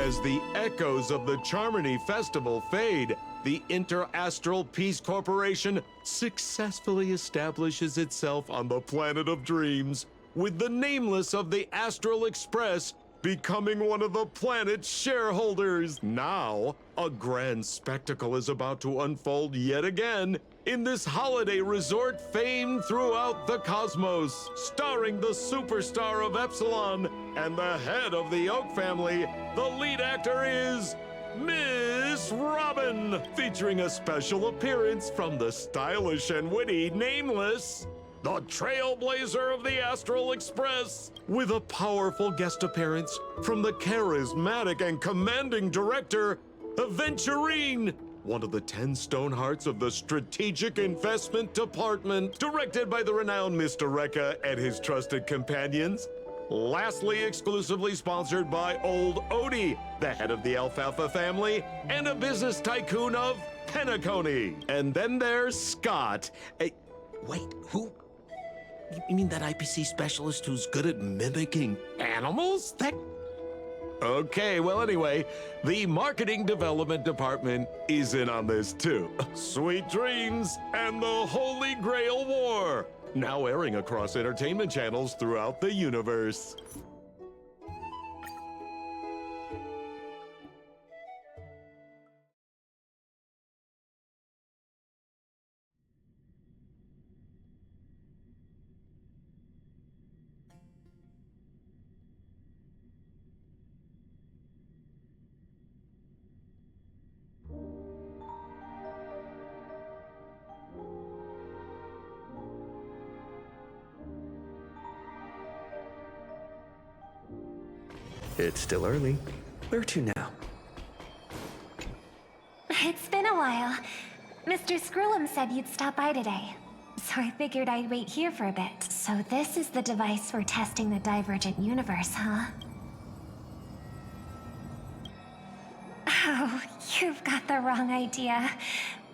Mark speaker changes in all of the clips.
Speaker 1: As the echoes of the Charmony Festival fade, the Interastral Peace Corporation successfully establishes itself on the planet of dreams, with the nameless of the Astral Express becoming one of the planet's shareholders. Now, a grand spectacle is about to unfold yet again in this holiday resort famed throughout the cosmos, starring the superstar of Epsilon and the head of the Oak family. The lead actor is Miss Robin, featuring a special appearance from the stylish and witty Nameless, the Trailblazer of the Astral Express, with a powerful guest appearance from the charismatic and commanding director, Aventurine, one of the 10 Stonehearts of the Strategic Investment Department, directed by the renowned Mr. Rekka and his trusted companions. Lastly, exclusively sponsored by Old Odie, the head of the Alfalfa family, and a business tycoon of Penacony. And then there's Scott.
Speaker 2: Wait, who? You mean that IPC specialist who's good at mimicking animals?
Speaker 1: Okay, well anyway, the Marketing Development Department is in on this too. Sweet Dreams and the Holy Grail War, now airing across entertainment channels throughout the universe.
Speaker 3: It's still early. Where to now?
Speaker 4: It's been a while. Mr. Scrollum said you'd stop by today, so I figured I'd wait here for a bit. So this is the device for testing the divergent universe, huh? Oh, you've got the wrong idea.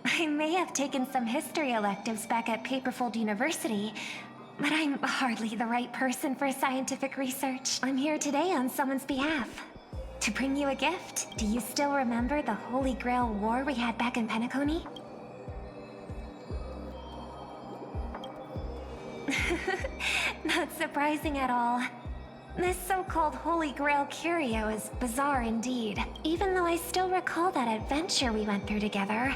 Speaker 4: I may have taken some history electives back at Paperfold University, but I'm hardly the right person for scientific research. I'm here today on someone's behalf. To bring you a gift. Do you still remember the Holy Grail War we had back in Penacony? Not surprising at all. This so-called Holy Grail curio is bizarre indeed. Even though I still recall that adventure we went through together,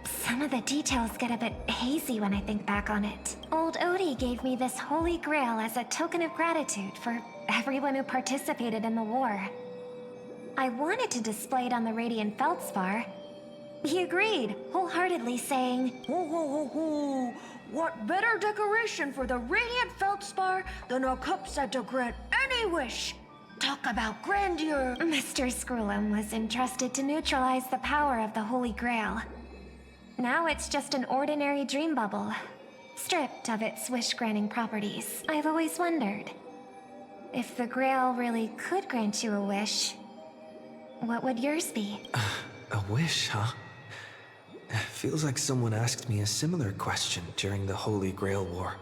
Speaker 4: some of the details get a bit hazy when I think back on it. Old Odie gave me this Holy Grail as a token of gratitude for everyone who participated in the war. I wanted to display it on the Radiant Feldspar. He agreed, wholeheartedly saying,
Speaker 5: Ho ho ho ho! What better decoration for the Radiant Feldspar than a cup set to grant any wish? Talk about grandeur!
Speaker 4: Mr. Scrollum was entrusted to neutralize the power of the Holy Grail. Now it's just an ordinary dream bubble, stripped of its wish-granting properties. I've always wondered, if the Grail really could grant you a wish, what would yours be?
Speaker 3: A wish, huh? Feels like someone asked me a similar question during the Holy Grail War.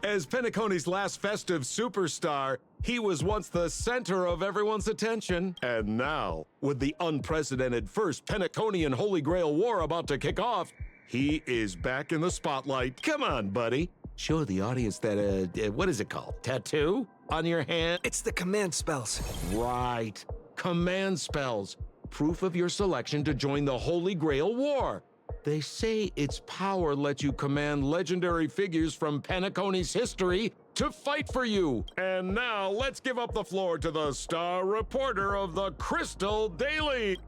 Speaker 1: As Penacony's last festive superstar, he was once the center of everyone's attention. And now, with the unprecedented first Penaconian Holy Grail War about to kick off, he is back in the spotlight. Come on, buddy. Show the audience that, what is it called? Tattoo? On your hand?
Speaker 3: It's the command spells.
Speaker 1: Right. Command spells. Proof of your selection to join the Holy Grail War. They say its power lets you command legendary figures from Penacony's history to fight for you. And now let's give up the floor to the star reporter of the Crystal Daily.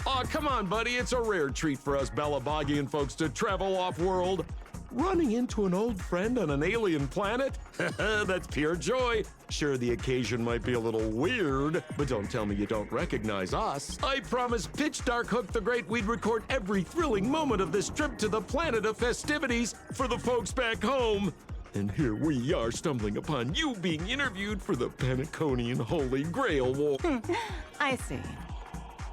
Speaker 1: Aw, come on, buddy. It's a rare treat for us Balabagian folks to travel off-world. Running into an old friend on an alien planet? That's pure joy. Sure, the occasion might be a little weird, but don't tell me you don't recognize us. I promised Pitch Dark Hook the Great we'd record every thrilling moment of this trip to the planet of festivities for the folks back home. And here we are stumbling upon you being interviewed for the Penaconian Holy Grail War.
Speaker 6: I see.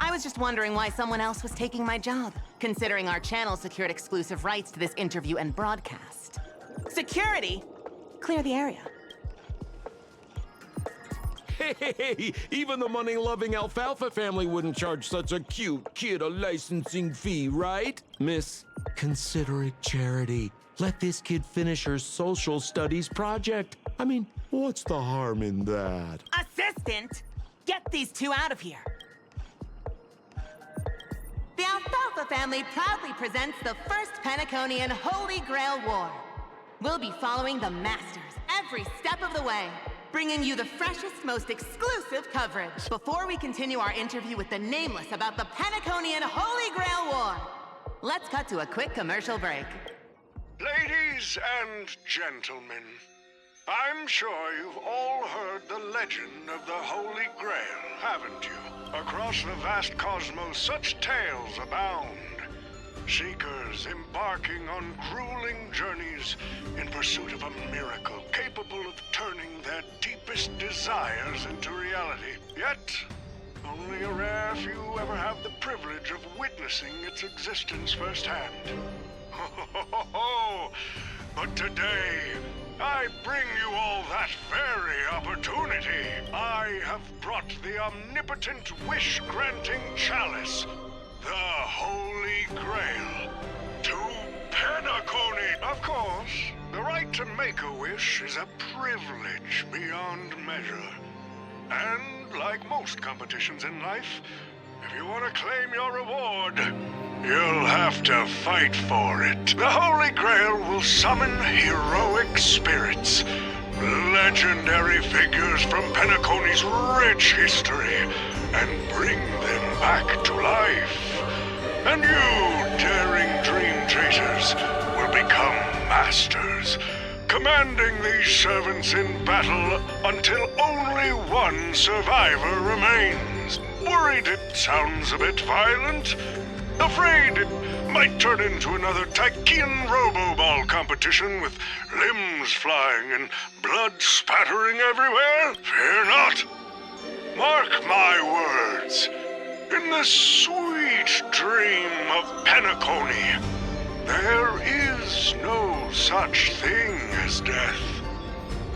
Speaker 6: I was just wondering why someone else was taking my job, considering our channel secured exclusive rights to this interview and broadcast. Security! Clear the area.
Speaker 1: Hey, even the money-loving alfalfa family wouldn't charge such a cute kid a licensing fee, right? Miss, consider it charity. Let this kid finish her social studies project. I mean, what's the harm in that?
Speaker 6: Assistant! Get these two out of here! The Alfalfa family proudly presents the first Penaconian Holy Grail War. We'll be following the Masters every step of the way, bringing you the freshest, most exclusive coverage. Before we continue our interview with the Nameless about the Penaconian Holy Grail War, let's cut to a quick commercial break.
Speaker 7: Ladies and gentlemen, I'm sure you've all heard the legend of the Holy Grail, haven't you? Across the vast cosmos, such tales abound. Seekers embarking on grueling journeys in pursuit of a miracle capable of turning their deepest desires into reality. Yet, only a rare few ever have the privilege of witnessing its existence firsthand. But today, I bring you all that very opportunity. I have brought the omnipotent wish-granting chalice, the Holy Grail, to Penacony. Of course, the right to make a wish is a privilege beyond measure. And like most competitions in life, if you want to claim your reward, you'll have to fight for it. The Holy Grail will summon heroic spirits, legendary figures from Penacony's rich history, and bring them back to life. And you, daring dream chasers, will become masters, commanding these servants in battle until only one survivor remains. Worried it sounds a bit violent? Afraid it might turn into another Tychean Robo-Ball competition with limbs flying and blood spattering everywhere? Fear not. Mark my words. In the sweet dream of Penacony, there is no such thing as death.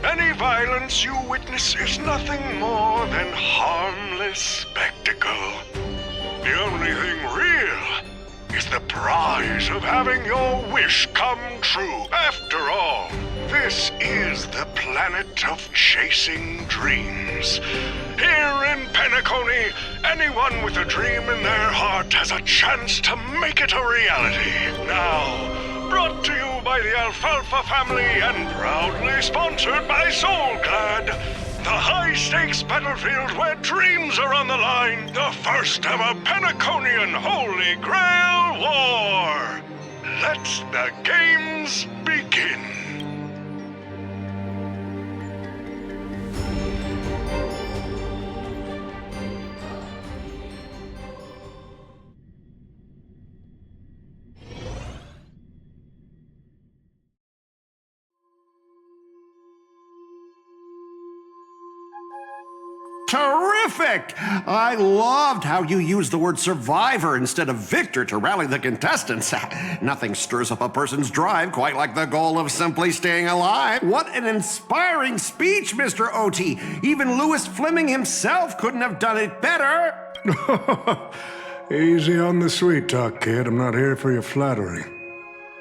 Speaker 7: Any violence you witness is nothing more than harmless spectacle. The only thing real is the prize of having your wish come true. After all, this is the planet of chasing dreams. Here in Penacony, anyone with a dream in their heart has a chance to make it a reality. Now, brought to you by the Alfalfa family and proudly sponsored by Soulglad, the high-stakes battlefield where dreams are on the line, the first ever Penaconian Holy Grail War. Let the games begin.
Speaker 8: Terrific! I loved how you used the word survivor instead of victor to rally the contestants. Nothing stirs up a person's drive quite like the goal of simply staying alive. What an inspiring speech, Mr. OT. Even Louis Fleming himself couldn't have done it better.
Speaker 7: Easy on the sweet talk, kid. I'm not here for your flattery.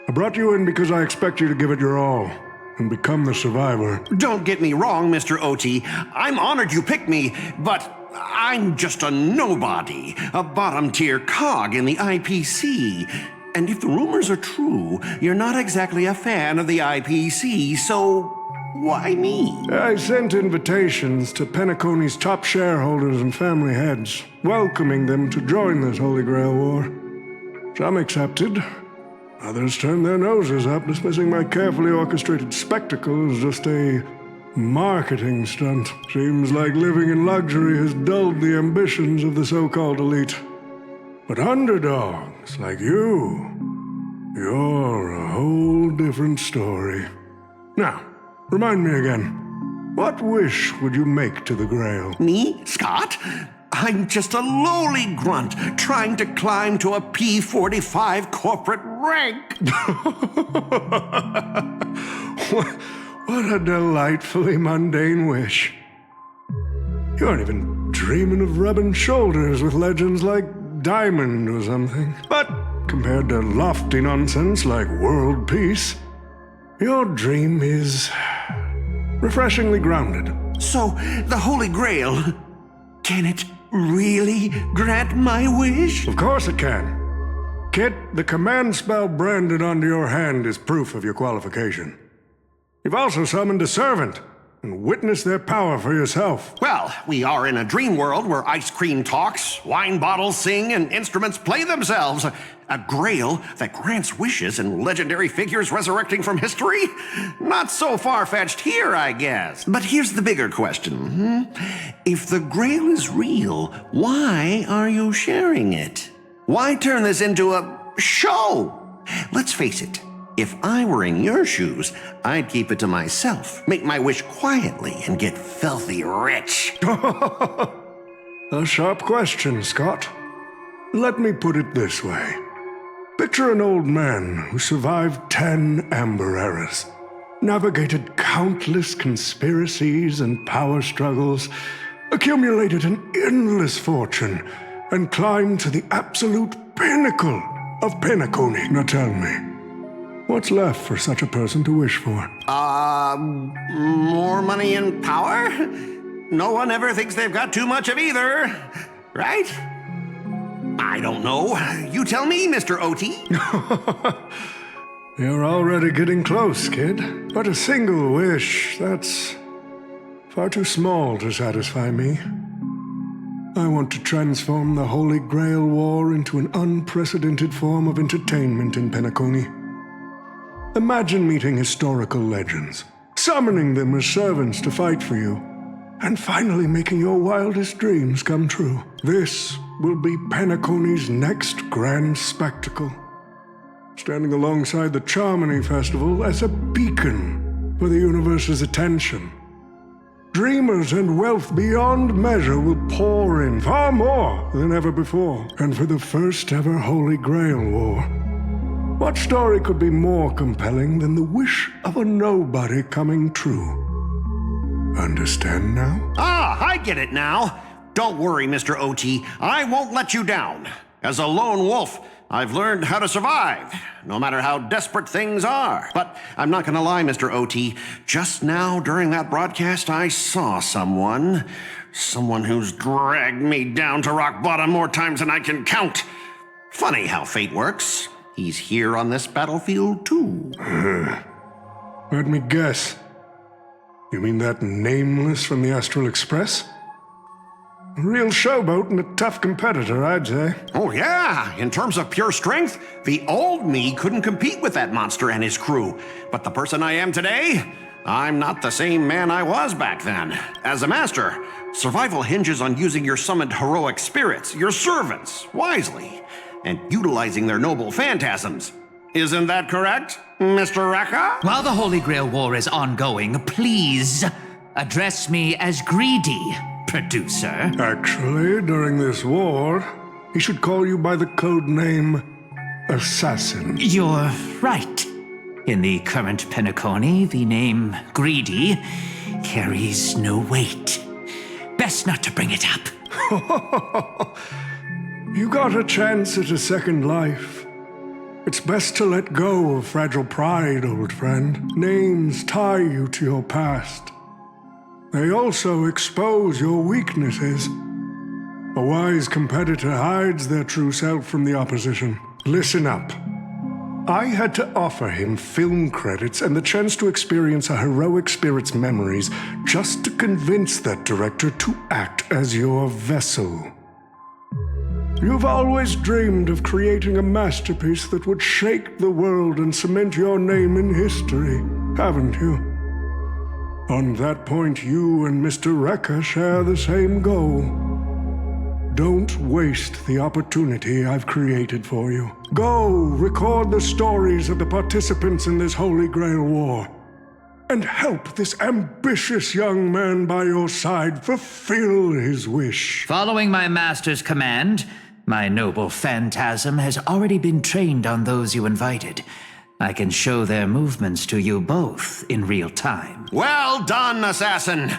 Speaker 7: I brought you in because I expect you to give it your all and become the survivor.
Speaker 8: Don't get me wrong, Mr. OT. I'm honored you picked me, but I'm just a nobody, a bottom-tier cog in the IPC. And if the rumors are true, you're not exactly a fan of the IPC, so Why me?
Speaker 9: I sent invitations to Penacony's top shareholders and family heads, welcoming them to join this Holy Grail War. Some accepted. Others turned their noses up, dismissing my carefully orchestrated spectacle as just a marketing stunt. Seems like living in luxury has dulled the ambitions of the so-called elite. But underdogs like you're a whole different story. Now, remind me again, what wish would you make to the Grail?
Speaker 8: Me, Scott? I'm just a lowly grunt trying to climb to a P45 corporate rank.
Speaker 9: What a delightfully mundane wish. You aren't even dreaming of rubbing shoulders with legends like Diamond or something. But compared to lofty nonsense like world peace, your dream is refreshingly grounded.
Speaker 8: So, the Holy Grail, can it really grant my wish?
Speaker 9: Of course it can. Kit, the command spell branded onto your hand is proof of your qualification. You've also summoned a servant and witnessed their power for yourself.
Speaker 8: Well, we are in a dream world where ice cream talks, wine bottles sing, and instruments play themselves. A grail that grants wishes and legendary figures resurrecting from history? Not so far-fetched here, I guess. But here's the bigger question. If the grail is real, why are you sharing it? Why turn this into a show? Let's face it. If I were in your shoes, I'd keep it to myself, make my wish quietly, and get filthy rich.
Speaker 9: A sharp question, Scott. Let me put it this way. Picture an old man who survived 10 Amber Eras, navigated countless conspiracies and power struggles, accumulated an endless fortune, and climbed to the absolute pinnacle of Penacony. Now tell me, what's left for such a person to wish for?
Speaker 8: More money and power? No one ever thinks they've got too much of either, right? I don't know. You tell me, Mr. OT.
Speaker 9: You're already getting close, kid. But a single wish, that's far too small to satisfy me. I want to transform the Holy Grail War into an unprecedented form of entertainment in Penacony. Imagine meeting historical legends, summoning them as servants to fight for you, and finally making your wildest dreams come true. This will be Penacony's next grand spectacle, standing alongside the Charmony Festival as a beacon for the universe's attention. Dreamers and wealth beyond measure will pour in, far more than ever before, and for the first ever Holy Grail War. What story could be more compelling than the wish of a nobody coming true? Understand now?
Speaker 8: Ah, I get it now. Don't worry, Mr. OT. I won't let you down. As a lone wolf, I've learned how to survive, no matter how desperate things are. But I'm not gonna lie, Mr. OT. Just now, during that broadcast, I saw someone who's dragged me down to rock bottom more times than I can count. Funny how fate works. He's here on this battlefield, too.
Speaker 9: Let me guess. You mean that nameless from the Astral Express? A real showboat and a tough competitor, I'd say.
Speaker 8: Oh, yeah. In terms of pure strength, the old me couldn't compete with that monster and his crew. But the person I am today, I'm not the same man I was back then. As a master, survival hinges on using your summoned heroic spirits, your servants, wisely, and utilizing their noble phantasms. Isn't that correct, Mr. Raka?
Speaker 10: While the Holy Grail War is ongoing, please address me as Greedy, producer.
Speaker 9: Actually, during this war, he should call you by the code name Assassin.
Speaker 10: You're right. In the current Penacony, the name Greedy carries no weight. Best not to bring it up.
Speaker 9: You got a chance at a second life. It's best to let go of fragile pride, old friend. Names tie you to your past. They also expose your weaknesses. A wise competitor hides their true self from the opposition. Listen up. I had to offer him film credits and the chance to experience a heroic spirit's memories just to convince that director to act as your vessel. You've always dreamed of creating a masterpiece that would shake the world and cement your name in history, haven't you? On that point, you and Mr. Rekka share the same goal. Don't waste the opportunity I've created for you. Go record the stories of the participants in this Holy Grail War, and help this ambitious young man by your side fulfill his wish.
Speaker 10: Following my master's command, my noble phantasm has already been trained on those you invited. I can show their movements to you both in real time.
Speaker 8: Well done, assassin!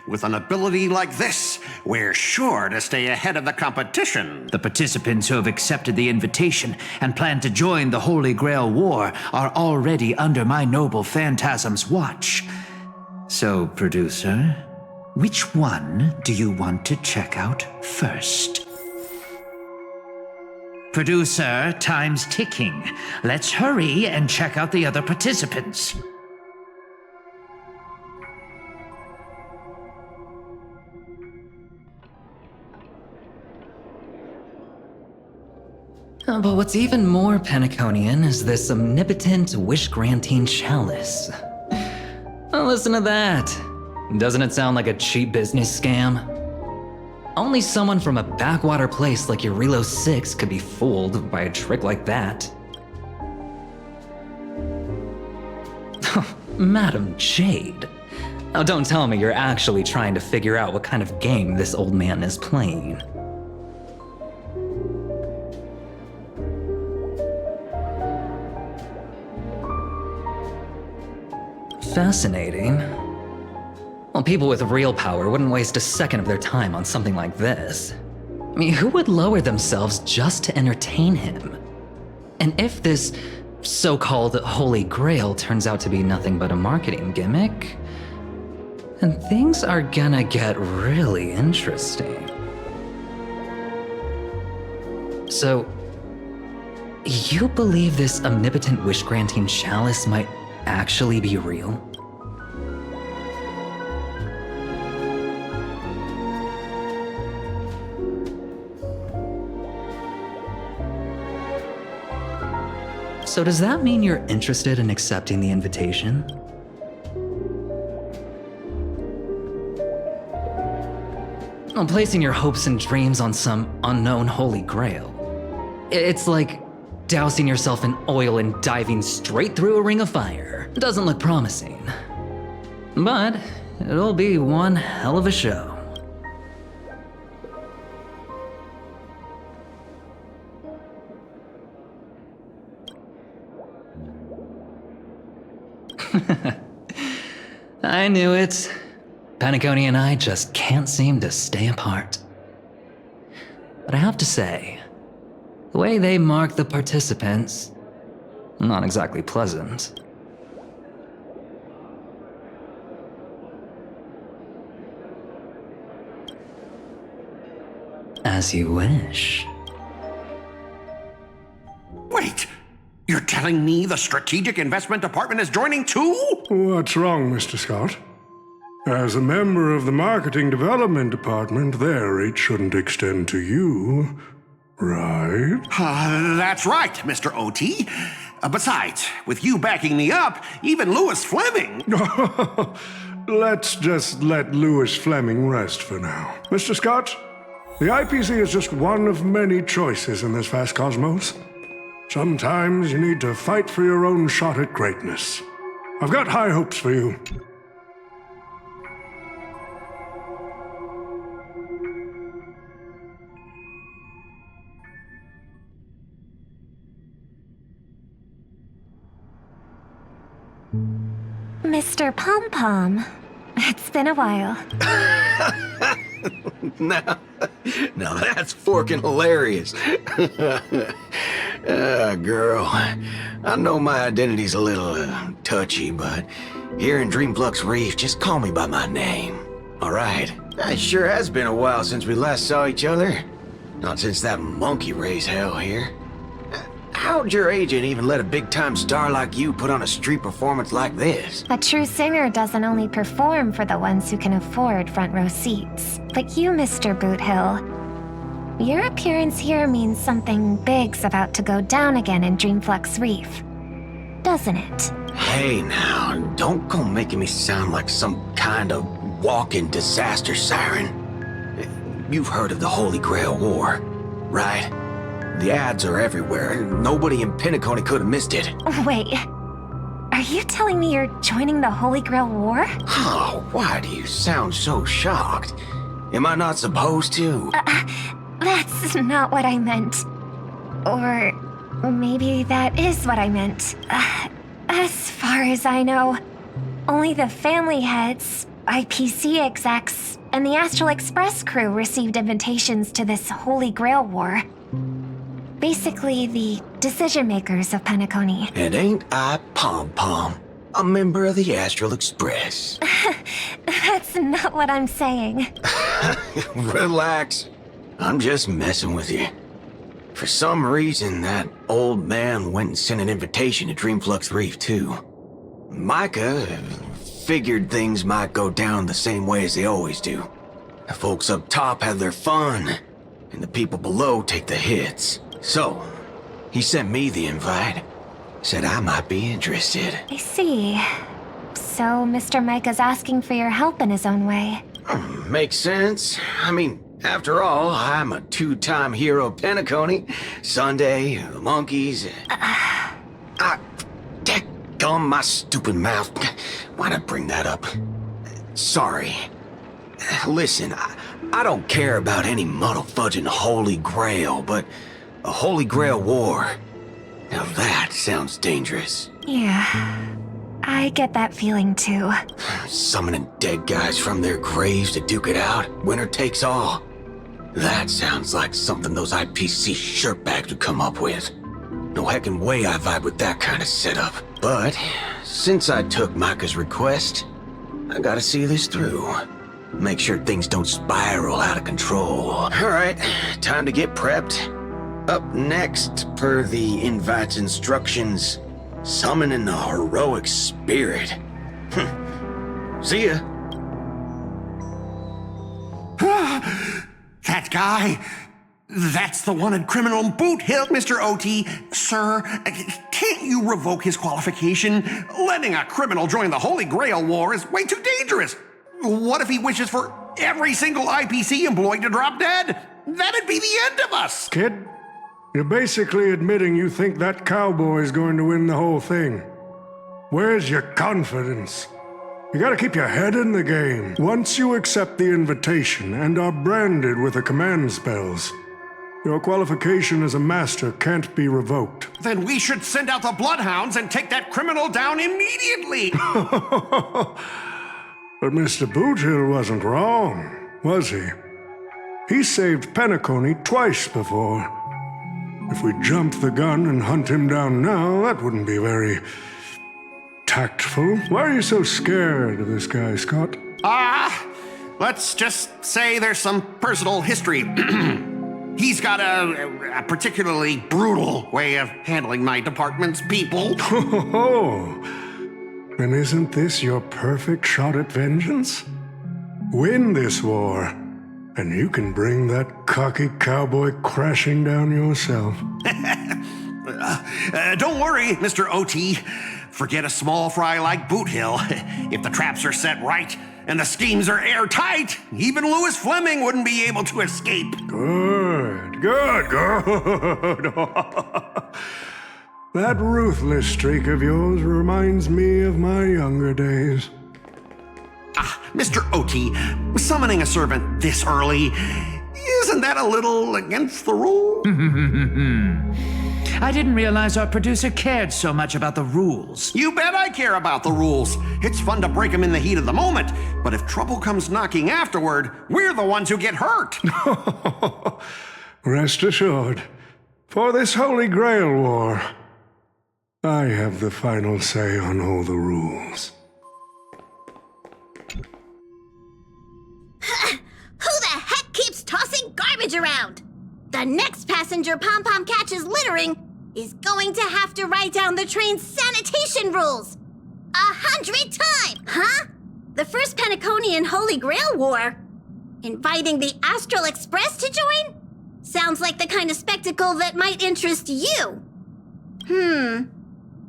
Speaker 8: With an ability like this, we're sure to stay ahead of the competition.
Speaker 10: The participants who have accepted the invitation and plan to join the Holy Grail War are already under my noble phantasm's watch. So, producer, which one do you want to check out first? Producer, time's ticking. Let's hurry and check out the other participants.
Speaker 11: But what's even more Penaconian is this omnipotent wish-granting chalice. Oh, listen to that. Doesn't it sound like a cheap business scam? Only someone from a backwater place like Eurilo 6 could be fooled by a trick like that. Madam Jade. Oh, don't tell me you're actually trying to figure out what kind of game this old man is playing. Fascinating. Well, people with real power wouldn't waste a second of their time on something like this. I mean, who would lower themselves just to entertain him? And if this so-called Holy Grail turns out to be nothing but a marketing gimmick, then things are gonna get really interesting. So, you believe this omnipotent wish-granting chalice might actually be real? So does that mean you're interested in accepting the invitation? Well, placing your hopes and dreams on some unknown Holy Grail. It's like dousing yourself in oil and diving straight through a ring of fire. Doesn't look promising. But it'll be one hell of a show. I knew it. Penacony and I just can't seem to stay apart. But I have to say, the way they mark the participants, not exactly pleasant. As you wish.
Speaker 8: Wait! You're telling me the Strategic Investment Department is joining too?
Speaker 9: What's wrong, Mr. Scott? As a member of the Marketing Development Department, their reach shouldn't extend to you, right?
Speaker 8: That's right, Mr. OT. Besides, with you backing me up, even Louis Fleming...
Speaker 9: Let's just let Louis Fleming rest for now. Mr. Scott, the IPC is just one of many choices in this vast cosmos. Sometimes you need to fight for your own shot at greatness. I've got high hopes for you.
Speaker 4: Mr. Pom Pom, it's been a while.
Speaker 2: Now that's forking hilarious. Girl, I know my identity's a little touchy, but here in Dreamflux Reef, just call me by my name, all right? It sure has been a while since we last saw each other. Not since that monkey raised hell here. how'd your agent even let a big-time star like you put on a street performance like this?
Speaker 4: A true singer doesn't only perform for the ones who can afford front row seats. But you, Mr. Boothill, your appearance here means something big's about to go down again in Dreamflux Reef, doesn't it?
Speaker 2: Hey now, don't go making me sound like some kind of walking disaster siren. You've heard of the Holy Grail War, right? The ads are everywhere. Nobody in Penacony could have missed it.
Speaker 4: Wait, are you telling me you're joining the Holy Grail War?
Speaker 2: Oh, why do you sound so shocked? Am I not supposed to?
Speaker 4: That's not what I meant. Or maybe that is what I meant. As far as I know, only the family heads, IPC execs, and the Astral Express crew received invitations to this Holy Grail War. Basically, the decision makers of Penacony.
Speaker 2: And ain't I Pom-Pom, a member of the Astral Express?
Speaker 4: That's not what I'm saying.
Speaker 2: Relax. I'm just messing with you. For some reason, that old man went and sent an invitation to Dreamflux Reef, too. Micah figured things might go down the same way as they always do. The folks up top have their fun, and the people below take the hits. So, he sent me the invite. Said I might be interested.
Speaker 4: I see. So Mr. Micah's asking for your help in his own way.
Speaker 2: Makes sense. I mean, after all, I'm a two-time hero of Penacony. Sunday, the monkeys. Dadgum my stupid mouth. Why'd I bring that up? Sorry. Listen, I don't care about any muddle-fudging Holy Grail, but a Holy Grail War. Now that sounds dangerous.
Speaker 4: Yeah, I get that feeling too.
Speaker 2: Summoning dead guys from their graves to duke it out, winner takes all. That sounds like something those IPC shirtbags would come up with. No heckin' way I vibe with that kind of setup. But since I took Micah's request, I gotta see this through. Make sure things don't spiral out of control. Alright, time to get prepped. Up next, per the invite's instructions, summoning a heroic spirit. See ya.
Speaker 8: That guy? That's the wanted criminal in Boot Hill, Mr. OT. Sir, can't you revoke his qualification? Letting a criminal join the Holy Grail War is way too dangerous. What if he wishes for every single IPC employee to drop dead? That'd be the end of us.
Speaker 9: Kid, you're basically admitting you think that cowboy's going to win the whole thing. Where's your confidence? You gotta keep your head in the game. Once you accept the invitation and are branded with the command spells, your qualification as a master can't be revoked.
Speaker 8: Then we should send out the bloodhounds and take that criminal down immediately.
Speaker 9: But Mr. Boothill wasn't wrong, was he? He saved Penacony twice before. If we jumped the gun and hunt him down now, that wouldn't be very tactful. Why are you so scared of this guy, Scott?
Speaker 8: Let's just say there's some personal history. He's got a particularly brutal way of handling my department's people.
Speaker 9: Then isn't this your perfect shot at vengeance? Win this war, and you can bring that cocky cowboy crashing down yourself.
Speaker 8: Don't worry, Mr. OT. Forget a small fry like Boot Hill. If the traps are set right and the schemes are airtight, even Louis Fleming wouldn't be able to escape.
Speaker 9: Good. That ruthless streak of yours reminds me of my younger days.
Speaker 8: Mr. OT, summoning a servant this early, isn't that a little against the rules?
Speaker 10: I didn't realize our producer cared so much about the rules.
Speaker 8: You bet I care about the rules. It's fun to break them in the heat of the moment, but if trouble comes knocking afterward, we're the ones who get hurt.
Speaker 9: Rest assured, for this Holy Grail War, I have the final say on all the rules.
Speaker 12: Who the heck keeps tossing garbage around? The next passenger Pom-Pom catches littering, is going to have to write down the train's sanitation rules 100 times! Huh? The First Penaconian Holy Grail War? Inviting the Astral Express to join? Sounds like the kind of spectacle that might interest you.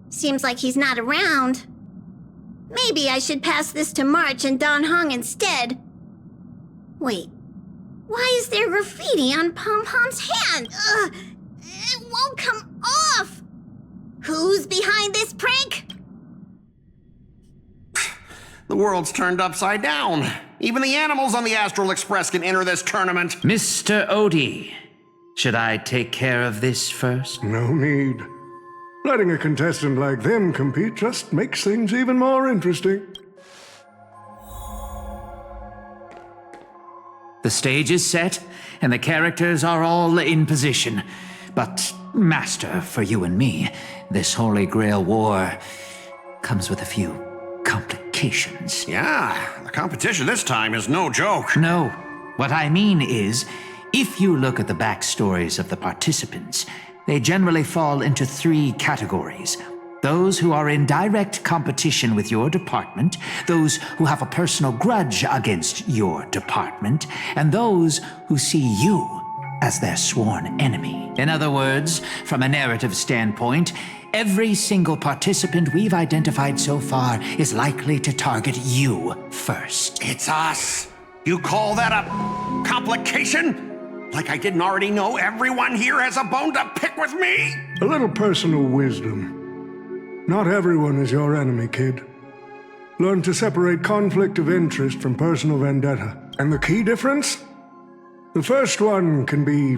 Speaker 12: Seems like he's not around. Maybe I should pass this to March and Don Hong instead. Wait, why is there graffiti on Pom Pom's hand? It won't come off! Who's behind this prank?
Speaker 8: The world's turned upside down. Even the animals on the Astral Express can enter this tournament.
Speaker 10: Mr. Odie, should I take care of this first?
Speaker 9: No need. Letting a contestant like them compete just makes things even more interesting.
Speaker 10: The stage is set, and the characters are all in position. But, Master, for you and me, this Holy Grail War comes with a few complications.
Speaker 8: Yeah, the competition this time is no joke.
Speaker 10: No. What I mean is, if you look at the backstories of the participants, they generally fall into 3 categories. Those who are in direct competition with your department, those who have a personal grudge against your department, and those who see you as their sworn enemy. In other words, from a narrative standpoint, every single participant we've identified so far is likely to target you first.
Speaker 8: It's us. You call that a complication? Like I didn't already know everyone here has a bone to pick with me?
Speaker 9: A little personal wisdom. Not everyone is your enemy, kid. Learn to separate conflict of interest from personal vendetta. And the key difference? The first one can be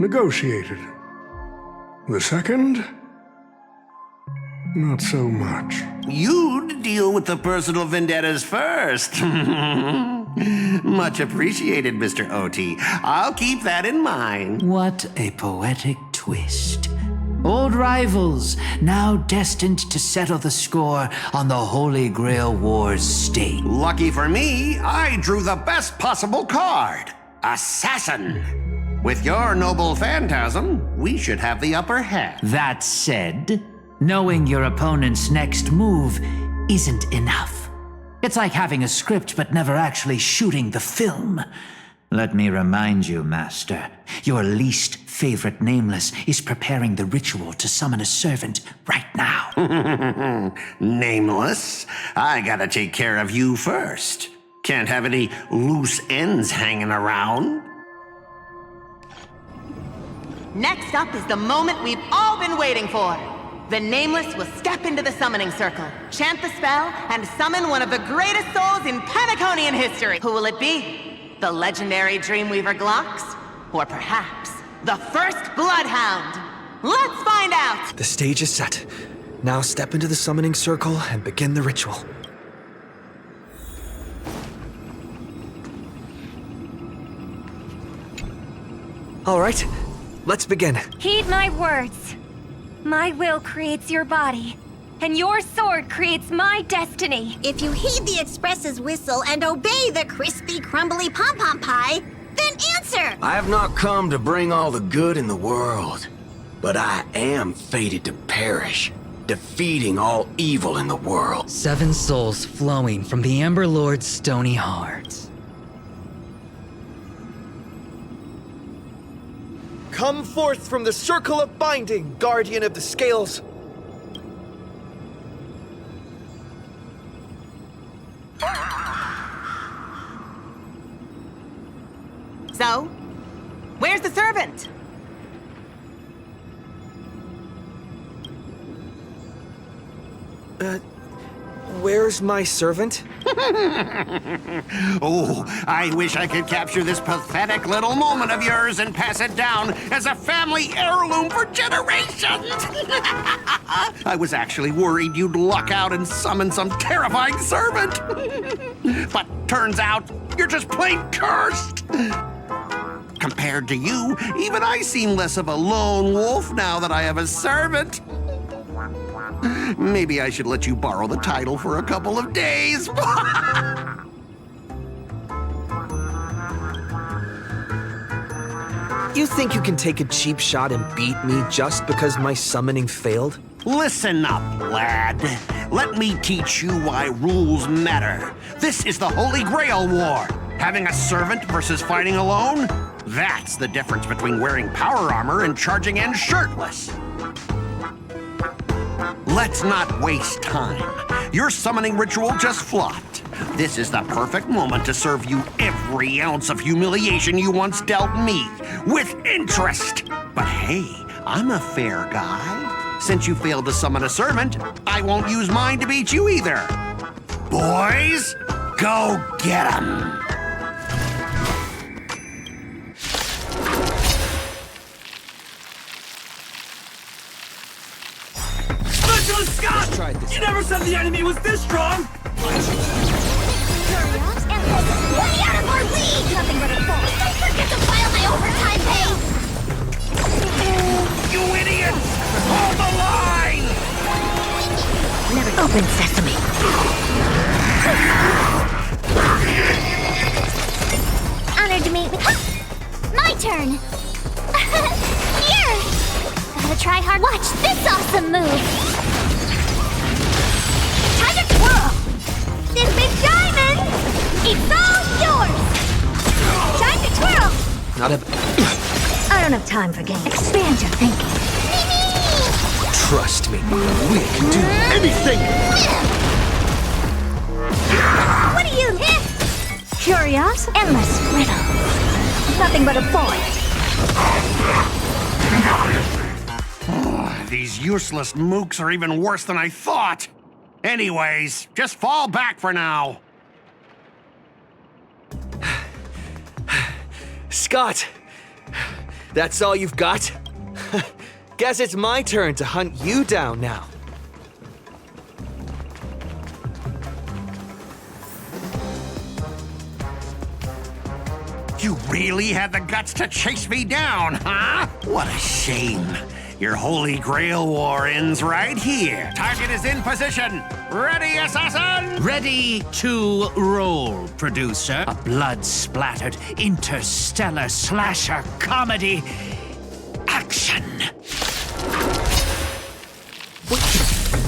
Speaker 9: negotiated. The second? Not so much.
Speaker 8: You'd deal with the personal vendettas first. Much appreciated, Mr. OT. I'll keep that in mind.
Speaker 10: What a poetic twist. Old rivals, now destined to settle the score on the Holy Grail War's stage.
Speaker 8: Lucky for me, I drew the best possible card. Assassin. With your noble phantasm, we should have the upper hand.
Speaker 10: That said, knowing your opponent's next move isn't enough. It's like having a script but never actually shooting the film. Let me remind you, Master, your least favorite Nameless is preparing the ritual to summon a servant right now.
Speaker 8: Nameless? I gotta take care of you first. Can't have any loose ends hanging around.
Speaker 6: Next up is the moment we've all been waiting for. The Nameless will step into the summoning circle, chant the spell, and summon one of the greatest souls in Penaconian history. Who will it be? The legendary Dreamweaver Glocks? Or perhaps the first Bloodhound? Let's find out!
Speaker 3: The stage is set. Now step into the summoning circle and begin the ritual. All right, let's begin.
Speaker 4: Heed my words. My will creates your body, and your sword creates my destiny.
Speaker 12: If you heed the Express's whistle and obey the crispy, crumbly pom-pom pie, then answer!
Speaker 2: I have not come to bring all the good in the world, but I am fated to perish, defeating all evil in the world.
Speaker 11: 7 souls flowing from the Amber Lord's stony heart.
Speaker 3: Come forth from the circle of binding, guardian of the scales.
Speaker 6: So, where's the servant?
Speaker 3: Where's my servant?
Speaker 8: Oh, I wish I could capture this pathetic little moment of yours and pass it down as a family heirloom for generations. I was actually worried you'd luck out and summon some terrifying servant. But turns out you're just plain cursed. Compared to you, even I seem less of a lone wolf now that I have a servant. Maybe I should let you borrow the title for a couple of days.
Speaker 3: You think you can take a cheap shot and beat me just because my summoning failed?
Speaker 8: Listen up, lad. Let me teach you why rules matter. This is the Holy Grail War. Having a servant versus fighting alone? That's the difference between wearing power armor and charging in shirtless. Let's not waste time. Your summoning ritual just flopped. This is the perfect moment to serve you every ounce of humiliation you once dealt me, with interest. But hey, I'm a fair guy. Since you failed to summon a servant, I won't use mine to beat you either. Boys, go get 'em!
Speaker 13: Specialist Scott! You never said the enemy was this strong!
Speaker 12: Way out of our league! Nothing but a ball. Don't forget to file my overtime pay!
Speaker 8: You idiots! Hold the line!
Speaker 12: Never open sesame. Honored to meet me. My turn! Here! Gotta try hard. Watch this awesome move! Time to twirl! This big diamond! It's all yours! Time to twirl!
Speaker 3: Not a...
Speaker 12: I don't have time for games. Expand your thinking.
Speaker 3: Trust me, we can do anything!
Speaker 12: What do you hit? Curious? Endless riddle. Nothing but a void.
Speaker 8: These useless mooks are even worse than I thought. Anyways, just fall back for now.
Speaker 3: Scott! That's all you've got? Guess it's my turn to hunt you down now.
Speaker 8: You really had the guts to chase me down, huh? What a shame. Your Holy Grail War ends right here. Target is in position. Ready, assassin?
Speaker 10: Ready to roll, producer. A blood-splattered interstellar slasher comedy. Action!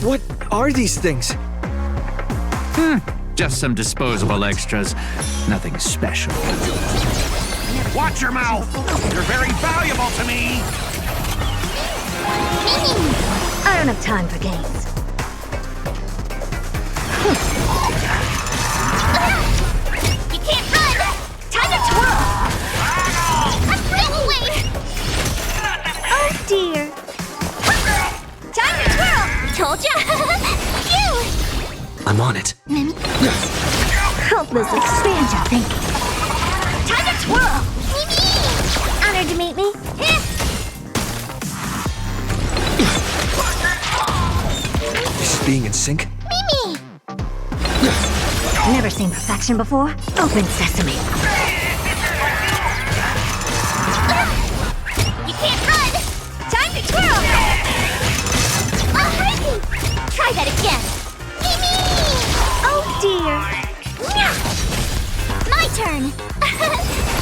Speaker 3: What are these things?
Speaker 10: Just some disposable extras. Nothing special.
Speaker 8: Watch your mouth. You're very valuable to me.
Speaker 12: I don't have time for games. You can't run! Time to twirl! Get away! Oh dear! Time to twirl! Told ya! Phew!
Speaker 3: I'm on it.
Speaker 12: Help this expand your thinking. Time to twirl! Honored to meet me.
Speaker 3: This is being in sync?
Speaker 12: Mimi! Never seen perfection before. Open sesame. You can't run! Time to twirl! Oh, try that again. Mimi! Oh dear. My turn.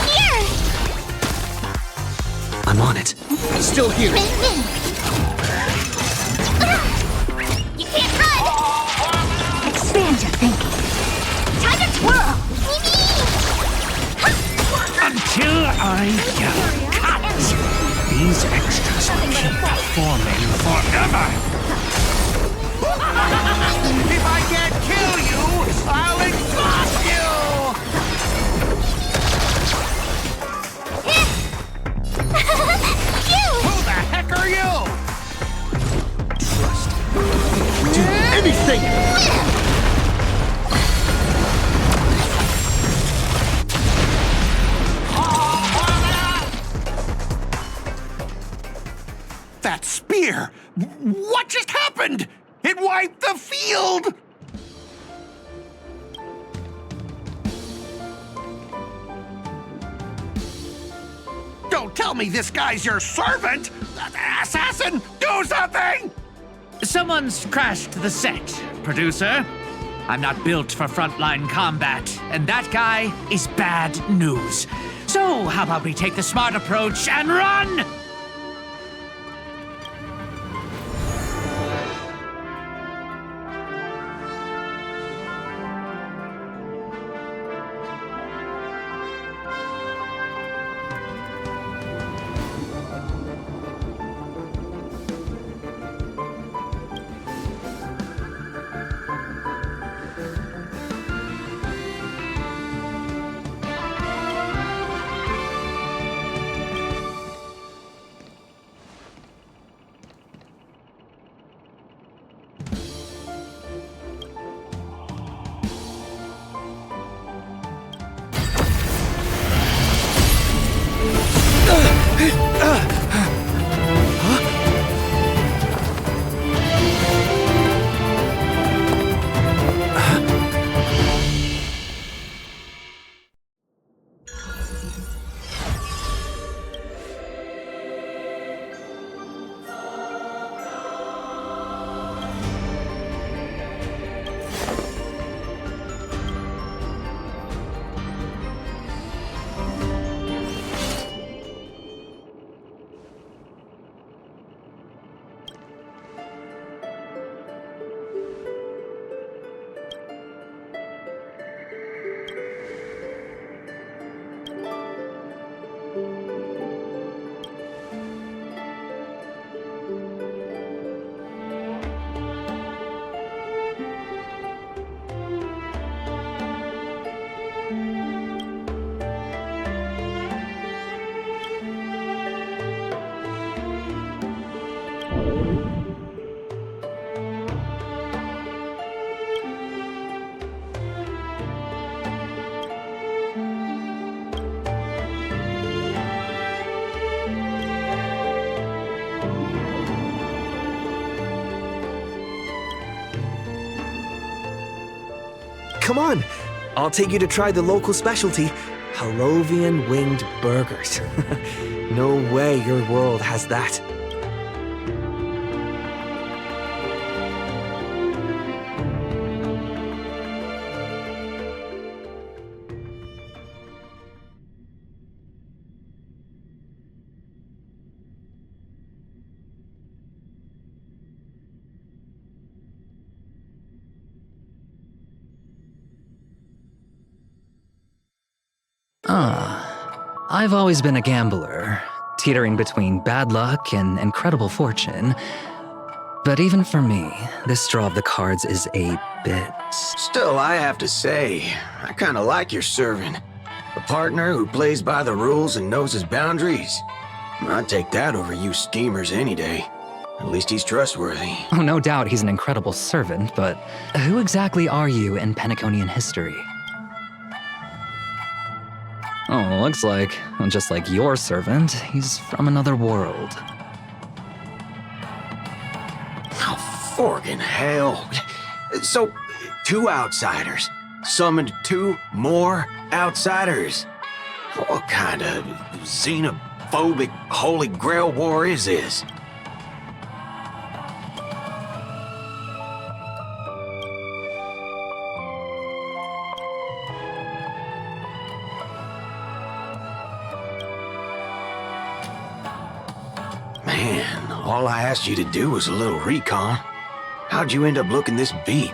Speaker 12: Here!
Speaker 3: I'm on it. Still here.
Speaker 12: You can't run! Expand your thinking. Time to twirl!
Speaker 10: Until I get cut. These extras will keep performing forever.
Speaker 8: If I can't kill you, I'll exhaust you! Who the heck are you?
Speaker 3: Trust me. Do anything!
Speaker 8: That spear! What just happened? It wiped the field! Don't tell me this guy's your servant! Assassin, do something!
Speaker 10: Someone's crashed the set, producer. I'm not built for frontline combat, and that guy is bad news. So, how about we take the smart approach and run?
Speaker 3: Come on, I'll take you to try the local specialty, Halovian winged burgers. No way your world has that.
Speaker 11: I've always been a gambler, teetering between bad luck and incredible fortune. But even for me, this draw of the cards is a bit...
Speaker 2: Still, I have to say, I kinda like your servant. A partner who plays by the rules and knows his boundaries. I'd take that over you schemers any day. At least he's trustworthy.
Speaker 11: Oh, no doubt he's an incredible servant, but who exactly are you in Penaconian history? Oh, looks like, just like your servant, he's from another world.
Speaker 2: Oh, forkin' hell. So, 2 outsiders summoned 2 more outsiders. What kind of xenophobic Holy Grail war is this? Man, all I asked you to do was a little recon. How'd you end up looking this beat?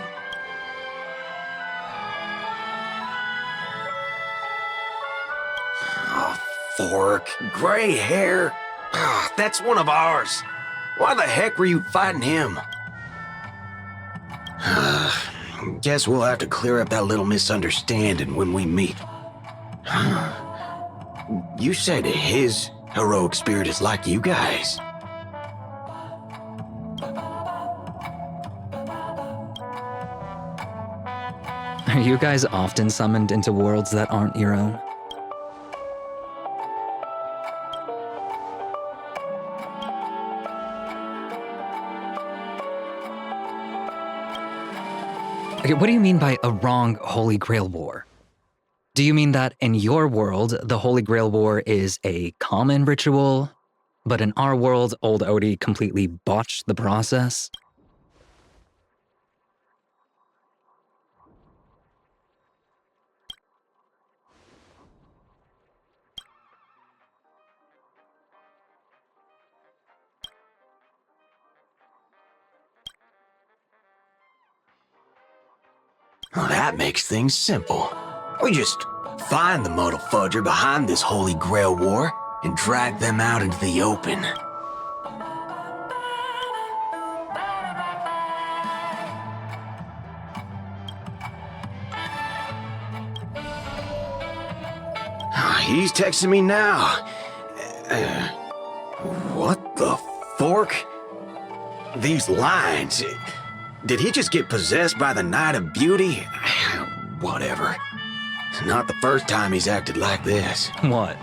Speaker 2: Oh, fork. Gray hair. Ah, that's one of ours. Why the heck were you fighting him? Guess we'll have to clear up that little misunderstanding when we meet. You said his heroic spirit is like you guys.
Speaker 11: Are you guys often summoned into worlds that aren't your own? Okay, what do you mean by a wrong Holy Grail War? Do you mean that in your world, the Holy Grail War is a common ritual, but in our world, old Odie completely botched the process?
Speaker 2: Well, that makes things simple. We just find the modal fudger behind this Holy Grail war and drag them out into the open. He's texting me now. What the fork? These lines. Did he just get possessed by the Night of Beauty? Whatever. Not the first time he's acted like this.
Speaker 11: What?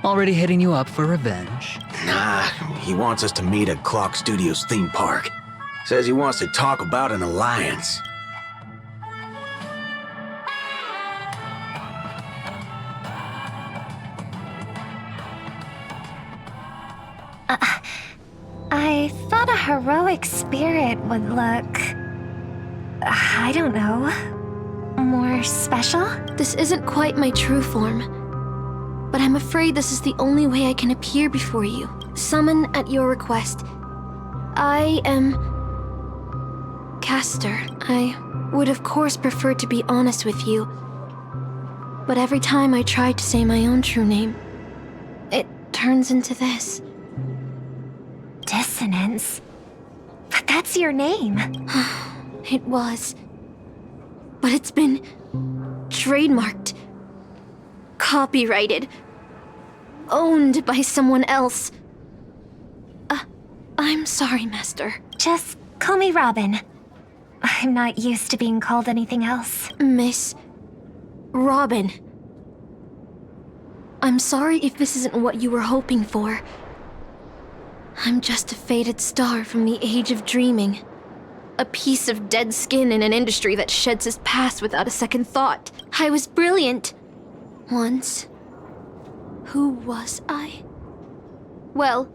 Speaker 11: Already hitting you up for revenge?
Speaker 2: Nah, he wants us to meet at Clock Studios theme park. Says he wants to talk about an alliance.
Speaker 4: I thought a heroic spirit would look... I don't know... more special?
Speaker 14: This isn't quite my true form, but I'm afraid this is the only way I can appear before you. Summon at your request. I am... Castor. I would of course prefer to be honest with you, but every time I try to say my own true name, it turns into this.
Speaker 4: Dissonance? But that's your name.
Speaker 14: It was. But it's been trademarked, copyrighted, owned by someone else. I'm sorry, Master.
Speaker 4: Just call me Robin. I'm not used to being called anything else.
Speaker 14: Miss Robin. I'm sorry if this isn't what you were hoping for. I'm just a faded star from the age of dreaming. A piece of dead skin in an industry that sheds its past without a second thought. I was brilliant. Once. Who was I? Well,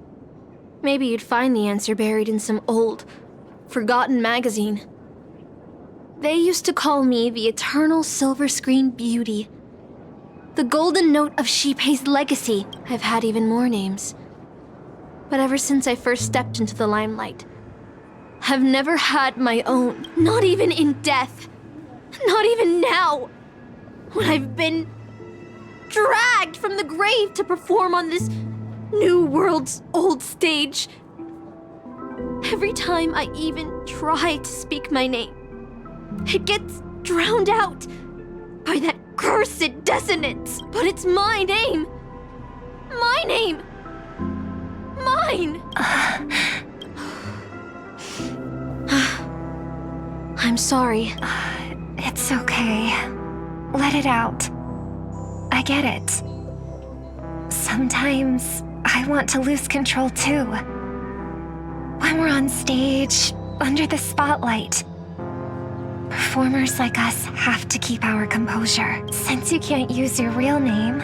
Speaker 14: maybe you'd find the answer buried in some old, forgotten magazine. They used to call me the Eternal Silver Screen Beauty. The Golden Note of Shipei's legacy. I've had even more names. But ever since I first stepped into the limelight, I've never had my own. Not even in death. Not even now. When I've been dragged from the grave to perform on this new world's old stage. Every time I even try to speak my name, it gets drowned out by that cursed dissonance. But it's my name. My name. Mine. I'm sorry.
Speaker 4: It's okay. Let it out. I get it. Sometimes I want to lose control too. When we're on stage, under the spotlight, performers like us have to keep our composure. Since you can't use your real name,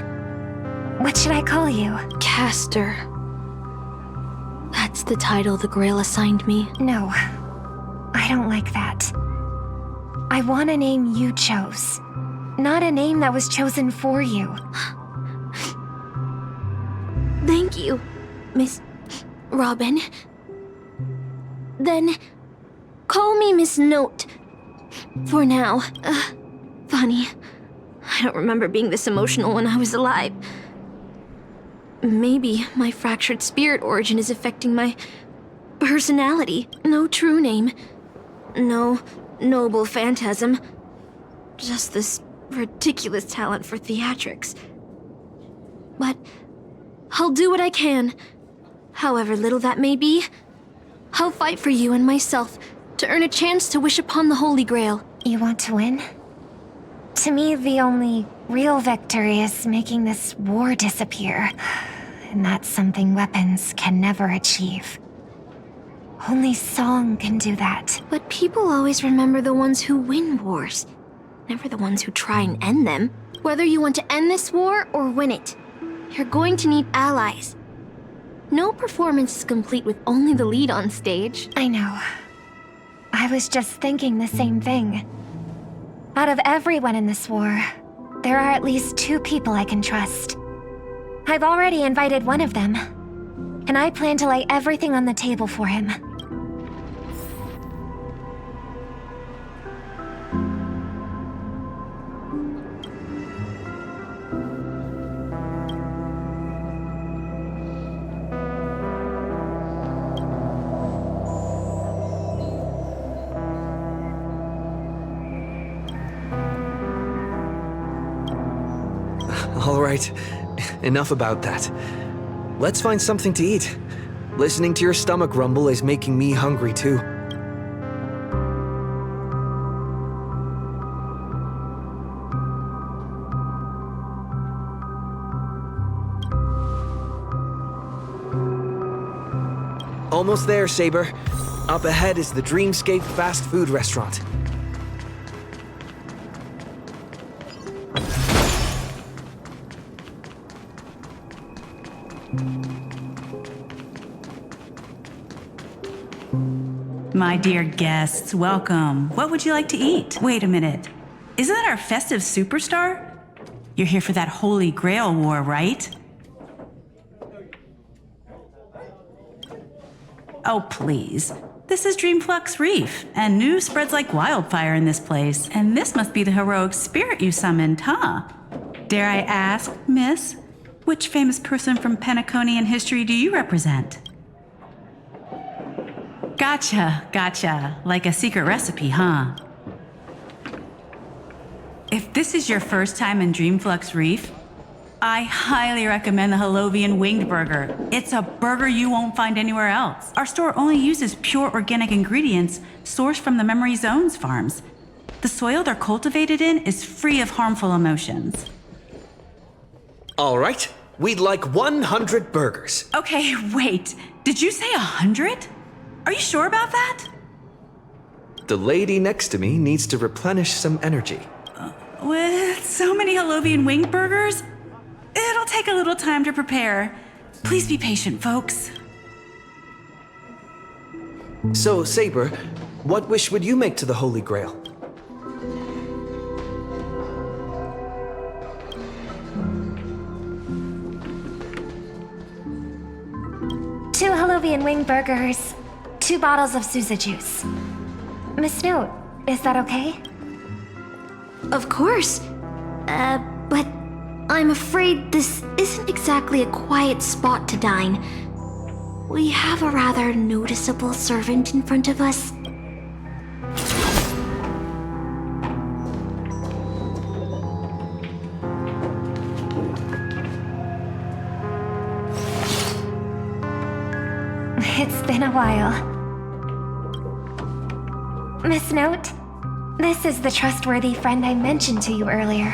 Speaker 4: what should I call you?
Speaker 14: Castor. That's the title the Grail assigned me.
Speaker 4: No, I don't like that. I want a name you chose, not a name that was chosen for you.
Speaker 14: Thank you, Miss Robin. Then, call me Miss Note. For now. Funny. I don't remember being this emotional when I was alive. Maybe my fractured spirit origin is affecting my personality. No true name. No noble phantasm. Just this ridiculous talent for theatrics. But I'll do what I can. However little that may be. I'll fight for you and myself to earn a chance to wish upon the Holy Grail.
Speaker 4: You want to win? To me, the only real victory is making this war disappear. And that's something weapons can never achieve. Only song can do that.
Speaker 14: But people always remember the ones who win wars, never the ones who try and end them. Whether you want to end this war or win it, you're going to need allies. No performance is complete with only the lead on stage.
Speaker 4: I know. I was just thinking the same thing. Out of everyone in this war, there are at least 2 people I can trust. I've already invited one of them, and I plan to lay everything on the table for him.
Speaker 3: Alright, enough about that. Let's find something to eat. Listening to your stomach rumble is making me hungry too. Almost there, Saber. Up ahead is the Dreamscape fast food restaurant.
Speaker 15: My dear guests, welcome. What would you like to eat? Wait a minute. Isn't that our festive superstar? You're here for that Holy Grail War, right? Oh, please. This is Dreamflux Reef, and news spreads like wildfire in this place. And this must be the heroic spirit you summoned, huh? Dare I ask, miss, which famous person from Penaconian history do you represent? Gotcha. Like a secret recipe, huh? If this is your first time in Dreamflux Reef, I highly recommend the Halovian Winged Burger. It's a burger you won't find anywhere else. Our store only uses pure organic ingredients sourced from the Memory Zones farms. The soil they're cultivated in is free of harmful emotions.
Speaker 3: Alright, we'd like 100 burgers.
Speaker 15: Okay, wait. Did you say 100? Are you sure about that?
Speaker 3: The lady next to me needs to replenish some energy.
Speaker 15: With so many Halovian Winged Burgers, it'll take a little time to prepare. Please be patient, folks.
Speaker 3: So, Saber, what wish would you make to the Holy Grail?
Speaker 4: 2 Halovian wing burgers, 2 bottles of Suza juice. Miss Note, is that okay?
Speaker 14: Of course. But I'm afraid this isn't exactly a quiet spot to dine. We have a rather noticeable servant in front of us.
Speaker 4: It's been a while. Miss Note, this is the trustworthy friend I mentioned to you earlier.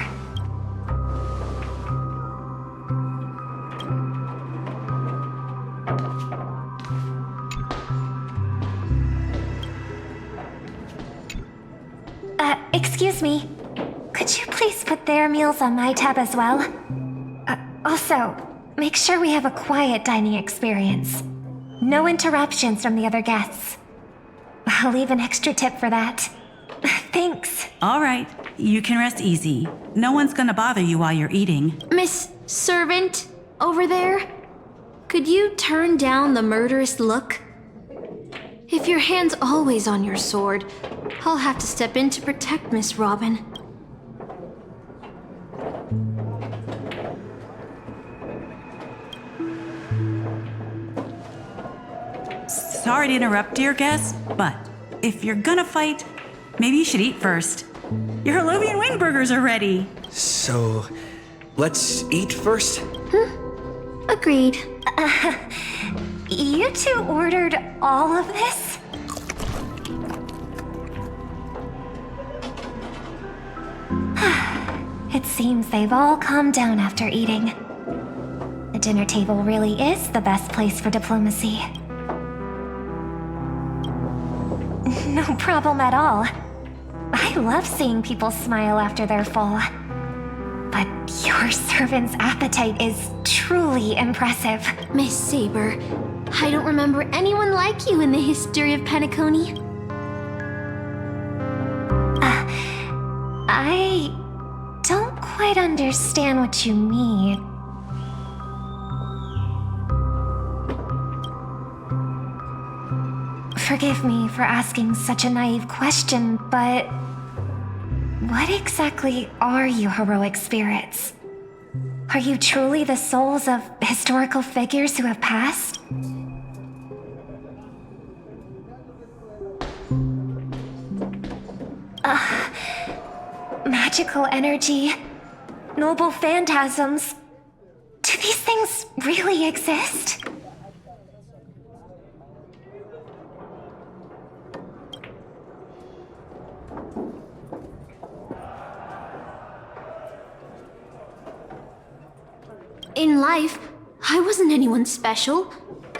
Speaker 4: Excuse me. Could you please put their meals on my tab as well? Also, make sure we have a quiet dining experience. No interruptions from the other guests. I'll leave an extra tip for that. Thanks.
Speaker 15: All right, you can rest easy. No one's gonna bother you while you're eating.
Speaker 14: Miss Servant, over there? Could you turn down the murderous look? If your hand's always on your sword, I'll have to step in to protect Miss Robin.
Speaker 15: Sorry to interrupt, dear guest, but if you're gonna fight, maybe you should eat first. Your Halovian Wing Burgers are ready.
Speaker 3: So, let's eat first?
Speaker 14: Agreed.
Speaker 4: You 2 ordered all of this? It seems they've all calmed down after eating. The dinner table really is the best place for diplomacy. No problem at all. I love seeing people smile after they're full. But your servant's appetite is truly impressive.
Speaker 14: Miss Saber, I don't remember anyone like you in the history of Penacony.
Speaker 4: I don't quite understand what you mean. Forgive me for asking such a naive question, but what exactly are you heroic spirits? Are you truly the souls of historical figures who have passed? Magical energy, noble phantasms, these things really exist?
Speaker 14: In life, I wasn't anyone special,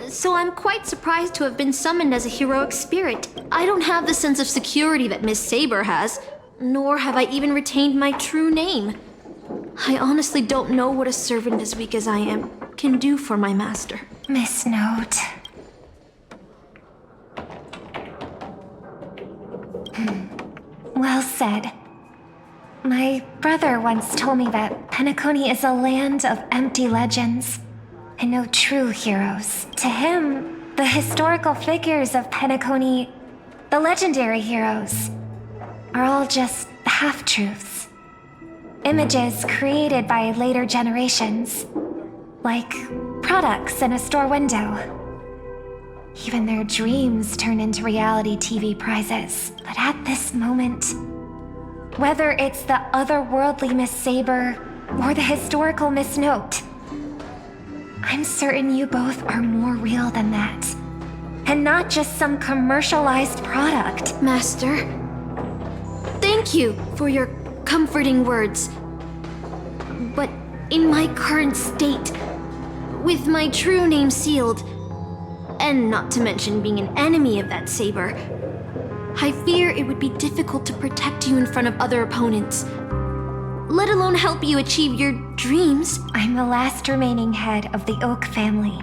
Speaker 14: so I'm quite surprised to have been summoned as a heroic spirit. I don't have the sense of security that Miss Saber has, nor have I even retained my true name. I honestly don't know what a servant as weak as I am can do for my master.
Speaker 4: Miss Note. Well said. My brother once told me that Penacony is a land of empty legends and no true heroes. To him, the historical figures of Penacony, the legendary heroes, are all just half-truths. Images created by later generations, like products in a store window. Even their dreams turn into reality TV prizes. But at this moment, whether it's the otherworldly Miss Saber or the historical Miss Note, I'm certain you both are more real than that. And not just some commercialized product.
Speaker 14: Master, thank you for your comforting words. But in my current state, with my true name sealed, and not to mention being an enemy of that saber, I fear it would be difficult to protect you in front of other opponents, let alone help you achieve your dreams.
Speaker 4: I'm the last remaining head of the Oak family,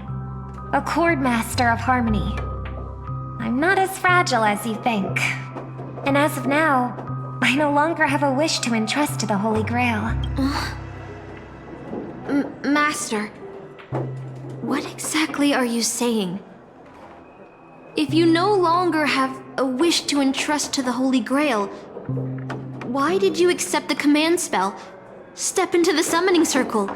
Speaker 4: a chord master of harmony. I'm not as fragile as you think. And as of now, I no longer have a wish to entrust to the Holy Grail.
Speaker 14: Master, what exactly are you saying? If you no longer have a wish to entrust to the Holy Grail, why did you accept the command spell, step into the summoning circle,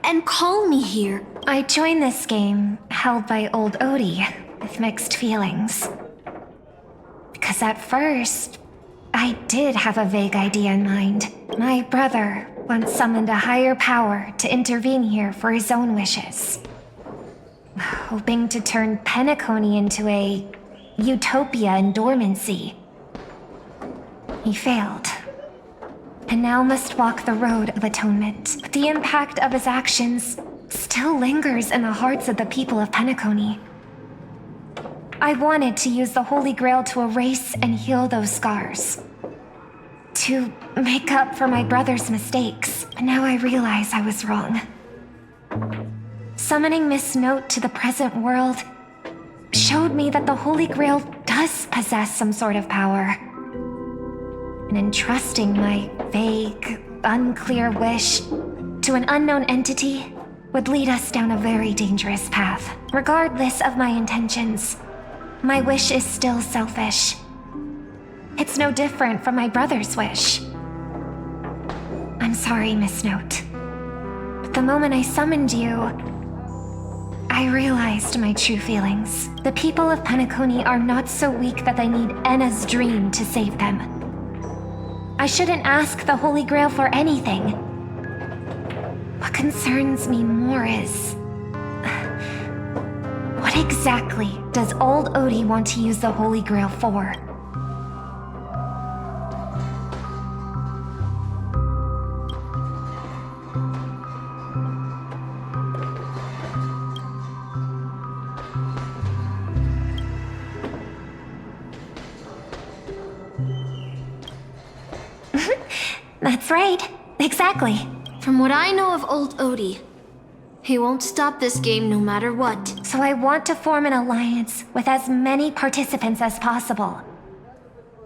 Speaker 14: and call me here?
Speaker 4: I joined this game, held by old Odie, with mixed feelings. Because at first, I did have a vague idea in mind. My brother once summoned a higher power to intervene here for his own wishes, hoping to turn Penacony into a utopia in dormancy. He failed, and now must walk the road of atonement. But the impact of his actions still lingers in the hearts of the people of Penacony. I wanted to use the Holy Grail to erase and heal those scars, to make up for my brother's mistakes. But now I realize I was wrong. Summoning Miss Note to the present world showed me that the Holy Grail does possess some sort of power. And entrusting my vague, unclear wish to an unknown entity would lead us down a very dangerous path. Regardless of my intentions, my wish is still selfish. It's no different from my brother's wish. I'm sorry, Miss Note. But the moment I summoned you, I realized my true feelings. The people of Penacony are not so weak that they need Enna's dream to save them. I shouldn't ask the Holy Grail for anything. What concerns me more is... what exactly does old Odie want to use the Holy Grail for? That's right. Exactly.
Speaker 14: From what I know of old Odie, he won't stop this game no matter what.
Speaker 4: So I want to form an alliance with as many participants as possible.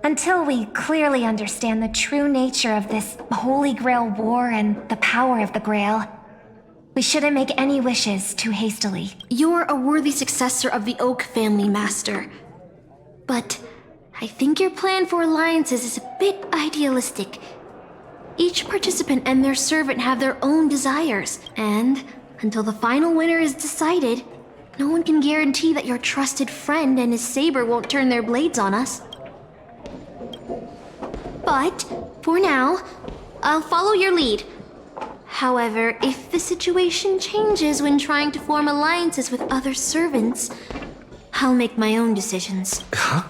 Speaker 4: Until we clearly understand the true nature of this Holy Grail war and the power of the Grail, we shouldn't make any wishes too hastily.
Speaker 14: You're a worthy successor of the Oak family, Master. But I think your plan for alliances is a bit idealistic. Each participant and their servant have their own desires, and until the final winner is decided, no one can guarantee that your trusted friend and his saber won't turn their blades on us. But, for now, I'll follow your lead. However, if the situation changes when trying to form alliances with other servants, I'll make my own decisions.
Speaker 3: Huh?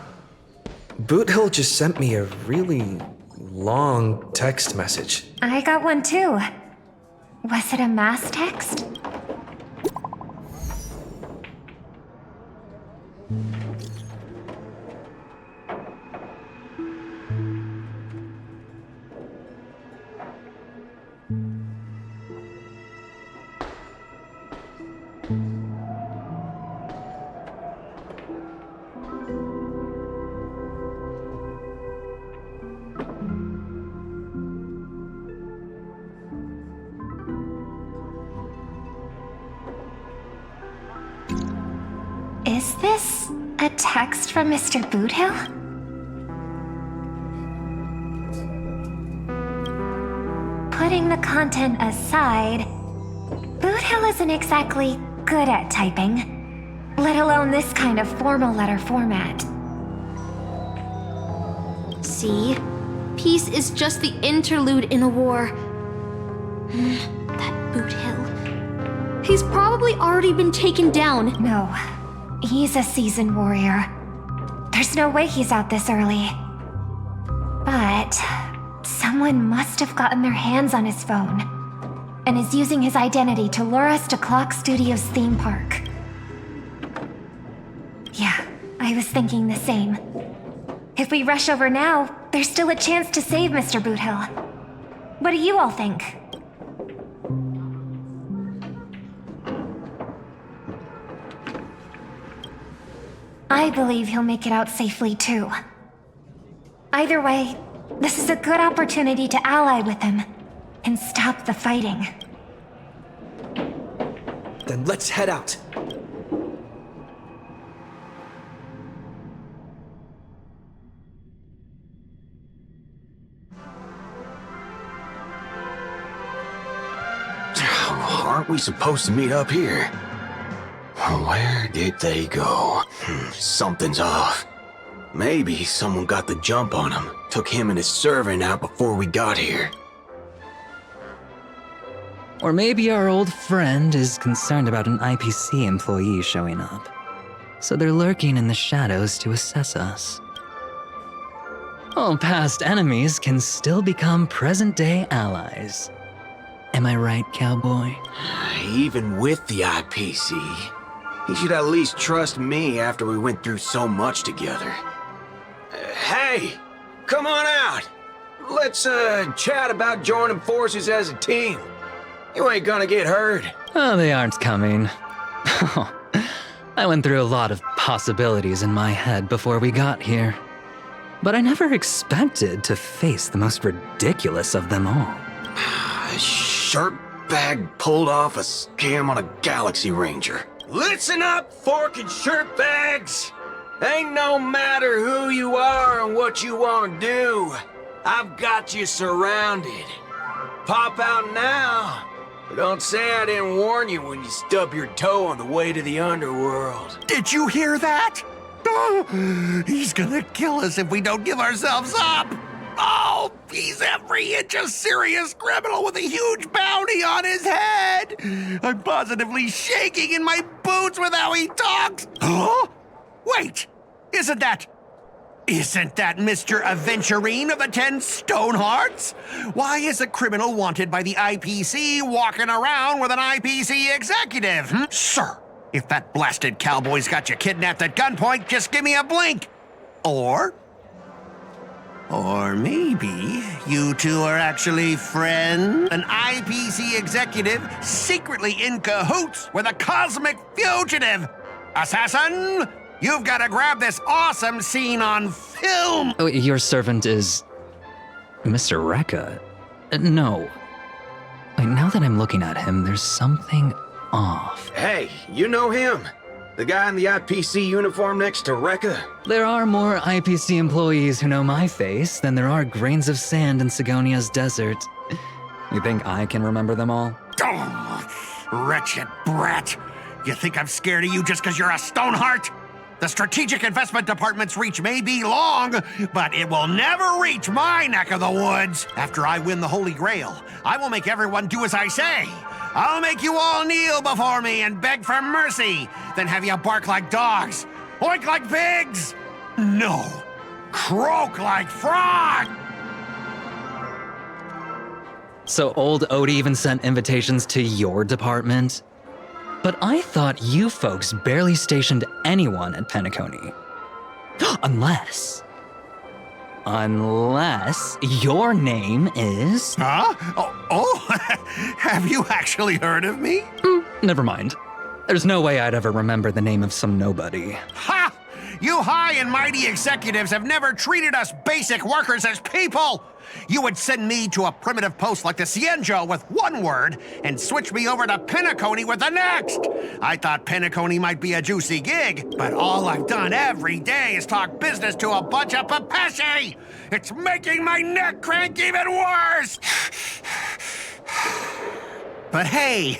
Speaker 3: Boothill just sent me a really long text message.
Speaker 4: I got one too. Was it a mass text? Is this a text from Mr. Boothill? Putting the content aside, Boothill isn't exactly good at typing, let alone this kind of formal letter format.
Speaker 14: See? Peace is just the interlude in a war. That Boothill. He's probably already been taken down.
Speaker 4: No, he's a seasoned warrior. There's no way he's out this early. But someone must have gotten their hands on his phone and is using his identity to lure us to Clock Studios theme park. Yeah, I was thinking the same. If we rush over now, there's still a chance to save Mr. Boothill. What do you all think? I believe he'll make it out safely too. Either way, this is a good opportunity to ally with him and stop the fighting.
Speaker 3: Then let's head out.
Speaker 2: Aren't we supposed to meet up here? Where did they go? Something's off. Maybe someone got the jump on him, took him and his servant out before we got here.
Speaker 11: Or maybe our old friend is concerned about an IPC employee showing up. So they're lurking in the shadows to assess us. All past enemies can still become present-day allies. Am I right, cowboy?
Speaker 2: Even with the IPC, he should at least trust me after we went through so much together. Hey, come on out. Let's chat about joining forces as a team. You ain't gonna get hurt.
Speaker 11: Oh, they aren't coming. I went through a lot of possibilities in my head before we got here. But I never expected to face the most ridiculous of them all.
Speaker 2: Shirtbag pulled off a scam on a Galaxy Ranger. Listen up, forking shirtbags! Ain't no matter who you are and what you want to do. I've got you surrounded. Pop out now. But don't say I didn't warn you when you stub your toe on the way to the underworld.
Speaker 8: Did you hear that? Oh, he's gonna kill us if we don't give ourselves up. Oh, he's every inch a serious criminal with a huge bounty on his head. I'm positively shaking in my boots with how he talks. Huh? Wait, isn't that Mr. Aventurine of the 10 Stone Hearts? Why is a criminal wanted by the IPC walking around with an IPC executive? Sir, if that blasted cowboy's got you kidnapped at gunpoint, just give me a blink. Or maybe you two are actually friends? An IPC executive secretly in cahoots with a cosmic fugitive. Assassin, you've got to grab this awesome scene on film.
Speaker 11: Oh, your servant is... Mr. Rekka? No. Wait, now that I'm looking at him, there's something off.
Speaker 2: Hey, you know him? The guy in the IPC uniform next to Rekka?
Speaker 11: There are more IPC employees who know my face than there are grains of sand in Sigonia's desert. You think I can remember them all?
Speaker 8: Oh, wretched brat. You think I'm scared of you just because you're a Stoneheart? The Strategic Investment Department's reach may be long, but it will never reach my neck of the woods. After I win the Holy Grail, I will make everyone do as I say. I'll make you all kneel before me and beg for mercy, then have you bark like dogs, oink like pigs. No, croak like frogs.
Speaker 11: So old Odie even sent invitations to your department? But I thought you folks barely stationed anyone at Penacony. Unless your name is...
Speaker 8: Huh? Oh, have you actually heard of me?
Speaker 11: Never mind. There's no way I'd ever remember the name of some nobody.
Speaker 8: Ha! You high and mighty executives have never treated us basic workers as people! You would send me to a primitive post like the Cienjo with one word and switch me over to Penacony with the next! I thought Penacony might be a juicy gig, but all I've done every day is talk business to a bunch of papashi! It's making my neck crank even worse! But hey,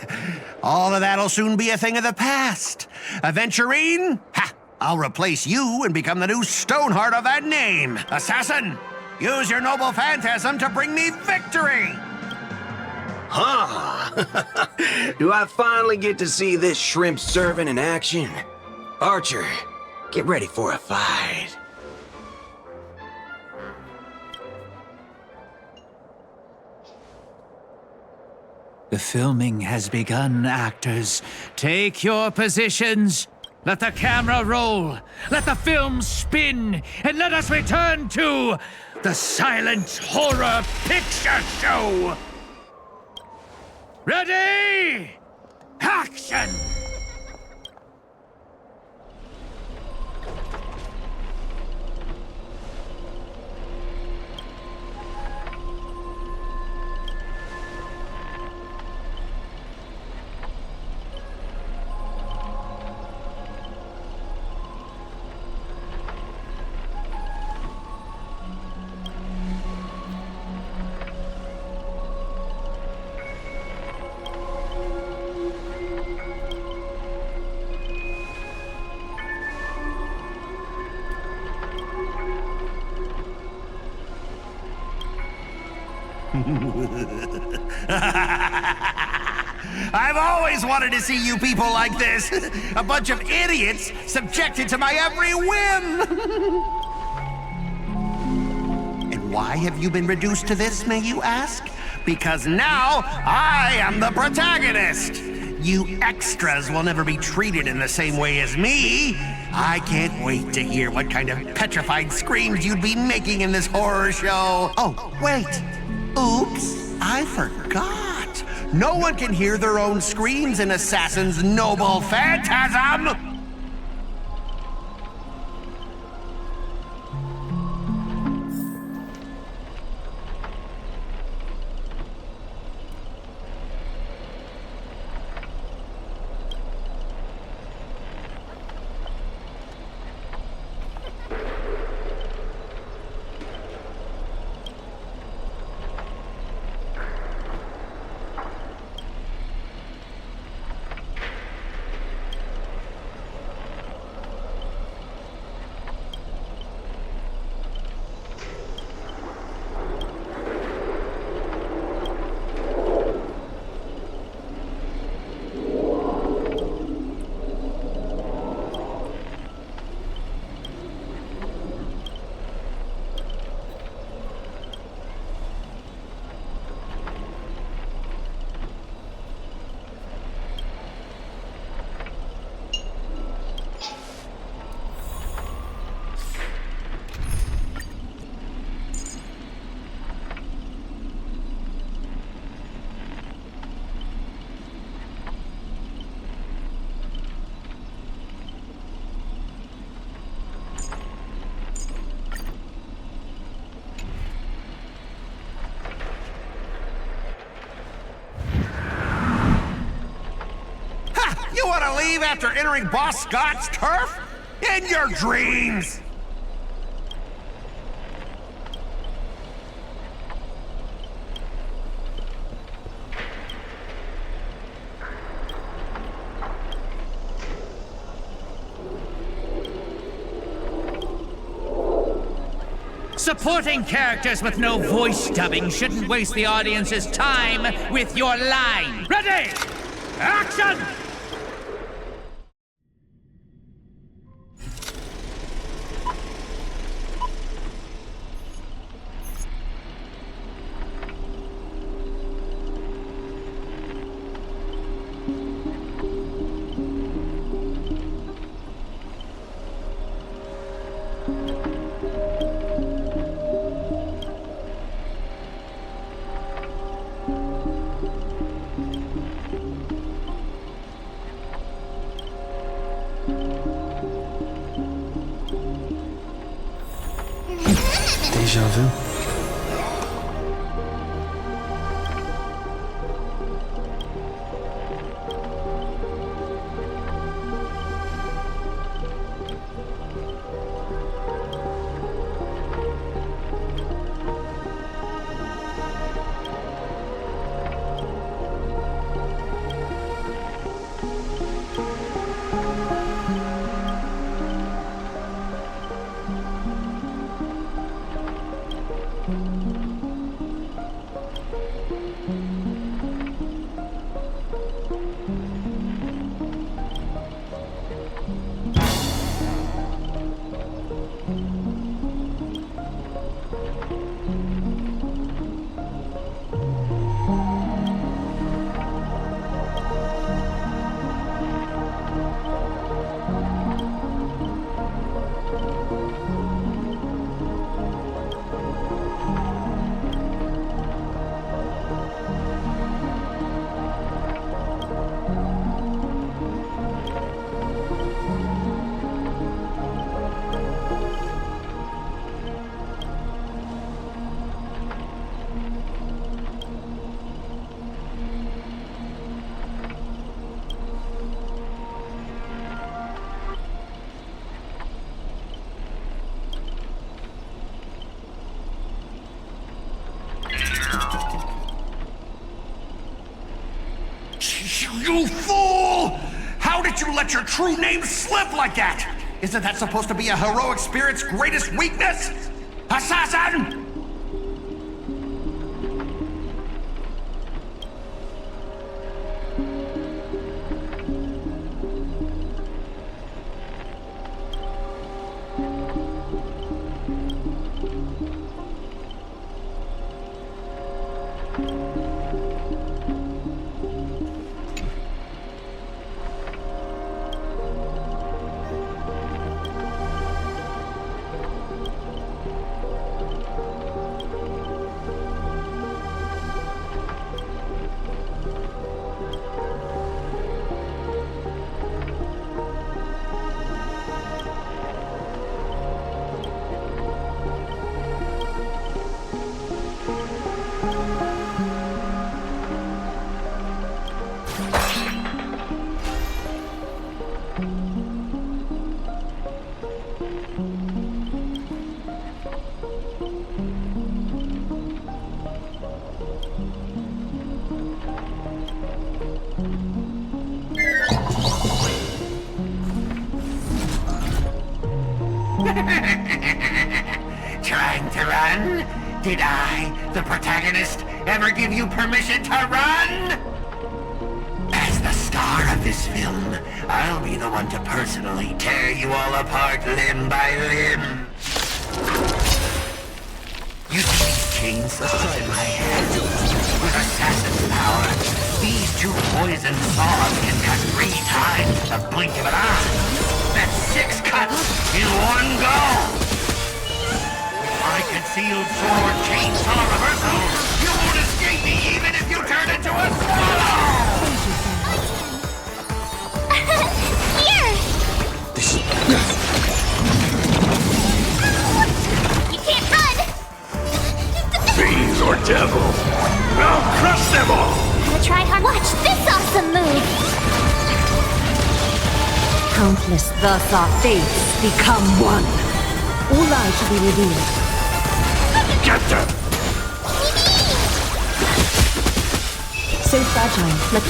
Speaker 8: all of that'll soon be a thing of the past. Aventurine? Ha! I'll replace you and become the new Stoneheart of that name. Assassin, use your noble phantasm to bring me victory!
Speaker 2: Huh? Do I finally get to see this shrimp servant in action? Archer, get ready for a fight.
Speaker 10: The filming has begun, actors. Take your positions. Let the camera roll. Let the film spin. And let us return to the silent horror picture show. Ready? Action!
Speaker 8: I've always wanted to see you people like this. A bunch of idiots subjected to my every whim. And why have you been reduced to this, may you ask? Because now I am the protagonist. You extras will never be treated in the same way as me. I can't wait to hear what kind of petrified screams you'd be making in this horror show. Oh, wait. Oops, I forgot. No one can hear their own screams in Assassin's noble phantasm! You want to leave after entering Boss Scott's turf? In your dreams!
Speaker 10: Supporting characters with no voice dubbing shouldn't waste the audience's time with your line. Ready? Action!
Speaker 3: Deja vu.
Speaker 8: You fool! How did you let your true name slip like that? Isn't that supposed to be a heroic spirit's greatest weakness? Assassin!
Speaker 2: Trying to run? Did I, the protagonist, ever give you permission to run? As the star of this film, I'll be the one to personally tear you all apart limb by limb. You see these chains in my hand? With assassin's power, these two poison saws can cut 3 times the blink of an eye. That's 6 cuts in one go! My concealed sword chainsaw reversal! You won't escape me even if you turn into a swallow!
Speaker 12: Here! You can't run!
Speaker 2: Fiends or devil, I'll crush them all!
Speaker 12: Gotta try hard. Watch this awesome move!
Speaker 16: Countless thus our fates become one. All lies shall be revealed.
Speaker 2: Get them!
Speaker 16: So fragile, like...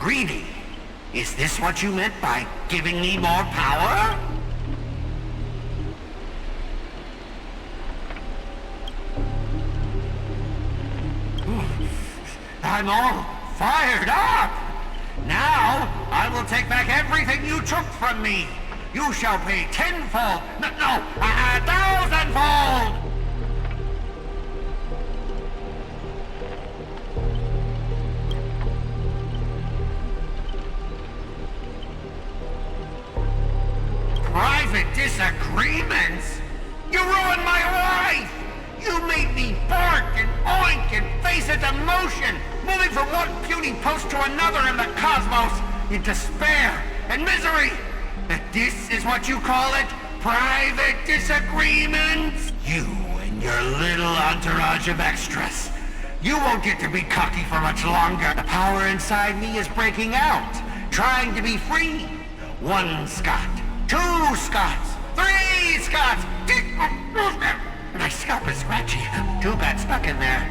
Speaker 2: Greedy, is this what you meant by giving me more power? I'm all fired up! Now, I will take back everything you took from me! You shall pay tenfold! No, 1,000-fold! Private disagreements? You ruined my life! You made me bark and oink and face a demotion, moving from one puny post to another in the cosmos, in despair and misery. And this is what you call it? Private disagreements? You and your little entourage of extras. You won't get to be cocky for much longer. The power inside me is breaking out, trying to be free. 1 Scot, 2 Scots, 3 Scots. My scalp is scratchy. 2 got stuck in there.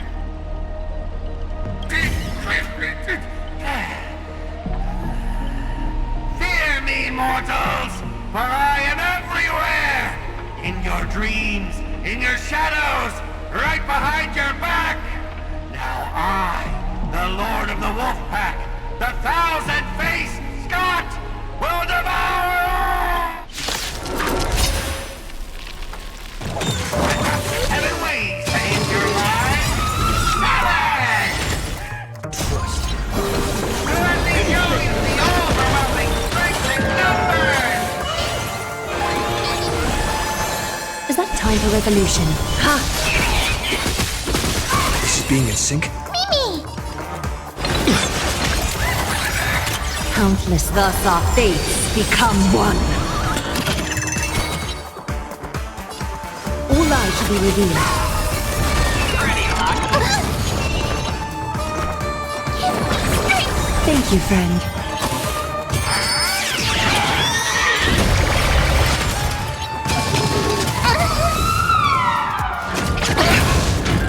Speaker 2: Fear me, mortals, for I am everywhere! In your dreams, in your shadows, right behind your back! Now I, the Lord of the Wolf Pack, the 1,000-faced Scot, will devour all! 7 ways to end your life! 7! Trust. Let me show you the overwhelming strength in numbers!
Speaker 16: Is that time for revolution? Ha!
Speaker 3: This is being in sync.
Speaker 16: Countless thus our fates become one. All lies shall be revealed. Thank you, friend.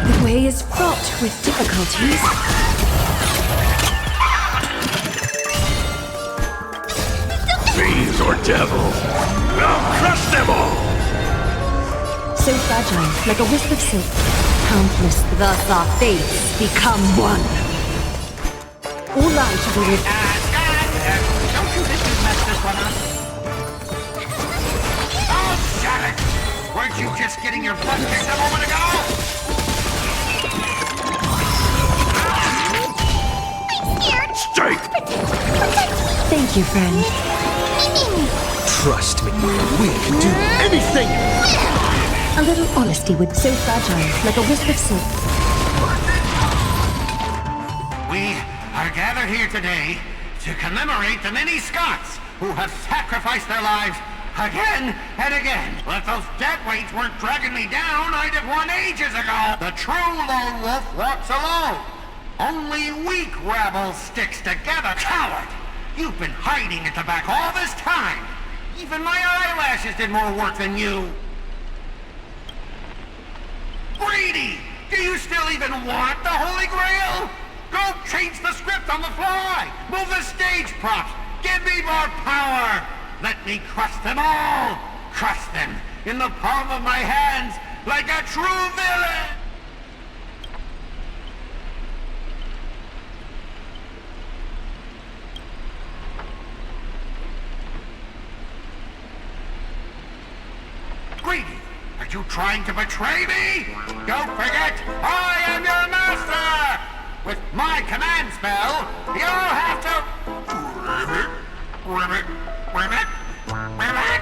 Speaker 16: The way is fraught with difficulties.
Speaker 2: Fiends or devils, I'll crush them all!
Speaker 16: So fragile, like a wisp of silk. Countless thus our fates become one. All lies shall be revealed.
Speaker 2: Don't you think you messed this one up? Oh, shut it! Weren't you just getting your butt kicked a moment ago?
Speaker 12: I'm scared.
Speaker 2: Straight!
Speaker 16: Thank you, friend.
Speaker 3: Trust me, we can do anything!
Speaker 16: A little honesty would so fragile, like a wisp of silk.
Speaker 2: We are gathered here today to commemorate the many Scots who have sacrificed their lives again and again. Well, if those deadweights weren't dragging me down, I'd have won ages ago. The true lone wolf walks alone. Only weak rabble sticks together. Coward! You've been hiding at the back all this time. Even my eyelashes did more work than you. Greedy! Do you still even want the Holy Grail? Go change the script on the fly! Move the stage props! Give me more power! Let me crush them all! Crush them in the palm of my hands like a true villain! Greedy! Are you trying to betray me? Don't forget, I am your master! With my command spell, you'll have to... Ribbit, ribbit, ribbit, ribbit.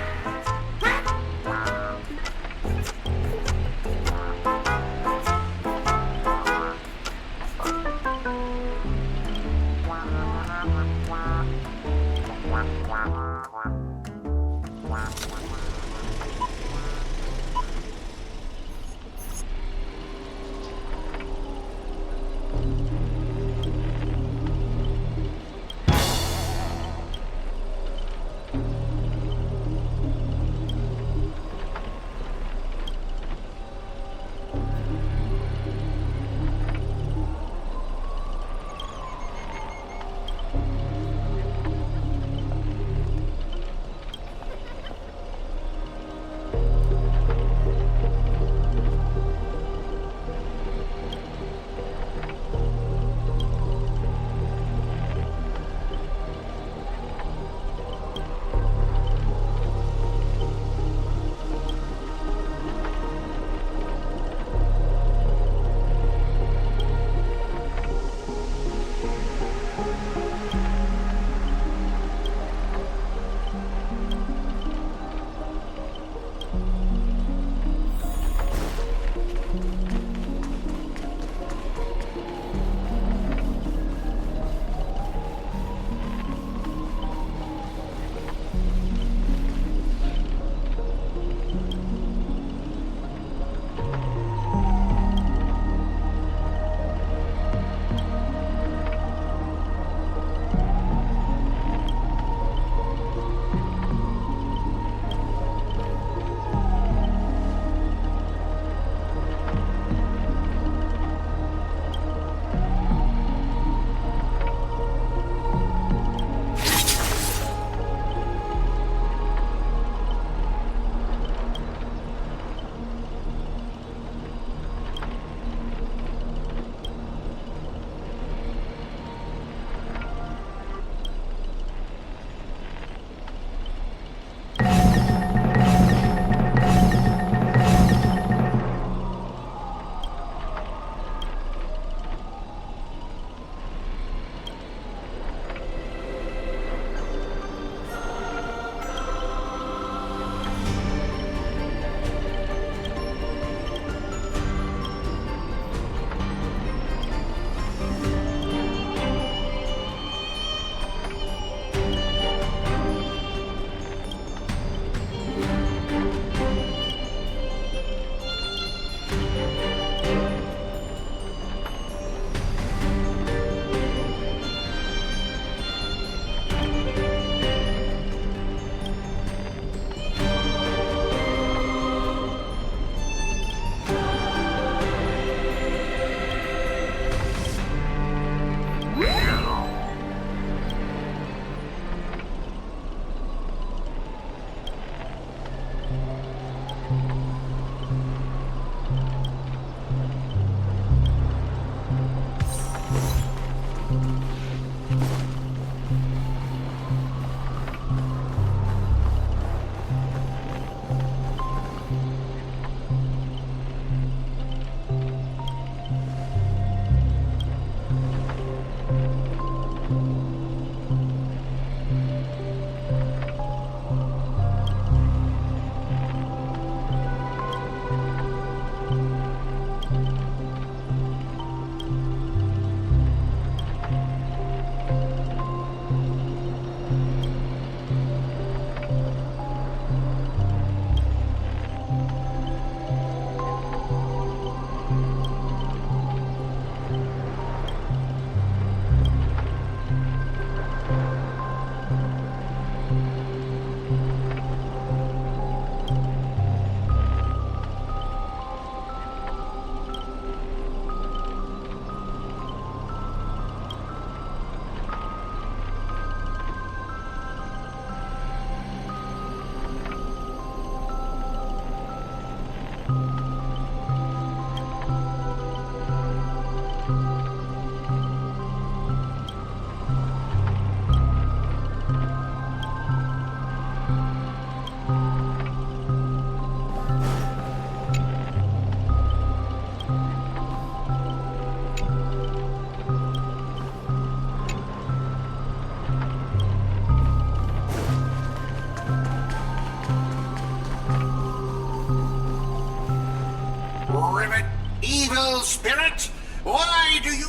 Speaker 8: Spirit? Why do you...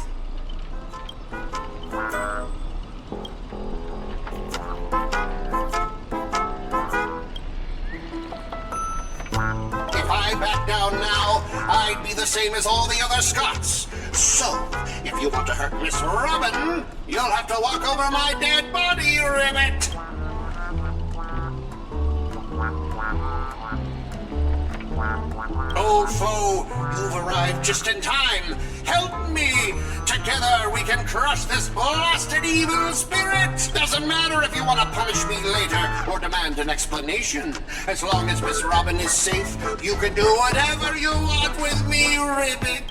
Speaker 8: If I back down now, I'd be the same as all the other Scots. So, if you want to hurt Miss Robin, you'll have to walk over my dead body, Ribbit! Old foe, you've arrived just in time. Help me! Together we can crush this blasted evil spirit! Doesn't matter if you want to punish me later or demand an explanation. As long as Miss Robin is safe, you can do whatever you want with me, Ribbit!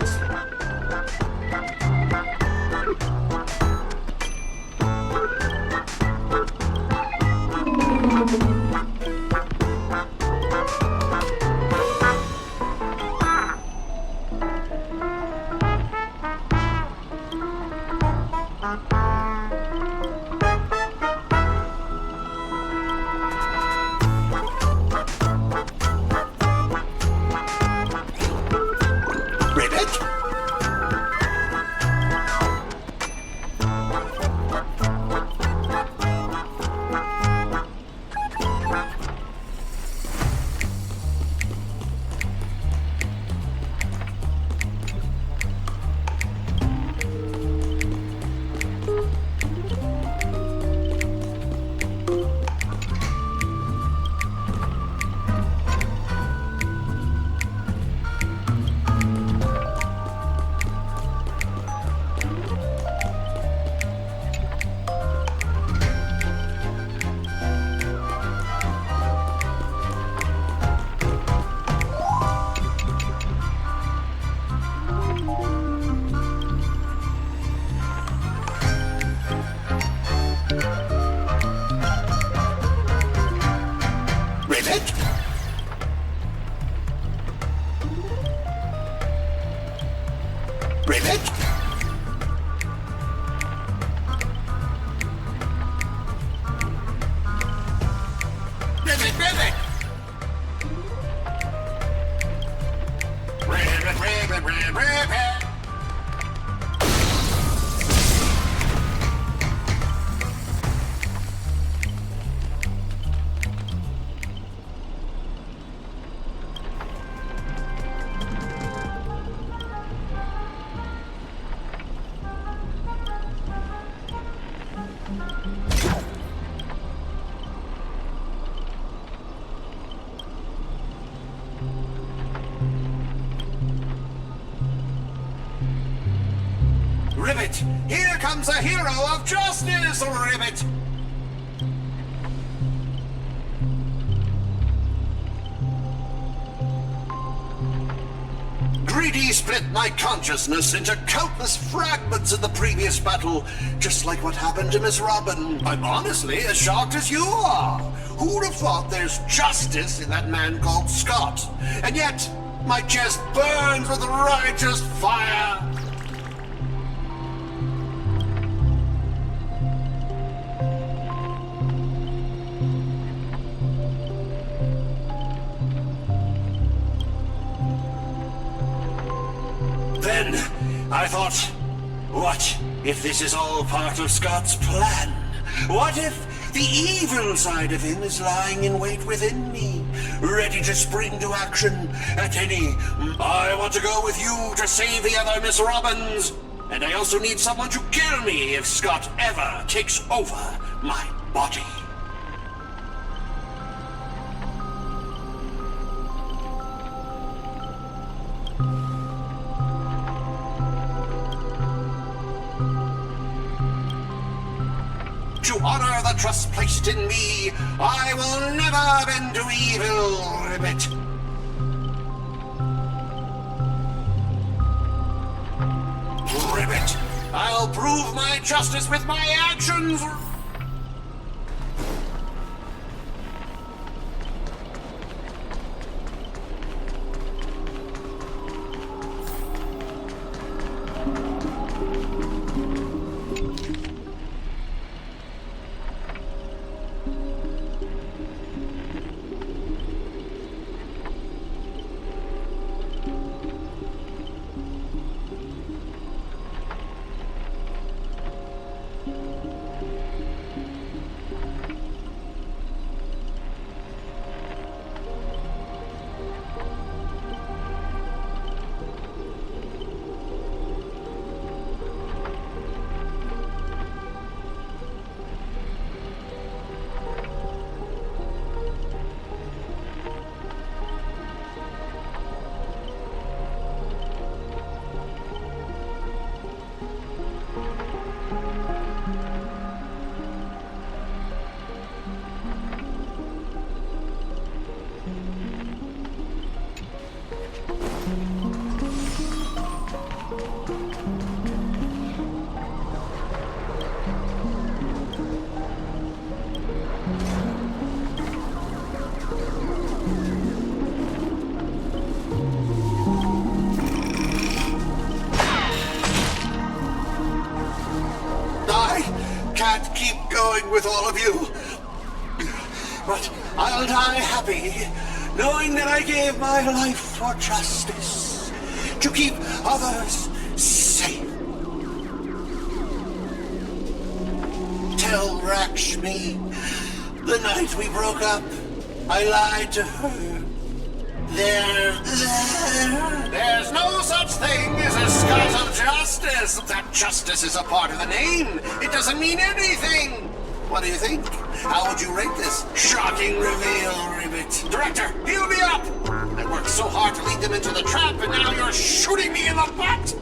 Speaker 8: Ribbit! Here comes a hero of justice, Ribbit! Greedy split my consciousness into countless fragments in the previous battle, just like what happened to Miss Robin. I'm honestly as shocked as you are. Who'd have thought there's justice in that man called Scott? And yet, my chest burns with righteous fire. Then, I thought, what if this is all part of Scott's plan? What if the evil side of him is lying in wait within me, ready to spring to action at any... I want to go with you to save the other Miss Robins, and I also need someone to kill me if Scott ever takes over my body. To honor the trust placed in me, I will never bend to evil, Ribbit. Ribbit, I'll prove my justice with my actions. Can't keep going with all of you. But I'll die happy, knowing that I gave my life for justice, to keep others safe. Tell Rakshmi, the night we broke up, I lied to her. There's no such thing as a Scott of Justice. That justice is a part of the name. It doesn't mean anything. What do you think? How would you rate this shocking reveal, Ribbit? Director, heal me up! I worked so hard to lead them into the trap, and now you're shooting me in the butt!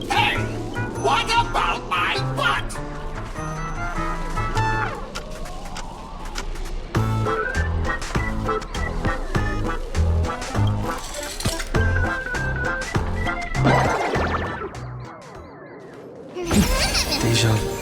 Speaker 8: Hey! What about my butt?
Speaker 3: Deja vu.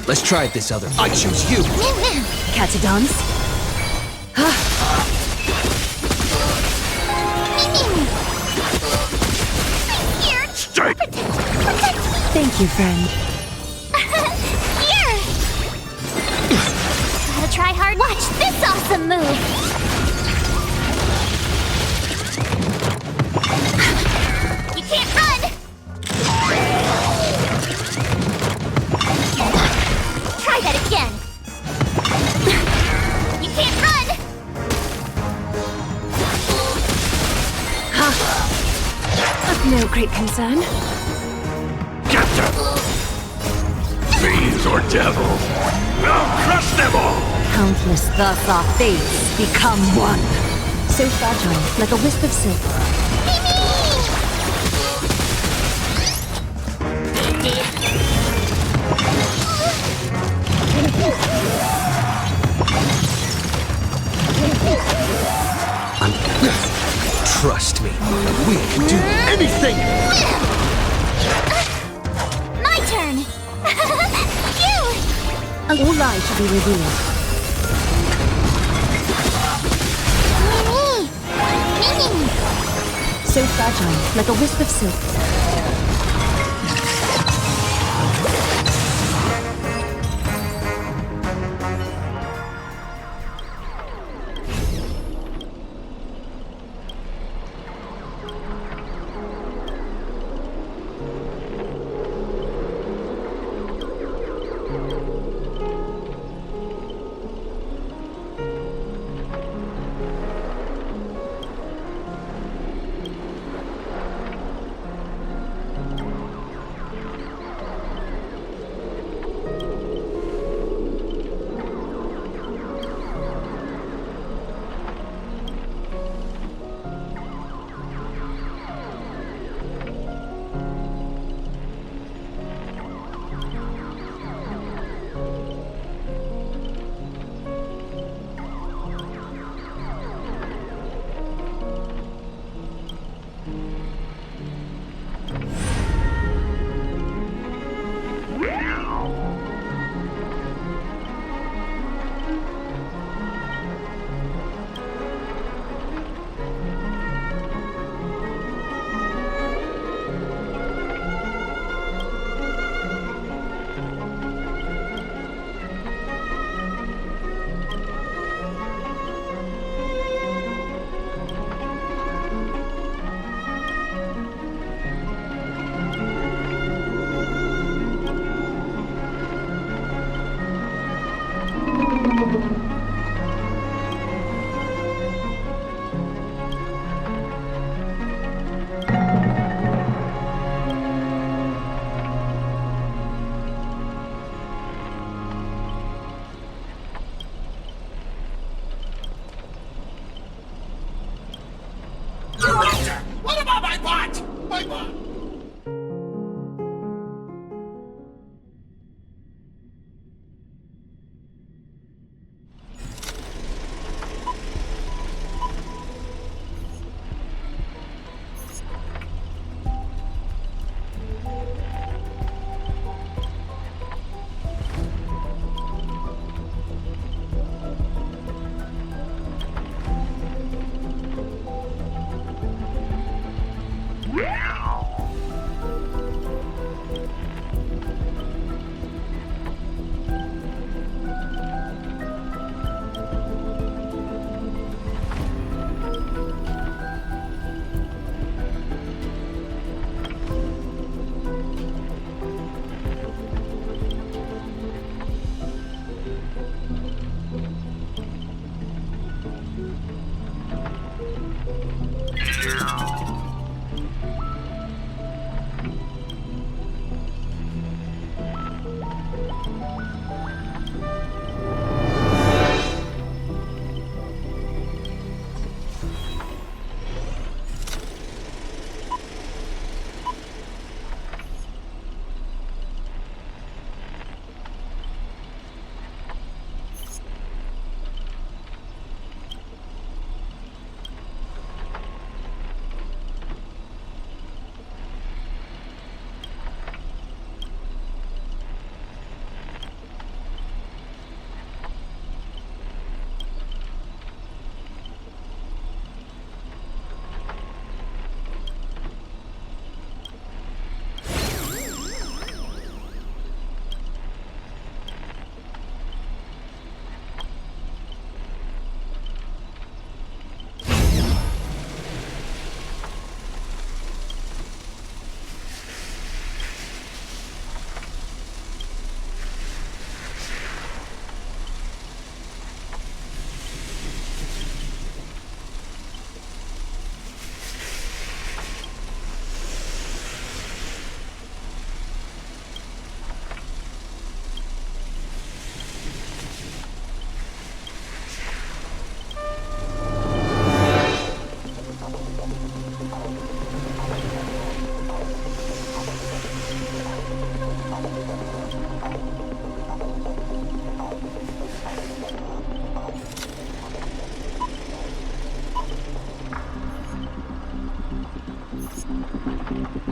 Speaker 3: Let's try it this other. I choose you.
Speaker 16: Catadons.
Speaker 7: Stay!
Speaker 16: Thank you, friend.
Speaker 12: Here! Gotta try hard. Watch this awesome move! You can't run! Try that again! You can't run!
Speaker 14: Of no great concern.
Speaker 7: Fiends or devils, I'll crush them all!
Speaker 16: Countless thus our fates become one. So fragile, like a wisp of silk.
Speaker 3: Trust me, we can do anything!
Speaker 12: My turn! Phew!
Speaker 16: All lies should be revealed. So fragile, like a wisp of silk.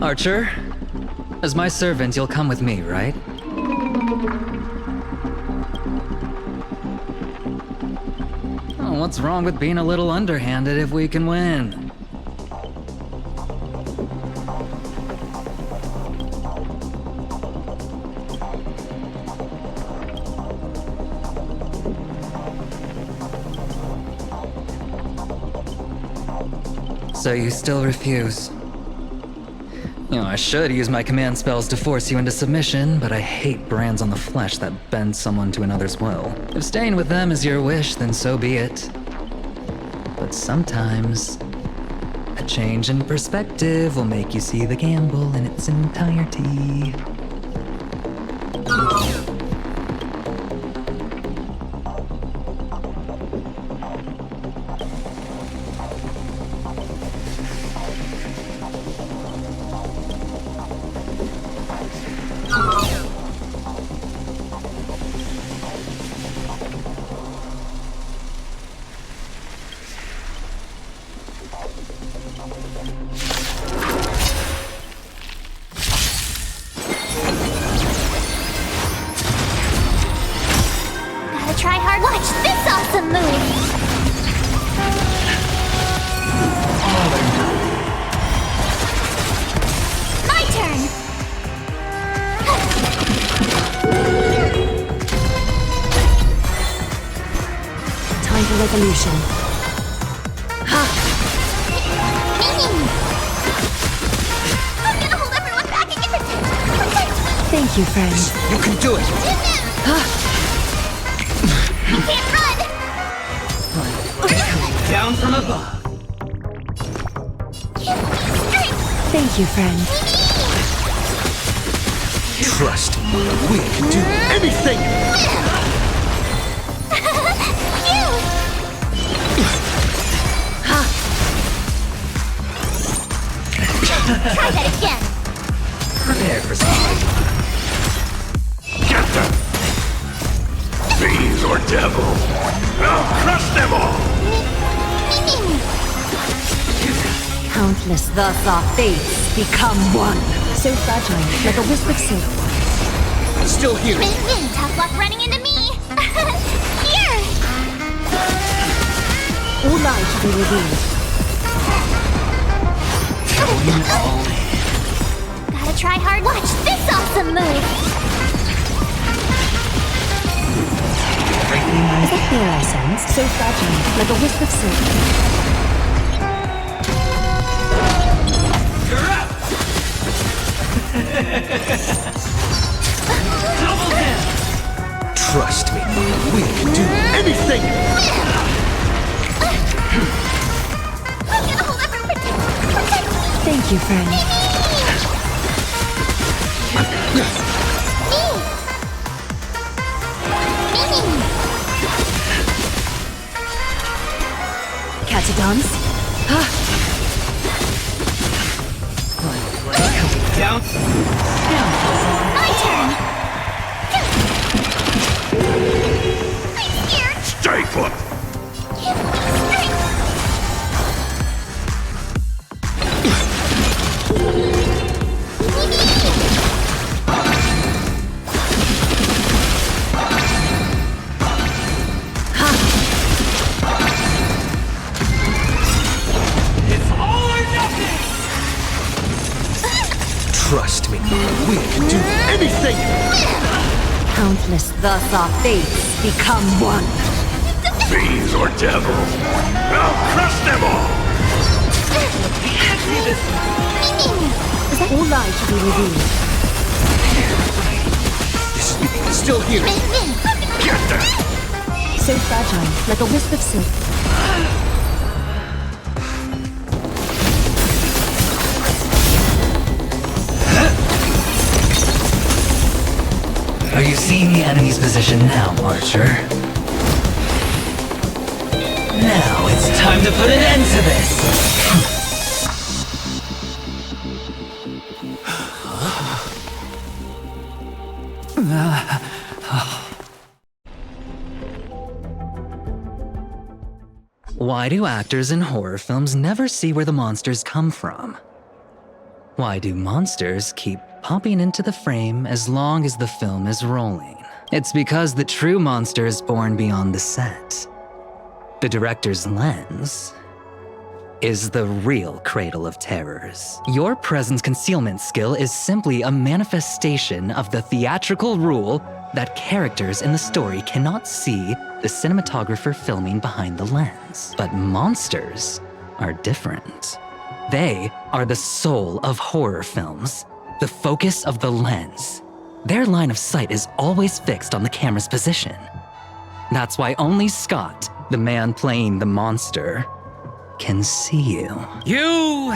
Speaker 11: Archer, as my servant, you'll come with me, right? Oh, what's wrong with being a little underhanded if we can win? So you still refuse? You know, I should use my command spells to force you into submission, but I hate brands on the flesh that bend someone to another's will. If staying with them is your wish, then so be it. But sometimes, a change in perspective will make you see the gamble in its entirety.
Speaker 12: Try hard. Watch this awesome move! My turn!
Speaker 16: Time for resolution.
Speaker 12: I'm gonna hold everyone back and get the...
Speaker 16: Thank you, friend.
Speaker 2: You can do it!
Speaker 12: I can't run!
Speaker 10: Down from above.
Speaker 16: Thank you, friend.
Speaker 2: Trust me, we can do anything!
Speaker 12: Try that again!
Speaker 2: Prepare for something.
Speaker 7: Get them! Fiends or devils! I'll crush them all!
Speaker 16: Countless thus our fates become one. So fragile, like a wisp of silk.
Speaker 2: Still here.
Speaker 12: Tough luck running into me! Here!
Speaker 16: All lies should be revealed.
Speaker 2: Going all in.
Speaker 12: Gotta try hard. Watch this awesome move!
Speaker 16: Is that fear I sense? So fragile, like a wisp of silk.
Speaker 10: You're up! Double him!
Speaker 2: Trust me, we can do anything!
Speaker 12: I'm gonna hold everyone protect.
Speaker 16: Thank you, friend. Catadons?
Speaker 10: Down.
Speaker 12: My turn! I'm scared!
Speaker 7: Stay put!
Speaker 12: Give me strength!
Speaker 10: It's all or nothing!
Speaker 2: Trust me, we can do anything!
Speaker 16: Countless thus our fates become one.
Speaker 7: Fiends or devils! I'll crush them all!
Speaker 16: Is that all lies should be revealed?
Speaker 2: Still here.
Speaker 7: Get them!
Speaker 16: So fragile, like a wisp of silk.
Speaker 11: Are you seeing the enemy's position now, Archer? Now it's time to put an end to this! Why do actors in horror films never see where the monsters come from? Why do monsters keep popping into the frame as long as the film is rolling? It's because the true monster is born beyond the set. The director's lens is the real cradle of terrors. Your presence concealment skill is simply a manifestation of the theatrical rule that characters in the story cannot see the cinematographer filming behind the lens. But monsters are different. They are the soul of horror films, the focus of the lens. Their line of sight is always fixed on the camera's position. That's why only Scott, the man playing the monster, can see you.
Speaker 10: You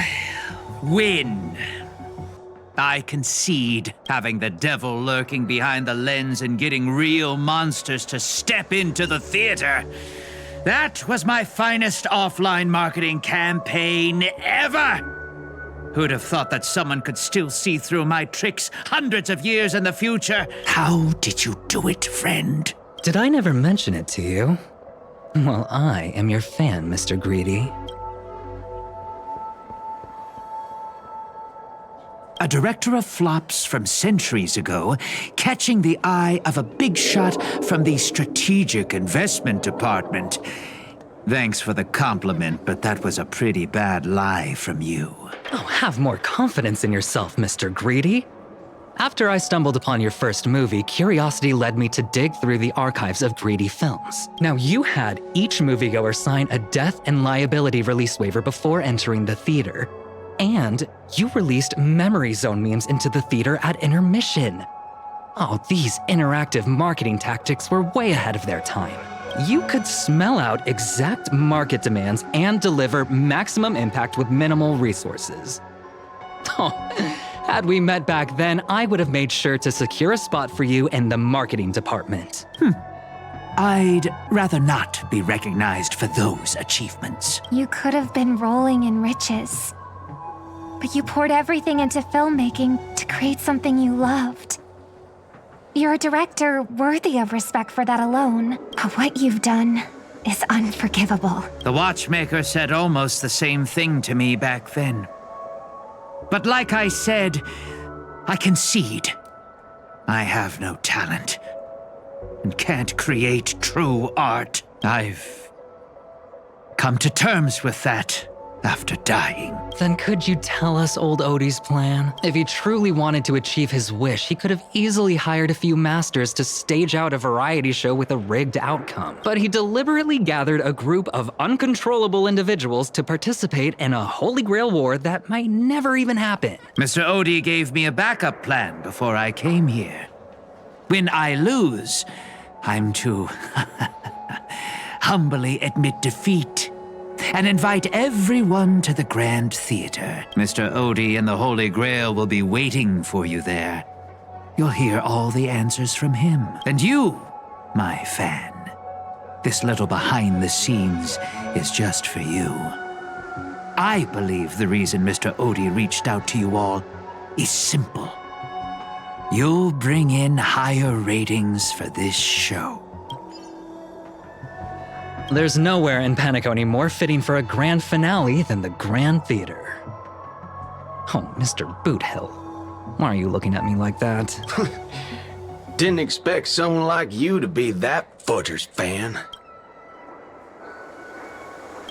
Speaker 10: win. I concede. Having the devil lurking behind the lens and getting real monsters to step into the theater. That was my finest offline marketing campaign ever. Who'd have thought that someone could still see through my tricks hundreds of years in the future? How did you do it, friend?
Speaker 11: Did I never mention it to you? Well, I am your fan, Mr. Greedy.
Speaker 10: A director of flops from centuries ago, catching the eye of a big shot from the strategic investment department. Thanks for the compliment, but that was a pretty bad lie from you.
Speaker 11: Oh, have more confidence in yourself, Mr. Greedy. After I stumbled upon your first movie, curiosity led me to dig through the archives of Greedy films. Now, you had each moviegoer sign a death and liability release waiver before entering the theater. And you released memory zone memes into the theater at intermission. Oh, these interactive marketing tactics were way ahead of their time. You could smell out exact market demands and deliver maximum impact with minimal resources. Oh, had we met back then, I would have made sure to secure a spot for you in the marketing department.
Speaker 10: I'd rather not be recognized for those achievements.
Speaker 4: You could have been rolling in riches. But you poured everything into filmmaking to create something you loved. You're a director worthy of respect for that alone. But what you've done is unforgivable.
Speaker 10: The watchmaker said almost the same thing to me back then. But like I said, I concede. I have no talent and can't create true art. I've come to terms with that after dying.
Speaker 11: Then could you tell us old Odie's plan? If he truly wanted to achieve his wish, he could have easily hired a few masters to stage out a variety show with a rigged outcome. But he deliberately gathered a group of uncontrollable individuals to participate in a Holy Grail war that might never even happen.
Speaker 10: Mr. Odie gave me a backup plan before I came here. When I lose, I'm to humbly admit defeat and invite everyone to the Grand Theater. Mr. Odie and the Holy Grail will be waiting for you there. You'll hear all the answers from him. And you, my fan, this little behind the scenes is just for you. I believe the reason Mr. Odie reached out to you all is simple. You'll bring in higher ratings for this show.
Speaker 11: There's nowhere in Panacony more fitting for a grand finale than the Grand Theater. Oh, Mr. Boothill, why are you looking at me like that?
Speaker 2: Didn't expect someone like you to be that Fudger's fan.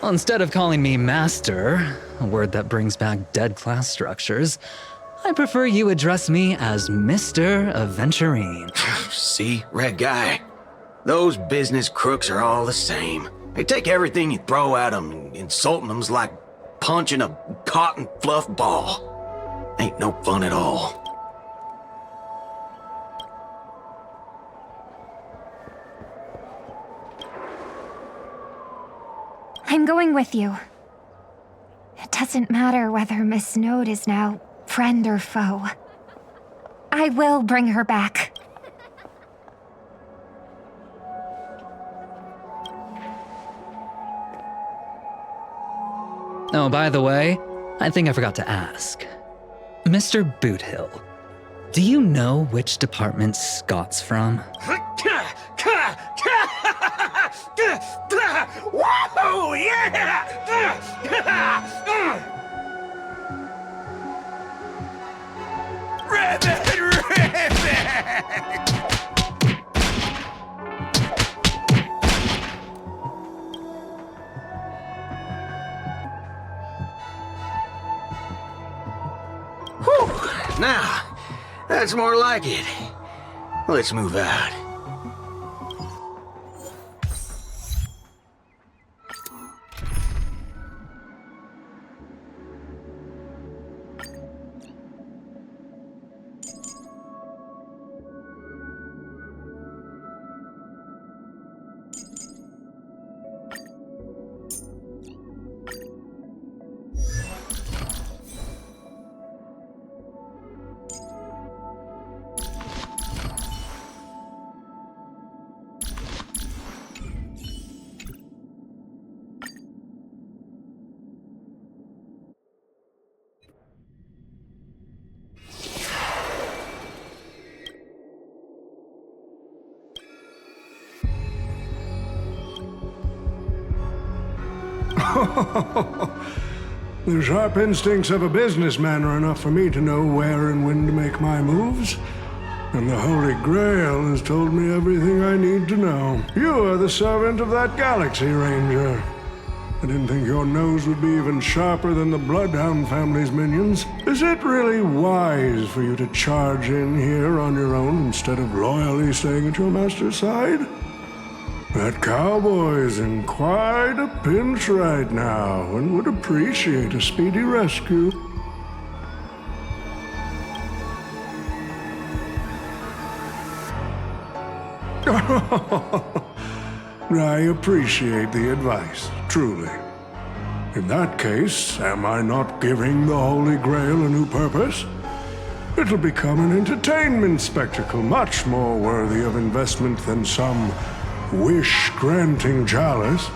Speaker 11: Well, instead of calling me Master, a word that brings back dead class structures, I prefer you address me as Mr. Aventurine.
Speaker 2: See, Red Guy? Those business crooks are all the same. They take everything you throw at them, and insulting them's like punching a cotton fluff ball. Ain't no fun at all.
Speaker 4: I'm going with you. It doesn't matter whether Miss Snowd is now friend or foe. I will bring her back.
Speaker 11: Oh, by the way, I think I forgot to ask. Mr. Boothill, do you know which department Scott's from?
Speaker 13: Whoa, yeah!
Speaker 2: Whew! Now, that's more like it. Let's move out.
Speaker 9: The sharp instincts of a businessman are enough for me to know where and when to make my moves. And the Holy Grail has told me everything I need to know. You are the servant of that Galaxy Ranger. I didn't think your nose would be even sharper than the Bloodhound family's minions. Is it really wise for you to charge in here on your own instead of loyally staying at your master's side? That cowboy's in quite a pinch right now and would appreciate a speedy rescue. I appreciate the advice, truly. In that case, am I not giving the Holy Grail a new purpose? It'll become an entertainment spectacle much more worthy of investment than some wish-granting chalice.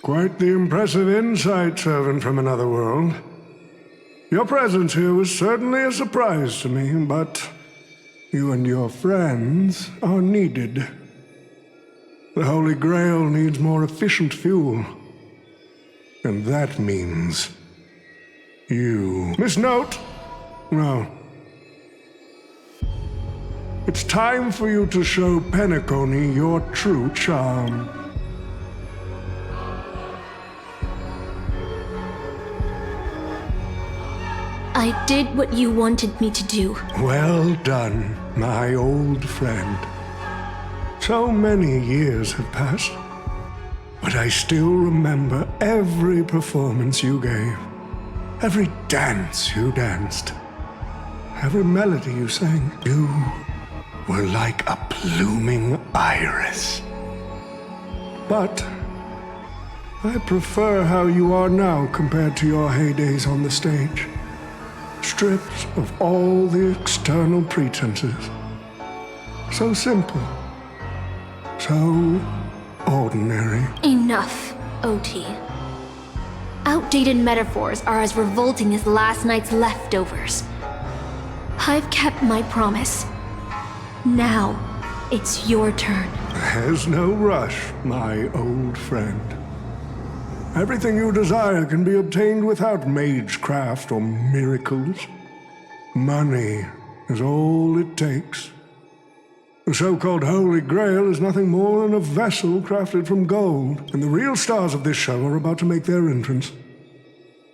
Speaker 9: Quite the impressive insight, servant from another world. Your presence here was certainly a surprise to me, but you and your friends are needed. The Holy Grail needs more efficient fuel. And that means you. Miss Note? No. It's time for you to show Penacony your true charm.
Speaker 14: I did what you wanted me to do.
Speaker 9: Well done, my old friend. So many years have passed, but I still remember every performance you gave, every dance you danced, every melody you sang. You were like a blooming iris. But I prefer how you are now compared to your heydays on the stage. Stripped of all the external pretenses. So simple. So ordinary.
Speaker 14: Enough, OT. Outdated metaphors are as revolting as last night's leftovers. I've kept my promise. Now, it's your turn.
Speaker 9: There's no rush, my old friend. Everything you desire can be obtained without magecraft or miracles. Money is all it takes. The so-called Holy Grail is nothing more than a vessel crafted from gold, and the real stars of this show are about to make their entrance.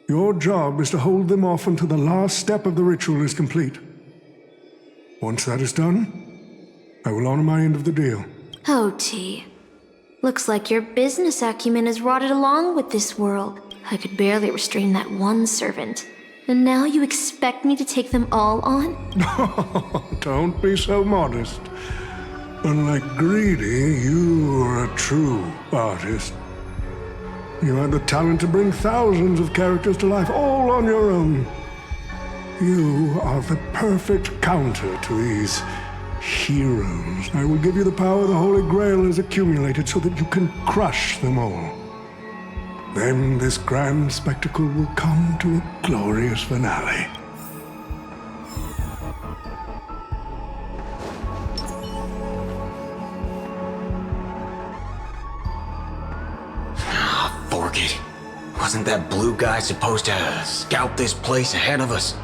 Speaker 9: Your job is to hold them off until the last step of the ritual is complete. Once that is done, I will honor my end of the deal.
Speaker 14: OT. Looks like your business acumen has rotted along with this world. I could barely restrain that one servant. And now you expect me to take them all on?
Speaker 9: Don't be so modest. Unlike Greedy, you are a true artist. You had the talent to bring thousands of characters to life all on your own. You are the perfect counter to these heroes. I will give you the power the Holy Grail has accumulated so that you can crush them all. Then this grand spectacle will come to a glorious finale.
Speaker 2: Fork it. Wasn't that blue guy supposed to scout this place ahead of us?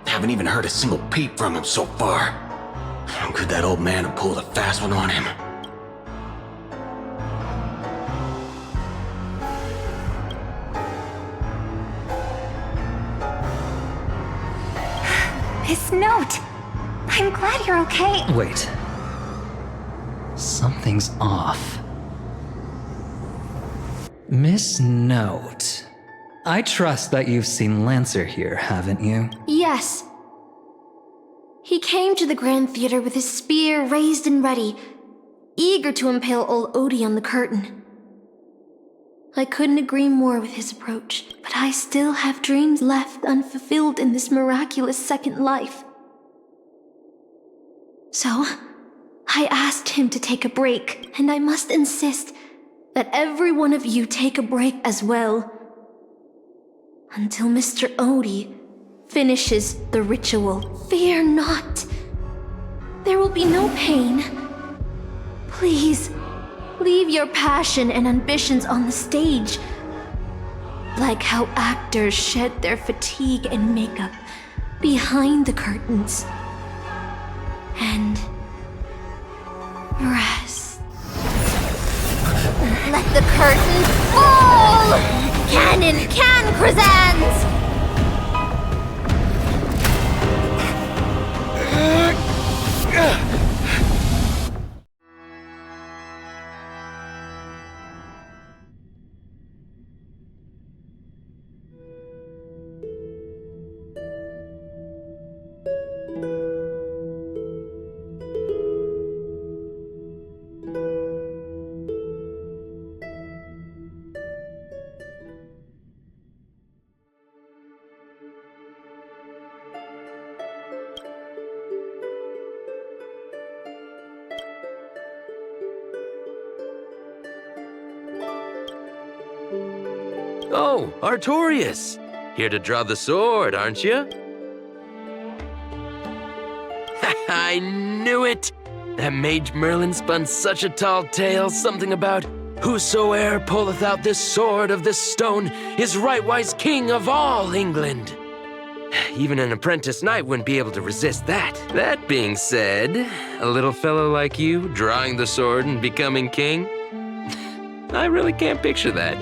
Speaker 2: Haven't even heard a single peep from him so far. Could that old man have pulled a fast one on him?
Speaker 4: His note! I'm glad you're okay.
Speaker 11: Wait. Something's off. Miss Note. I trust that you've seen Lancer here, haven't you?
Speaker 14: Yes. He came to the Grand Theater with his spear raised and ready, eager to impale old Odie on the curtain. I couldn't agree more with his approach, but I still have dreams left unfulfilled in this miraculous second life. So, I asked him to take a break, and I must insist that every one of you take a break as well. Until Mr. Odie finishes the ritual. Fear not. There will be no pain. Please, leave your passion and ambitions on the stage. Like how actors shed their fatigue and makeup behind the curtains. And rest.
Speaker 12: Let the curtain fall! Canon can presents!
Speaker 17: Oh, Artorias! Here to draw the sword, aren't you? I knew it! That mage Merlin spun such a tall tale, something about whosoe'er pulleth out this sword of this stone is rightwise king of all England. Even an apprentice knight wouldn't be able to resist that. That being said, a little fellow like you drawing the sword and becoming king? I really can't picture that.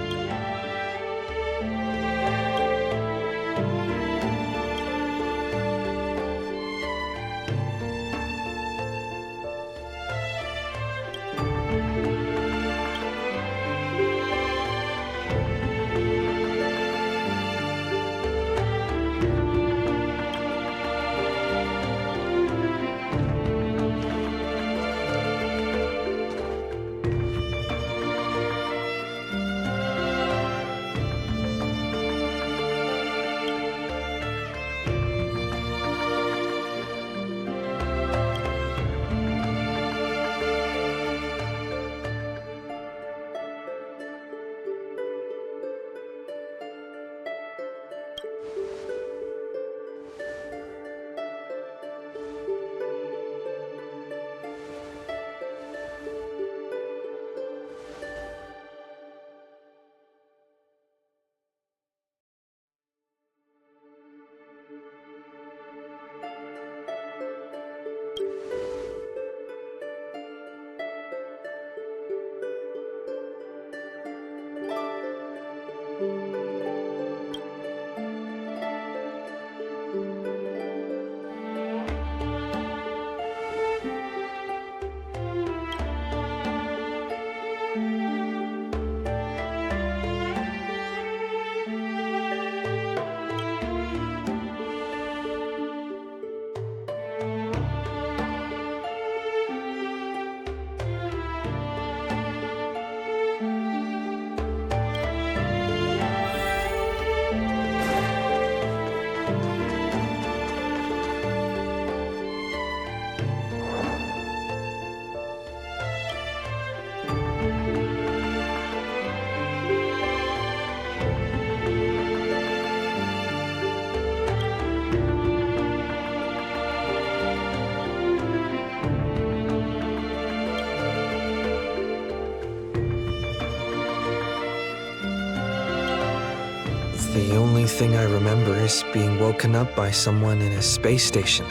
Speaker 3: The only thing I remember is being woken up by someone in a space station.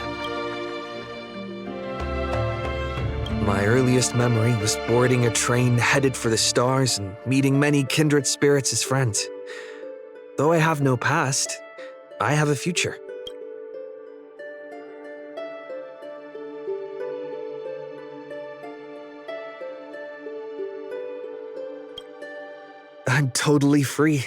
Speaker 3: My earliest memory was boarding a train headed for the stars and meeting many kindred spirits as friends. Though I have no past, I have a future. I'm totally free.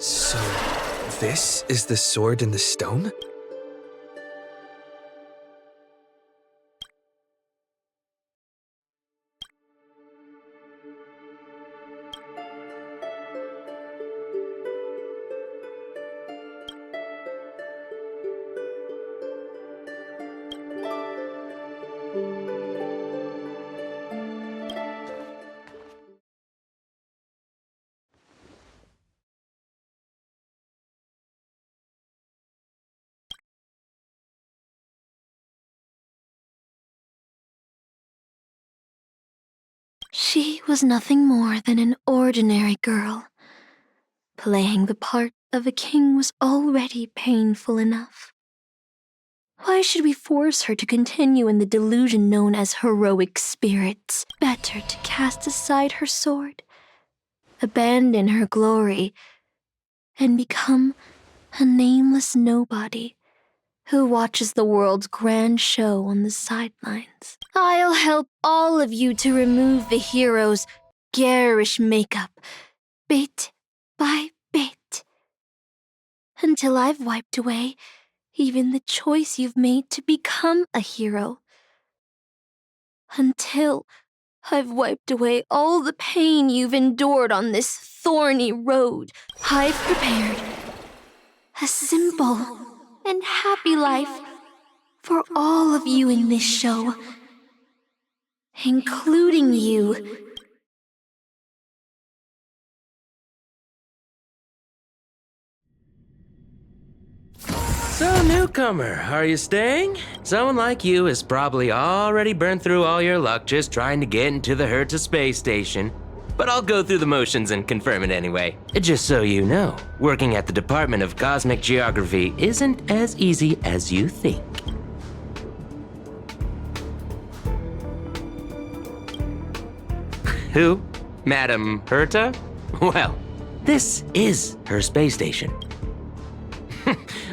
Speaker 3: So, this is the sword in the stone?
Speaker 14: She was nothing more than an ordinary girl. Playing the part of a king was already painful enough. Why should we force her to continue in the delusion known as heroic spirits? Better to cast aside her sword, abandon her glory, and become a nameless nobody who watches the world's grand show on the sidelines. I'll help all of you to remove the hero's garish makeup, bit by bit, until I've wiped away even the choice you've made to become a hero. Until I've wiped away all the pain you've endured on this thorny road. I've prepared a simple and happy life for all of you in this show, including you.
Speaker 17: So, newcomer, are you staying? Someone like you has probably already burned through all your luck just trying to get into the Herta space station. But I'll go through the motions and confirm it anyway. Just so you know, working at the Department of Cosmic Geography isn't as easy as you think. Who? Madam Herta? Well, this is her space station.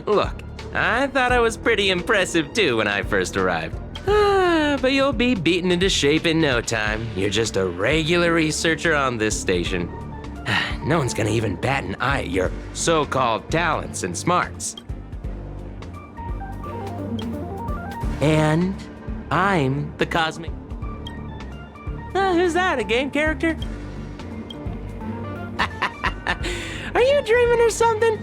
Speaker 17: Look, I thought I was pretty impressive too when I first arrived. But you'll be beaten into shape in no time. You're just a regular researcher on this station. No one's gonna even bat an eye at your so-called talents and smarts. And I'm the Cosmic... who's that, a game character? Are you dreaming or something?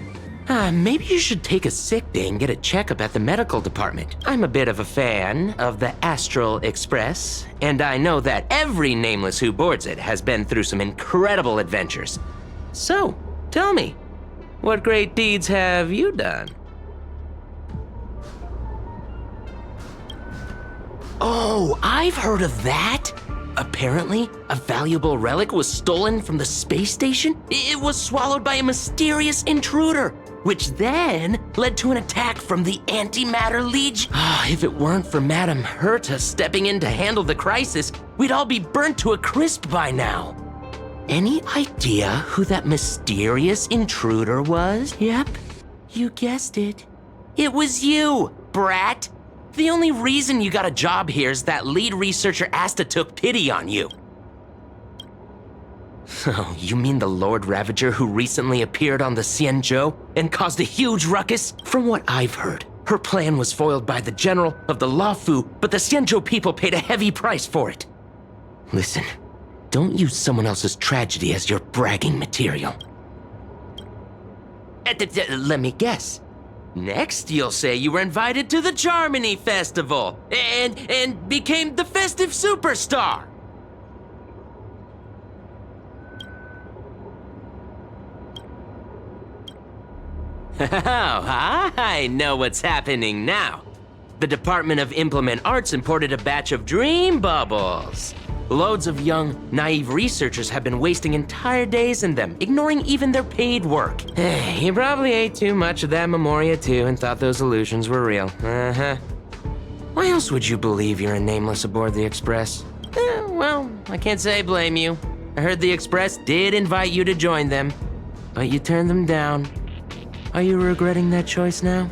Speaker 17: Maybe you should take a sick day and get a checkup at the medical department. I'm a bit of a fan of the Astral Express, and I know that every nameless who boards it has been through some incredible adventures. So, tell me, what great deeds have you done? Oh, I've heard of that! Apparently, a valuable relic was stolen from the space station. It was swallowed by a mysterious intruder, which then led to an attack from the Antimatter Legion. If it weren't for Madame Herta stepping in to handle the crisis, we'd all be burnt to a crisp by now. Any idea who that mysterious intruder was? Yep, you guessed it. It was you, brat. The only reason you got a job here is that lead researcher Asta took pity on you. Oh, you mean the Lord Ravager who recently appeared on the Xianzhou and caused a huge ruckus? From what I've heard, her plan was foiled by the general of the Luofu, but the Xianzhou people paid a heavy price for it. Listen, don't use someone else's tragedy as your bragging material. Let me guess. Next, you'll say you were invited to the Charmony Festival and became the festive superstar. Oh, I know what's happening now. The Department of Implement Arts imported a batch of dream bubbles. Loads of young, naive researchers have been wasting entire days in them, ignoring even their paid work. You probably ate too much of that Memoria too and thought those illusions were real. Why else would you believe you're a nameless aboard the Express? Well, I can't say I blame you. I heard the Express did invite you to join them, but you turned them down. Are you regretting that choice now?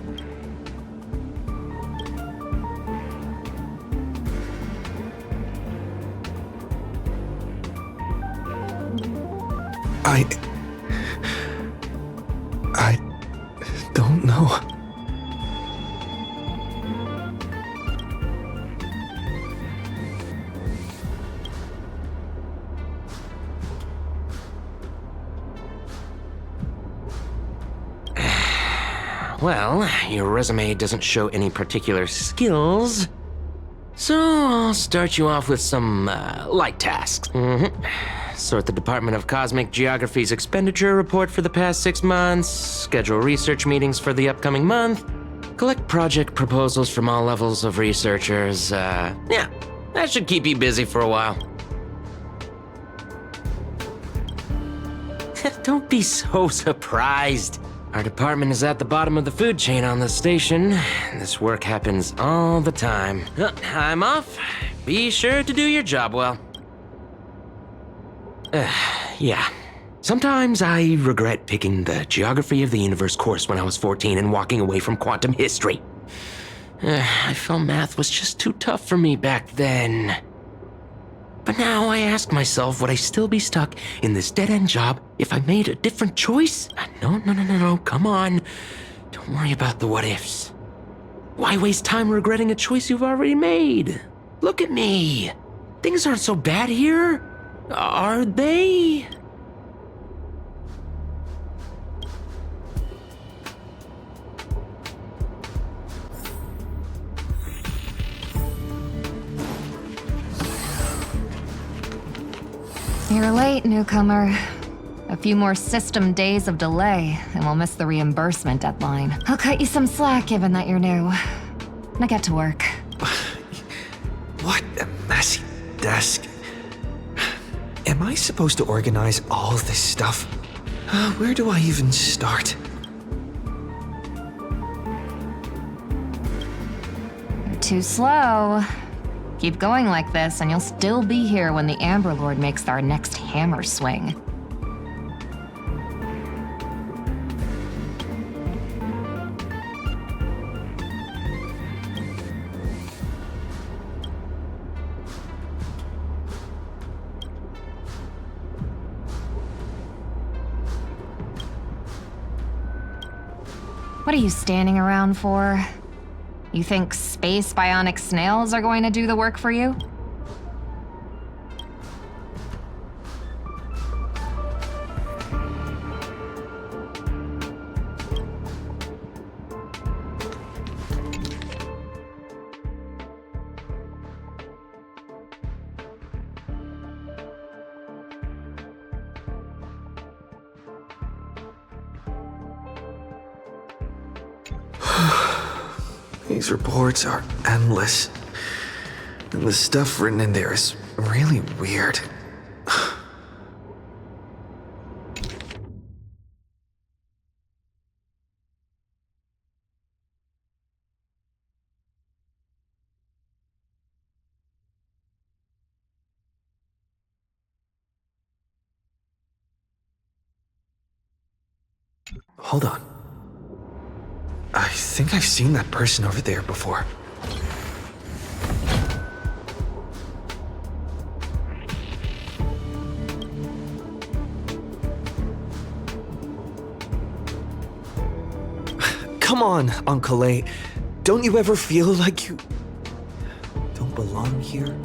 Speaker 3: I don't know.
Speaker 17: Well, your resume doesn't show any particular skills, so I'll start you off with some light tasks. Sort the Department of Cosmic Geography's expenditure report for the past 6 months, schedule research meetings for the upcoming month, collect project proposals from all levels of researchers. Yeah, that should keep you busy for a while. Don't be so surprised. Our department is at the bottom of the food chain on the station. This work happens all the time. I'm off. Be sure to do your job well. Yeah. Sometimes I regret picking the Geography of the Universe course when I was 14 and walking away from quantum history. I felt math was just too tough for me back then. But now I ask myself, would I still be stuck in this dead-end job if I made a different choice? No, come on. Don't worry about the what-ifs. Why waste time regretting a choice you've already made? Look at me. Things aren't so bad here. Are they?
Speaker 18: You're late, newcomer. A few more system days of delay, and we'll miss the reimbursement deadline. I'll cut you some slack given that you're new. Now get to work.
Speaker 3: What a messy desk. Am I supposed to organize all this stuff? Where do I even start?
Speaker 18: You're too slow. Keep going like this, and you'll still be here when the Amber Lord makes our next hammer swing. What are you standing around for? You think space bionic snails are going to do the work for you?
Speaker 3: These reports are endless. And the stuff written in there is really weird. Hold on. I think I've seen that person over there before. Come on, Uncle A. Don't you ever feel like you don't belong here?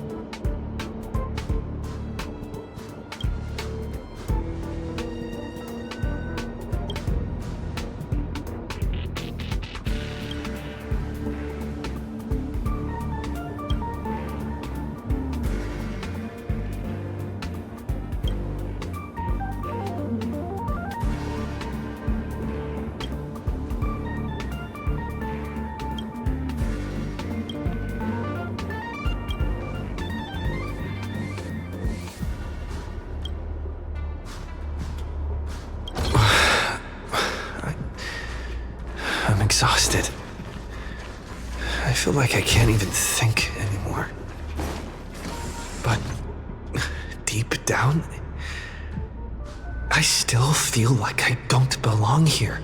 Speaker 3: I'm exhausted. I feel like I can't even think anymore. But deep down, I still feel like I don't belong here.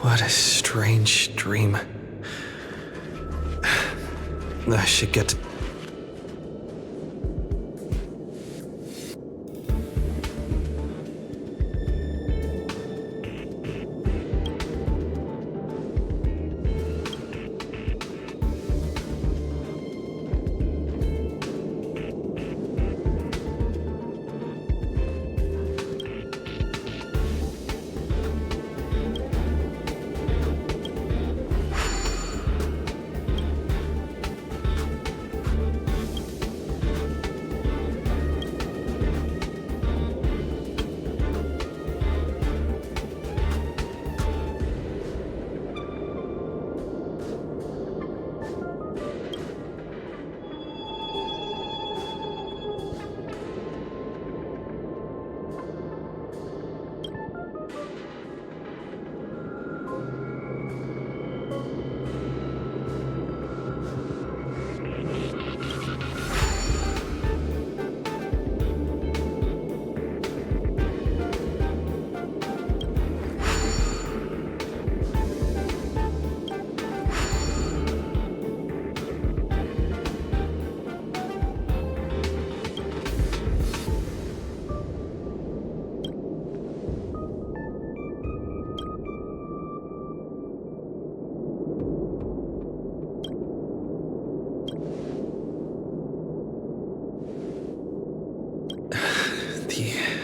Speaker 3: What a strange dream. I should get to...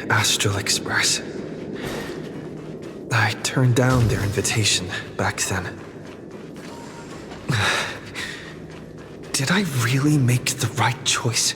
Speaker 3: Astral Express. I turned down their invitation back then. Did I really make the right choice?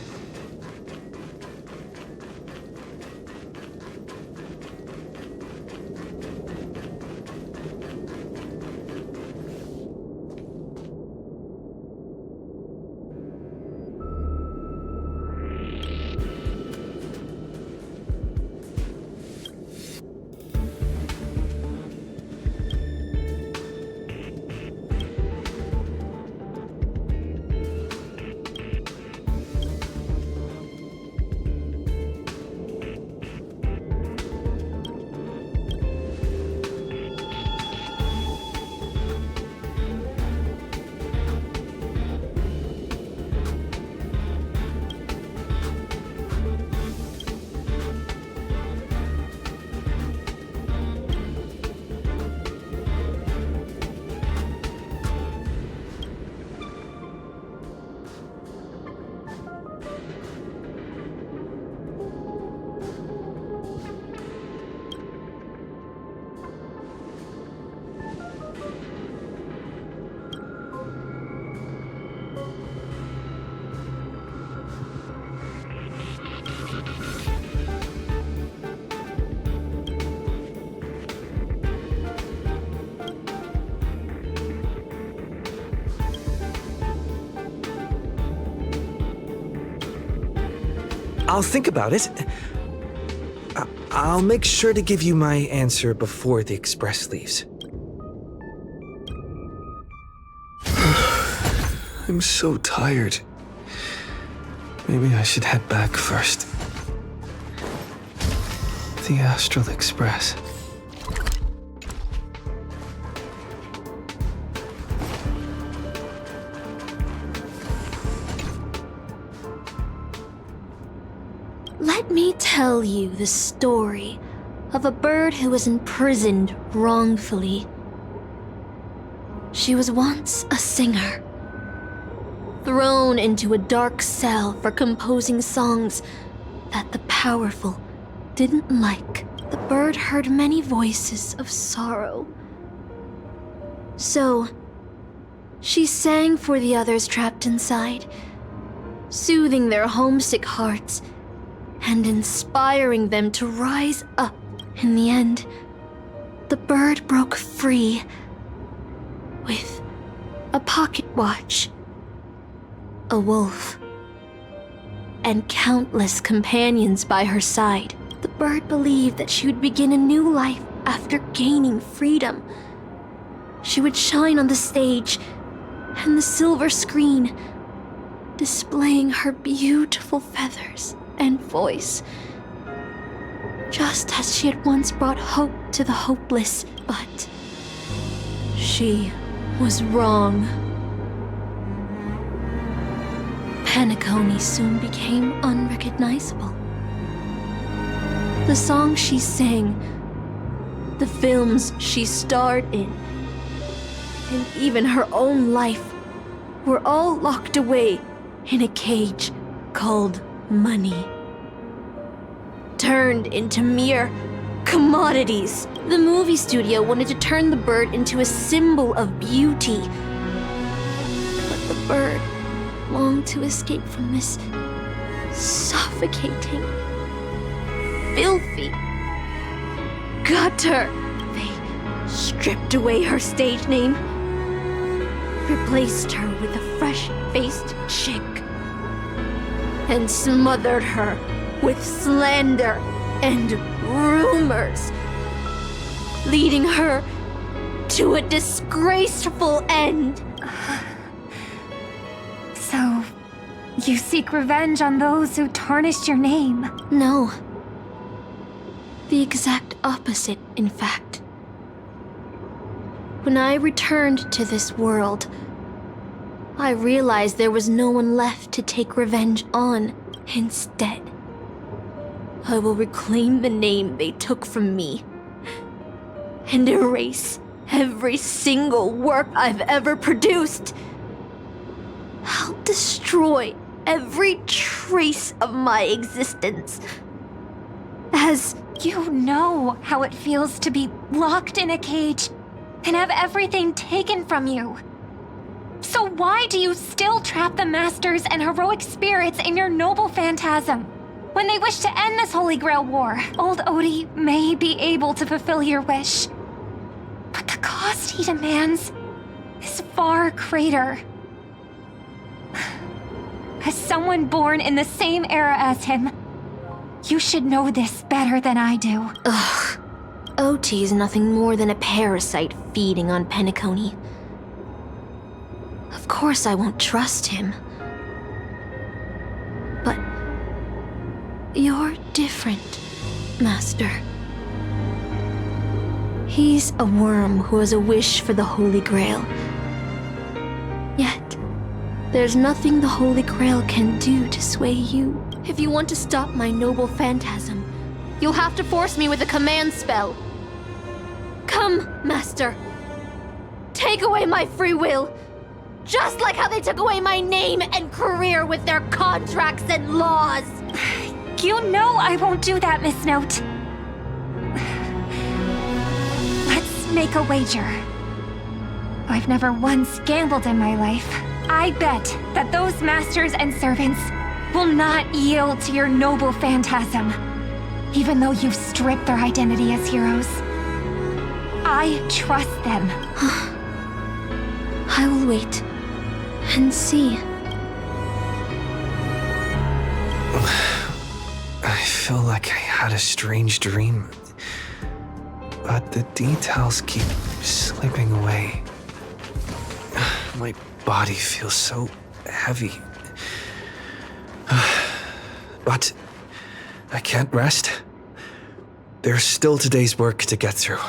Speaker 3: I'll think about it. I'll make sure to give you my answer before the express leaves. I'm so tired. Maybe I should head back first. The Astral Express.
Speaker 14: Let me tell you the story of a bird who was imprisoned wrongfully. She was once a singer, thrown into a dark cell for composing songs that the powerful didn't like. The bird heard many voices of sorrow. So, she sang for the others trapped inside, soothing their homesick hearts and inspiring them to rise up. In the end, the bird broke free with a pocket watch, a wolf, and countless companions by her side. The bird believed that she would begin a new life after gaining freedom. She would shine on the stage and the silver screen, displaying her beautiful feathers and voice, just as she had once brought hope to the hopeless. But she was wrong. Penacony soon became unrecognizable. The songs she sang, the films she starred in, and even her own life were all locked away in a cage called money. Turned into mere commodities. The movie studio wanted to turn the bird into a symbol of beauty. But the bird longed to escape from this suffocating, filthy gutter. They stripped away her stage name, replaced her with a fresh-faced chick, and smothered her with slander and rumors, leading her to a disgraceful end.
Speaker 19: So, you seek revenge on those who tarnished your name?
Speaker 14: No. The exact opposite, in fact. When I returned to this world, I realized there was no one left to take revenge on. Instead, I will reclaim the name they took from me and erase every single work I've ever produced. I'll destroy every trace of my existence.
Speaker 19: As you know how it feels to be locked in a cage and have everything taken from you. So why do you still trap the Masters and heroic spirits in your noble phantasm? When they wish to end this Holy Grail war, old Odie may be able to fulfill your wish. But the cost he demands is far greater. As someone born in the same era as him, you should know this better than I do.
Speaker 14: Ugh. OT is nothing more than a parasite feeding on Penacony. Of course I won't trust him. But you're different, Master. He's a worm who has a wish for the Holy Grail. Yet, there's nothing the Holy Grail can do to sway you. If you want to stop my noble phantasm, you'll have to force me with a command spell. Come, Master. Take away my free will. Just like how they took away my name and career with their contracts and laws.
Speaker 19: You know I won't do that, Miss Note. Let's make a wager. I've never once gambled in my life. I bet that those masters and servants will not yield to your noble phantasm, even though you've stripped their identity as heroes. I trust them.
Speaker 14: I will wait and see.
Speaker 3: feel like I had a strange dream, but the details keep slipping away. My body feels so heavy. But I can't rest. There's still today's work to get through.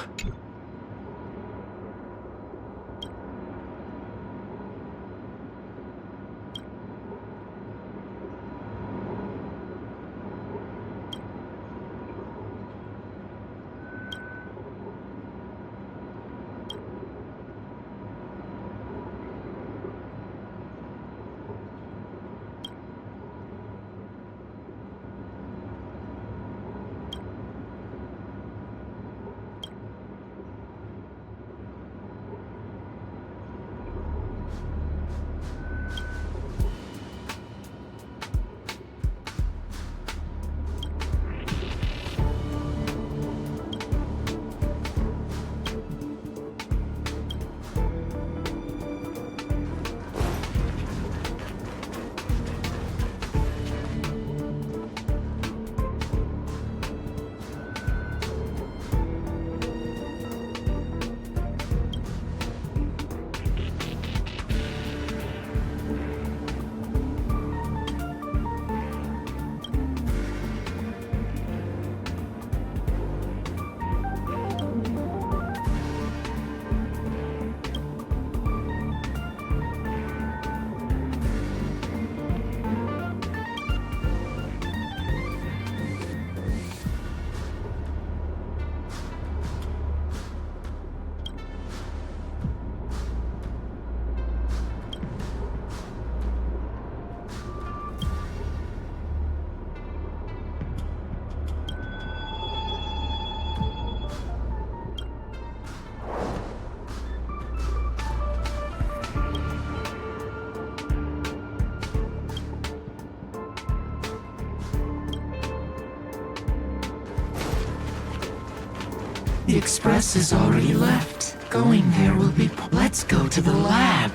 Speaker 20: The express is already left. Going there will be... Let's go to the lab.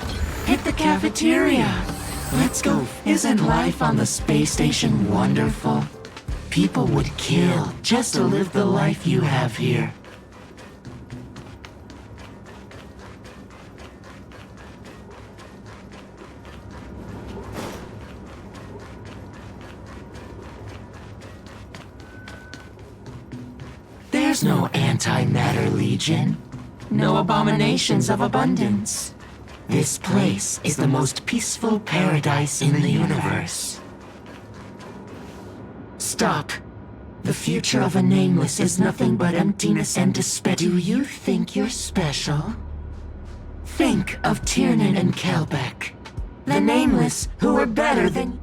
Speaker 20: Hit the cafeteria. Let's go. Isn't life on the space station wonderful? People would kill just to live the life you have here. There's no antimatter legion. No abominations of abundance. This place is the most peaceful paradise in the universe. Stop. The future of a nameless is nothing but emptiness and despair. Do you think you're special? Think of Tiernan and Kelbeck. The nameless who were better than...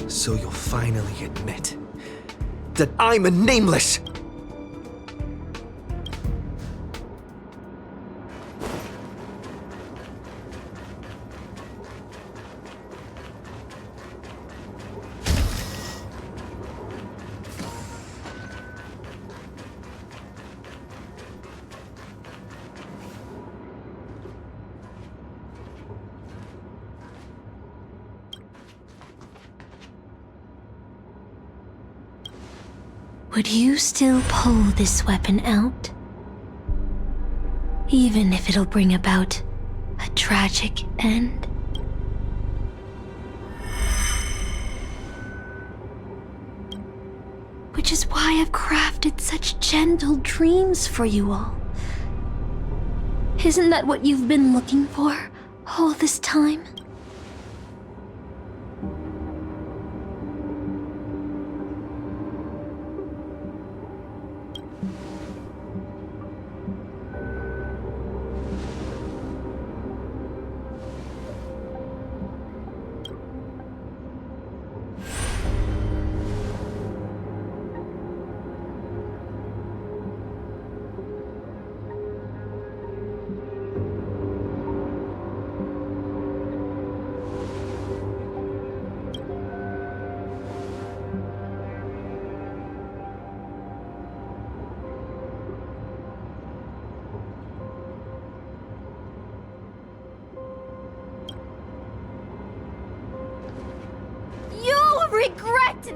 Speaker 3: So you'll finally admit that I'm a nameless!
Speaker 14: Would you still pull this weapon out? Even if it'll bring about a tragic end? Which is why I've crafted such gentle dreams for you all. Isn't that what you've been looking for all this time?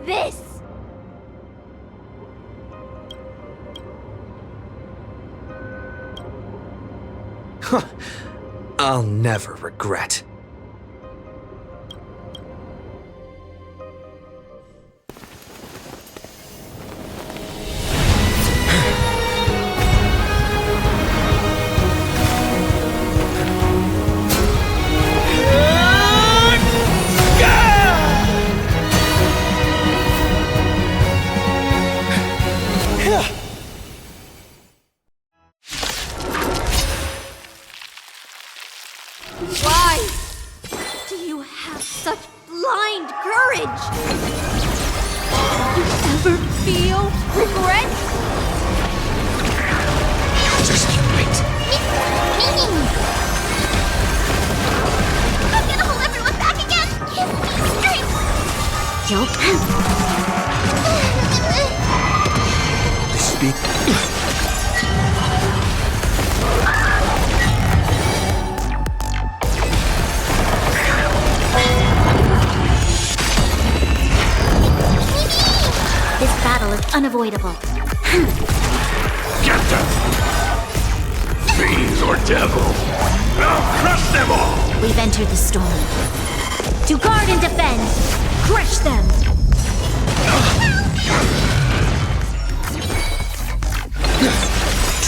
Speaker 14: this!
Speaker 3: I'll never regret.
Speaker 12: Why do you have such blind courage? Do you ever feel regret?
Speaker 2: Just you wait.
Speaker 12: I'm gonna hold everyone back again! Give me strength! Joke.
Speaker 3: Speak.
Speaker 12: This battle is unavoidable.
Speaker 7: Get them! Fiends or devils! I'll crush them all!
Speaker 12: We've entered the storm. To guard and defend! Crush them!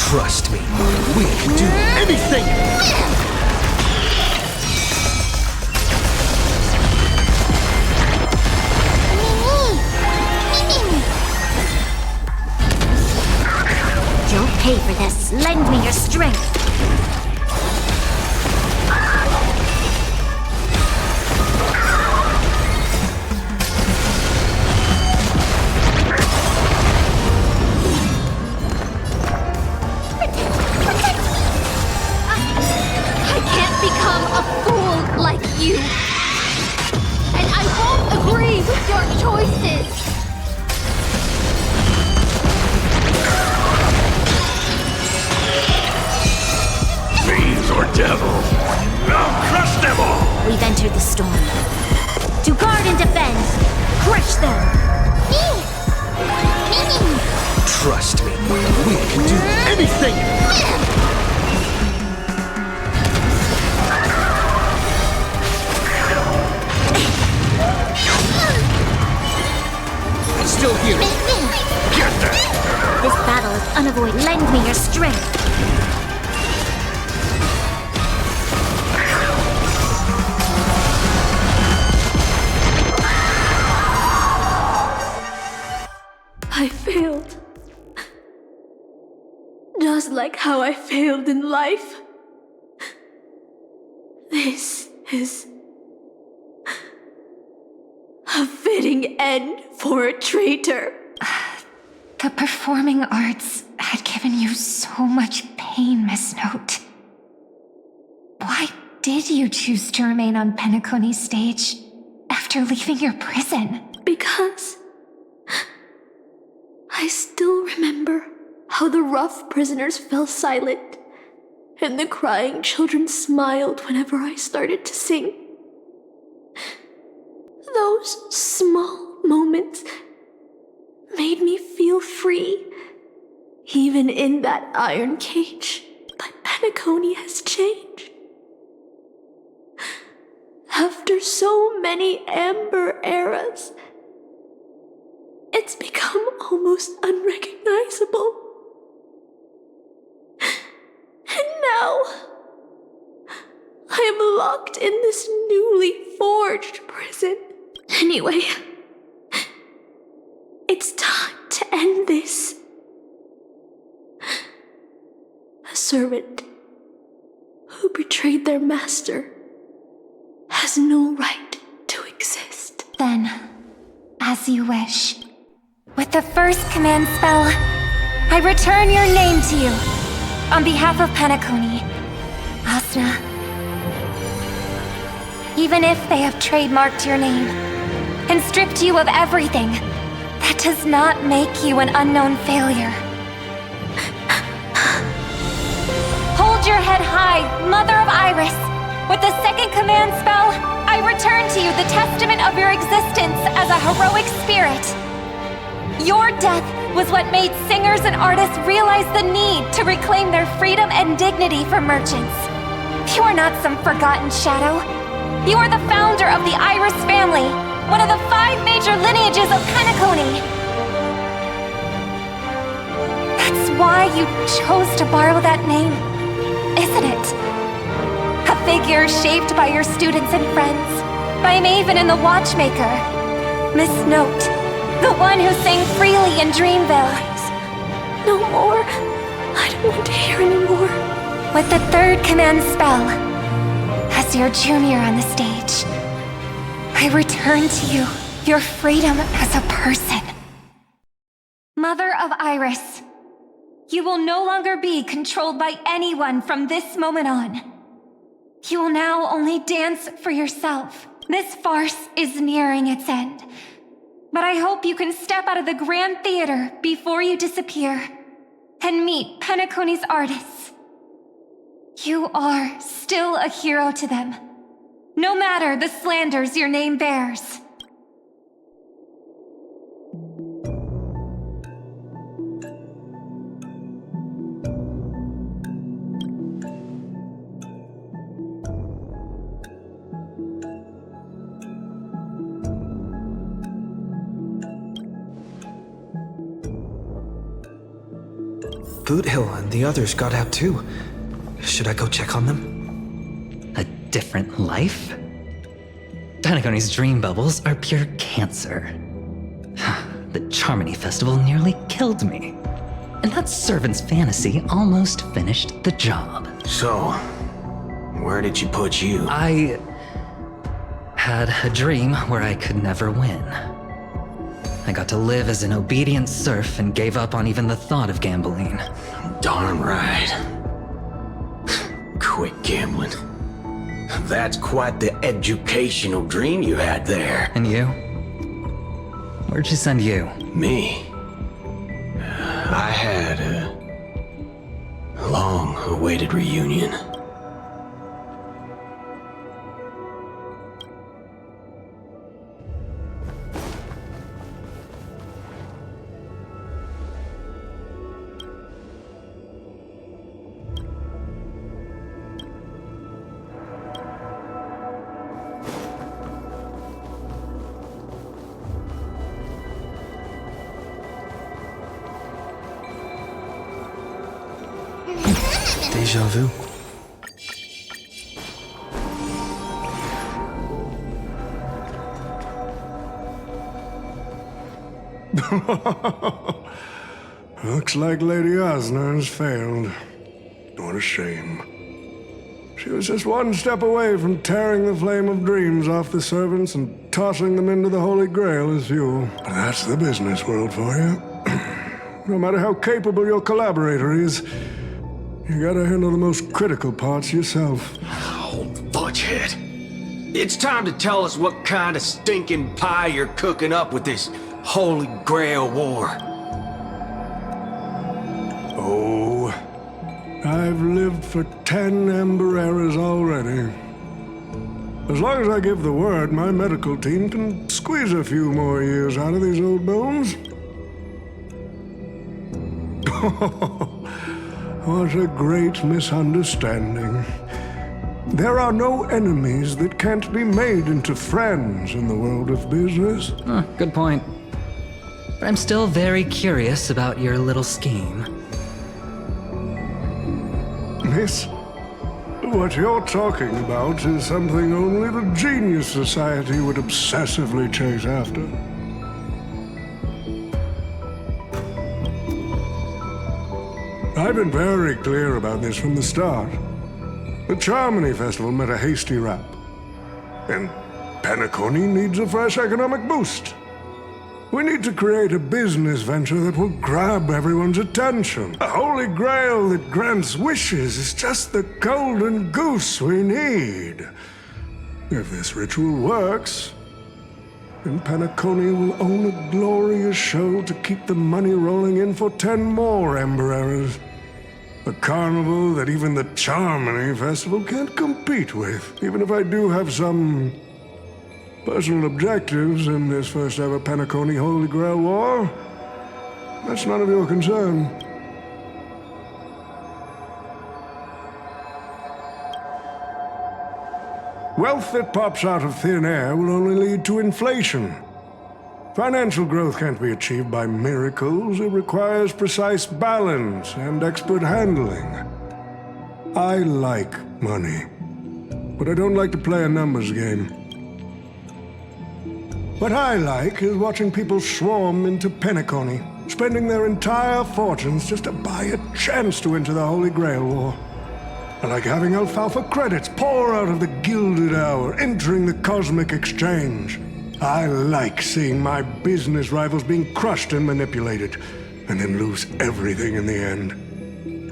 Speaker 3: Trust me, we can do anything!
Speaker 12: You'll pay for this. Lend me your strength.
Speaker 14: I can't become a fool like you. And I won't agree with your choices.
Speaker 7: Fiends or devils! I'll crush them all!
Speaker 12: We've entered the storm. To guard and defend. Crush them.
Speaker 3: Trust me, we can do anything!
Speaker 2: Still here.
Speaker 7: Get them!
Speaker 12: This battle is unavoidable. Lend me your strength.
Speaker 14: I failed. Just like how I failed in life. This is a fitting end for a traitor.
Speaker 19: The performing arts had given you so much pain, Miss Note. Why did you choose to remain on Penacony's stage after leaving your prison?
Speaker 14: Because I still remember how the rough prisoners fell silent and the crying children smiled whenever I started to sing. Those small moments made me feel free, even in that iron cage. But Penacony has changed. After so many amber eras, it's become almost unrecognizable. And now, I am locked in this newly forged prison. Anyway, it's time to end this. A servant who betrayed their master has no right to exist.
Speaker 19: Then, as you wish. With the first command spell, I return your name to you. On behalf of Penacony, Asuna. Even if they have trademarked your name and stripped you of everything, that does not make you an unknown failure. Hold your head high, Mother of Iris. With the second command spell, I return to you the testament of your existence as a heroic spirit. Your death was what made singers and artists realize the need to reclaim their freedom and dignity for merchants. You are not some forgotten shadow. You are the founder of the Iris family, one of the 5 major lineages of Penacony. That's why you chose to borrow that name, isn't it? A figure shaped by your students and friends, by Maven and the Watchmaker, Miss Note, the one who sang freely in Dreamville.
Speaker 14: No more. I don't want to hear anymore.
Speaker 19: With the 3rd command spell, as your junior on the stage, I return to you your freedom as a person. Mother of Iris, you will no longer be controlled by anyone from this moment on. You will now only dance for yourself. This farce is nearing its end. But I hope you can step out of the Grand Theater before you disappear and meet Penacony's artists. You are still a hero to them, no matter the slanders your name bears.
Speaker 3: Boothill and the others got out too. Should I go check on them?
Speaker 11: A different life? Penacony's dream bubbles are pure cancer. The Charmony Festival nearly killed me. And that servant's fantasy almost finished the job.
Speaker 2: So, where did she put you?
Speaker 11: I had a dream where I could never win. I got to live as an obedient serf and gave up on even the thought of gambling.
Speaker 2: Darn right. Quit gambling. That's quite the educational dream you had there.
Speaker 11: And you? Where'd she send you?
Speaker 2: Me? I had a long-awaited reunion.
Speaker 3: Deja vu.
Speaker 9: Looks like Lady Osner has failed. What a shame. She was just one step away from tearing the flame of dreams off the servants and tossing them into the Holy Grail as fuel. But that's the business world for you. No matter how capable your collaborator is, you gotta handle the most critical parts yourself.
Speaker 2: Oh, fudgehead. It's time to tell us what kind of stinking pie you're cooking up with this Holy Grail War.
Speaker 9: Oh, I've lived for 10 Ember Eras already. As long as I give the word, my medical team can squeeze a few more years out of these old bones. What a great misunderstanding. There are no enemies that can't be made into friends in the world of business.
Speaker 11: Good point. But I'm still very curious about your little scheme.
Speaker 9: Miss, what you're talking about is something only the Genius Society would obsessively chase after. I've been very clear about this from the start. The Charmony Festival met a hasty rap. And Penacony needs a fresh economic boost. We need to create a business venture that will grab everyone's attention. A holy grail that grants wishes is just the golden goose we need. If this ritual works, then Penacony will own a glorious show to keep the money rolling in for 10 more Ember Eras. A carnival that even the Charmony Festival can't compete with, even if I do have some Personal objectives in this first ever Penacony Holy Grail War? That's none of your concern. Wealth that pops out of thin air will only lead to inflation. Financial growth can't be achieved by miracles. It requires precise balance and expert handling. I like money, but I don't like to play a numbers game. What I like is watching people swarm into Penacony, spending their entire fortunes just to buy a chance to enter the Holy Grail War. I like having alfalfa credits pour out of the Gilded Hour, entering the Cosmic Exchange. I like seeing my business rivals being crushed and manipulated, and then lose everything in the end.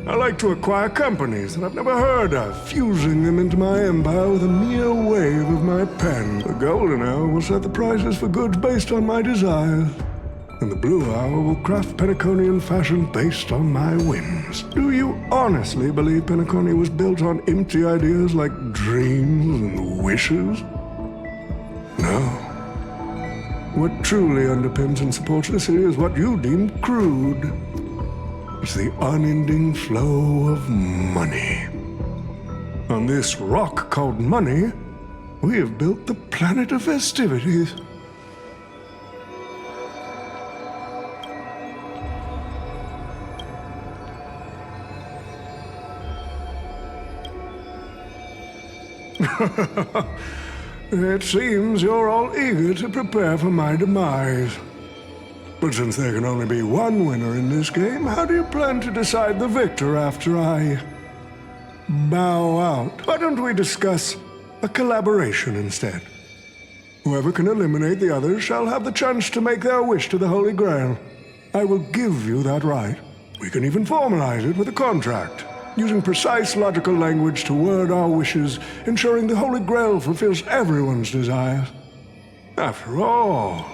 Speaker 9: I like to acquire companies that I've never heard of, fusing them into my empire with a mere wave of my pen. The Golden Hour will set the prices for goods based on my desires, and the Blue Hour will craft Penaconian fashion based on my whims. Do you honestly believe Penacony was built on empty ideas like dreams and wishes? No. What truly underpins and supports the city is what you deem crude. It's the unending flow of money. On this rock called money, we have built the planet of festivities. It seems you're all eager to prepare for my demise. But since there can only be one winner in this game, how do you plan to decide the victor after I bow out? Why don't we discuss a collaboration instead? Whoever can eliminate the others shall have the chance to make their wish to the Holy Grail. I will give you that right. We can even formalize it with a contract, using precise logical language to word our wishes, ensuring the Holy Grail fulfills everyone's desires. After all...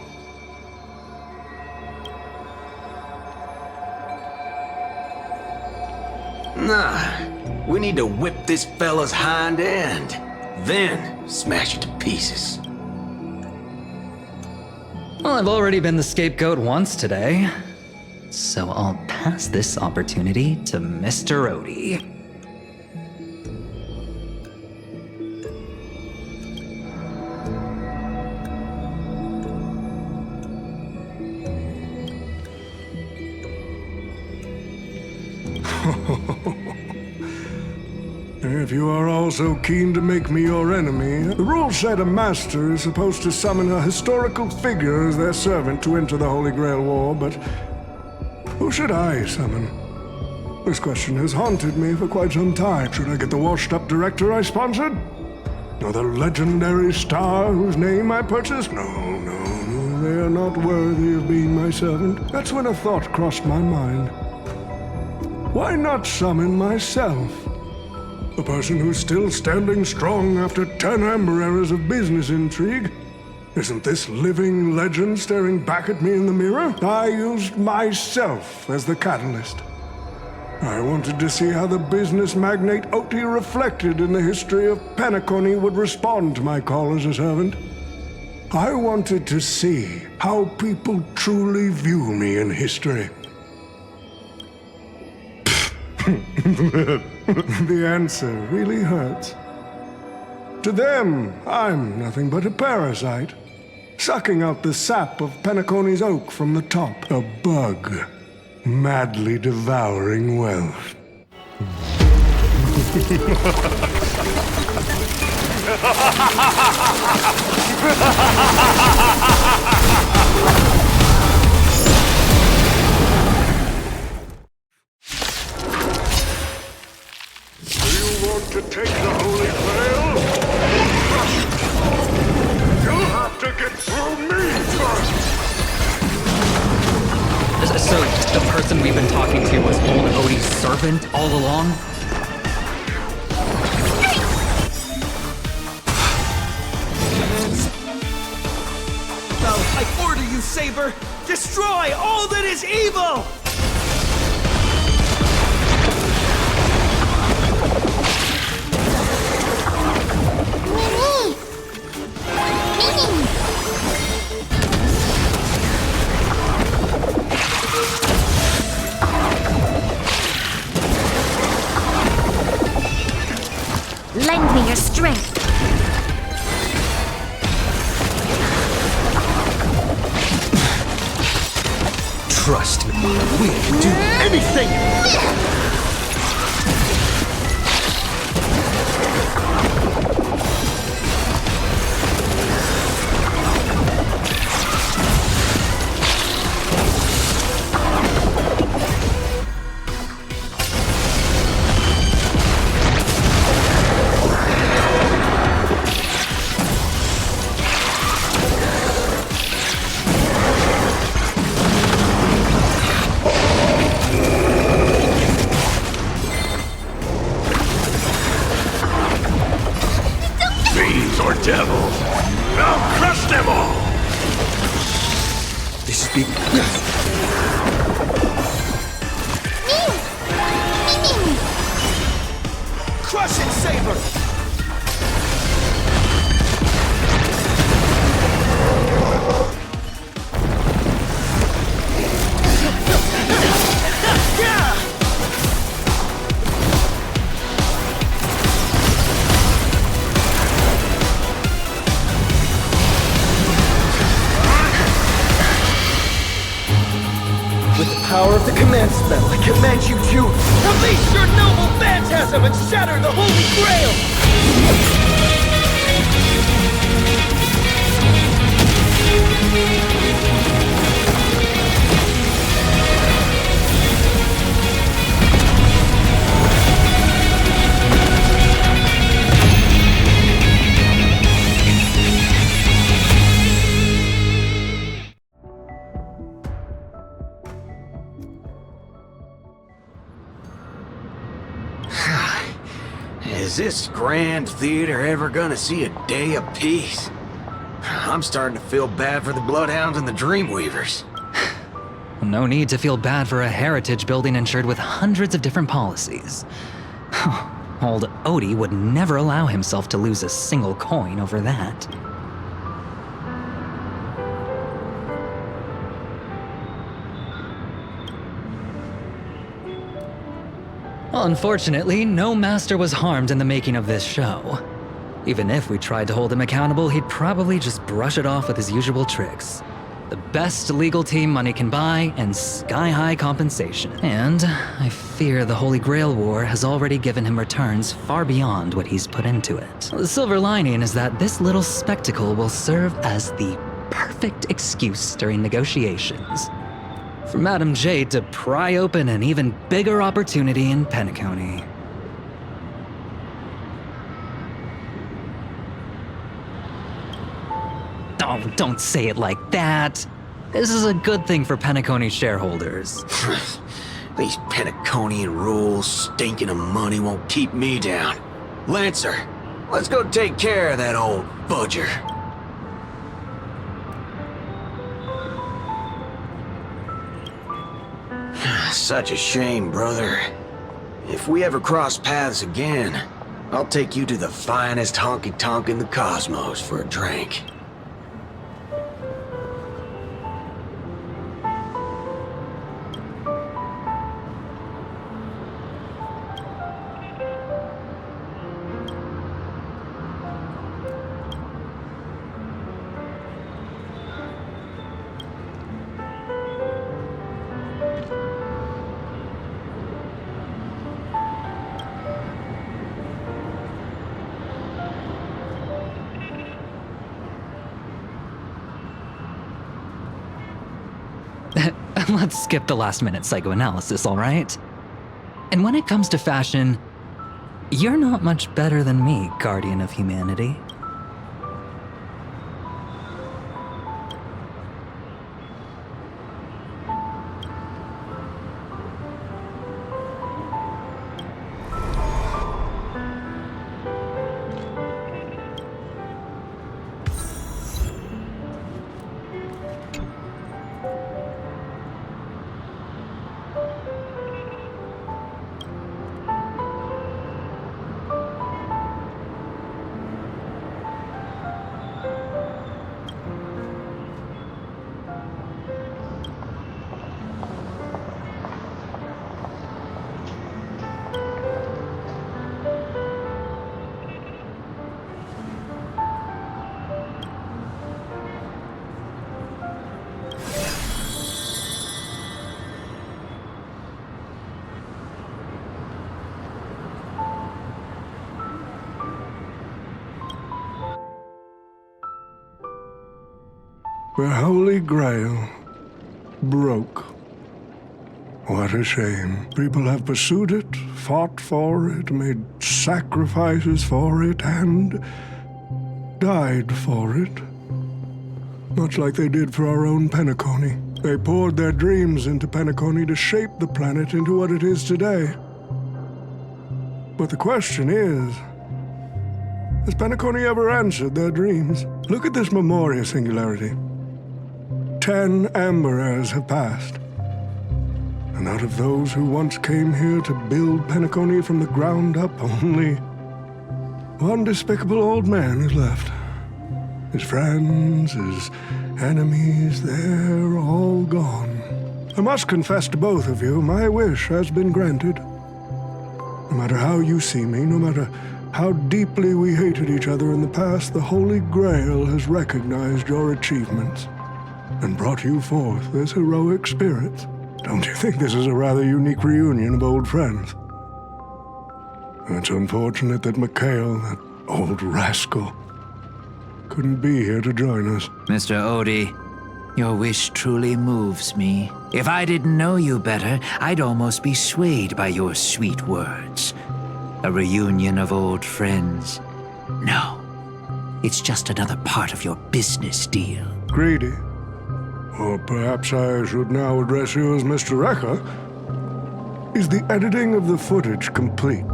Speaker 2: Nah, we need to whip this fella's hind end, then smash it to pieces.
Speaker 11: Well, I've already been the scapegoat once today, so I'll pass this opportunity to Mr. Odie.
Speaker 9: If you are all so keen to make me your enemy, the rules said a master is supposed to summon a historical figure as their servant to enter the Holy Grail War, but who should I summon? This question has haunted me for quite some time. Should I get the washed-up director I sponsored? Or the legendary star whose name I purchased? No, they are not worthy of being my servant. That's when a thought crossed my mind. Why not summon myself? A person who's still standing strong after 10 amber eras of business intrigue. Isn't this living legend staring back at me in the mirror? I used myself as the catalyst. I wanted to see how the business magnate Oti reflected in the history of Penacony would respond to my call as a servant. I wanted to see how people truly view me in history. The answer really hurts. To them, I'm nothing but a parasite, sucking out the sap of Penacony's oak from the top. A bug, madly devouring wealth.
Speaker 7: To take the Holy Grail? You'll have to get through me first!
Speaker 11: So, the person we've been talking to was old Odie's servant all along?
Speaker 13: Now, I order you, Saber! Destroy all that is evil!
Speaker 12: Mini!
Speaker 14: strength.
Speaker 3: Trust me, we can do anything!
Speaker 7: Fiends or devils, I'll crush them all!
Speaker 3: This is big.
Speaker 13: Crush it, Saber!
Speaker 3: With the power of the command spell, I command you to
Speaker 13: Release your noble phantasm and shatter the Holy Grail!
Speaker 2: Is this grand theater ever gonna see a day of peace? I'm starting to feel bad for the Bloodhounds and the Dreamweavers.
Speaker 11: No need to feel bad for a heritage building insured with hundreds of different policies. Old Odie would never allow himself to lose a single coin over that. Unfortunately, no master was harmed in the making of this show. Even if we tried to hold him accountable, he'd probably just brush it off with his usual tricks. The best legal team money can buy, and sky-high compensation. And I fear the Holy Grail War has already given him returns far beyond what he's put into it. The silver lining is that this little spectacle will serve as the perfect excuse during negotiations for Madame Jade to pry open an even bigger opportunity in Penacony. Oh, don't say it like that. This is a good thing for Penacony shareholders.
Speaker 2: These Penaconian rules, stinking of money won't keep me down. Lancer, let's go take care of that old budger. Such a shame, brother. If we ever cross paths again, I'll take you to the finest honky-tonk in the cosmos for a drink.
Speaker 11: Let's skip the last-minute psychoanalysis, all right? And when it comes to fashion, you're not much better than me, Guardian of Humanity.
Speaker 9: The Holy Grail broke. What a shame. People have pursued it, fought for it, made sacrifices for it, and died for it. Much like they did for our own Penacony. They poured their dreams into Penacony to shape the planet into what it is today. But the question is, has Penacony ever answered their dreams? Look at this Memoria singularity. 10 Amber Heirs have passed. And out of those who once came here to build Penacony from the ground up, only one despicable old man is left. His friends, his enemies, they're all gone. I must confess to both of you, my wish has been granted. No matter how you see me, no matter how deeply we hated each other in the past, the Holy Grail has recognized your achievements and brought you forth as heroic spirits. Don't you think this is a rather unique reunion of old friends? It's unfortunate that Mikhail, that old rascal, couldn't be here to join us.
Speaker 10: Mr. Odie, your wish truly moves me. If I didn't know you better, I'd almost be swayed by your sweet words. A reunion of old friends. No, it's just another part of your business deal.
Speaker 9: Greedy. Or perhaps I should now address you as Mr. Rekka. Is the editing of the footage complete?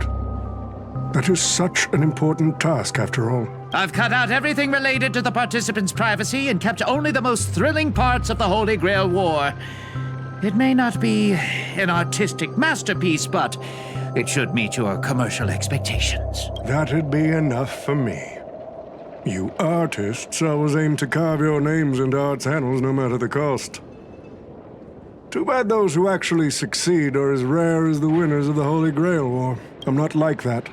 Speaker 9: That is such an important task, after all.
Speaker 10: I've cut out everything related to the participants' privacy and kept only the most thrilling parts of the Holy Grail War. It may not be an artistic masterpiece, but it should meet your commercial expectations.
Speaker 9: That'd be enough for me. You artists always aim to carve your names into art's annals no matter the cost. Too bad those who actually succeed are as rare as the winners of the Holy Grail War. I'm not like that.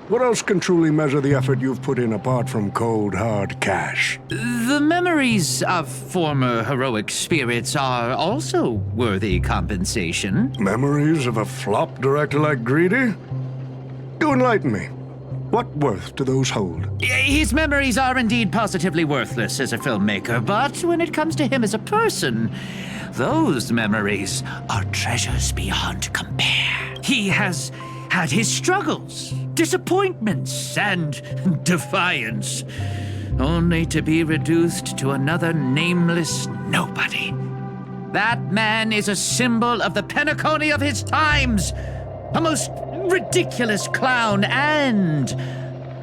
Speaker 9: What else can truly measure the effort you've put in apart from cold, hard cash?
Speaker 10: The memories of former heroic spirits are also worthy compensation.
Speaker 9: Memories of a flop director like Greedy? Do enlighten me. What worth do those hold?
Speaker 10: His memories are indeed positively worthless as a filmmaker, but when it comes to him as a person, those memories are treasures beyond compare. He has had his struggles, disappointments, and defiance, only to be reduced to another nameless nobody. That man is a symbol of the Penacony of his times, a most ridiculous clown and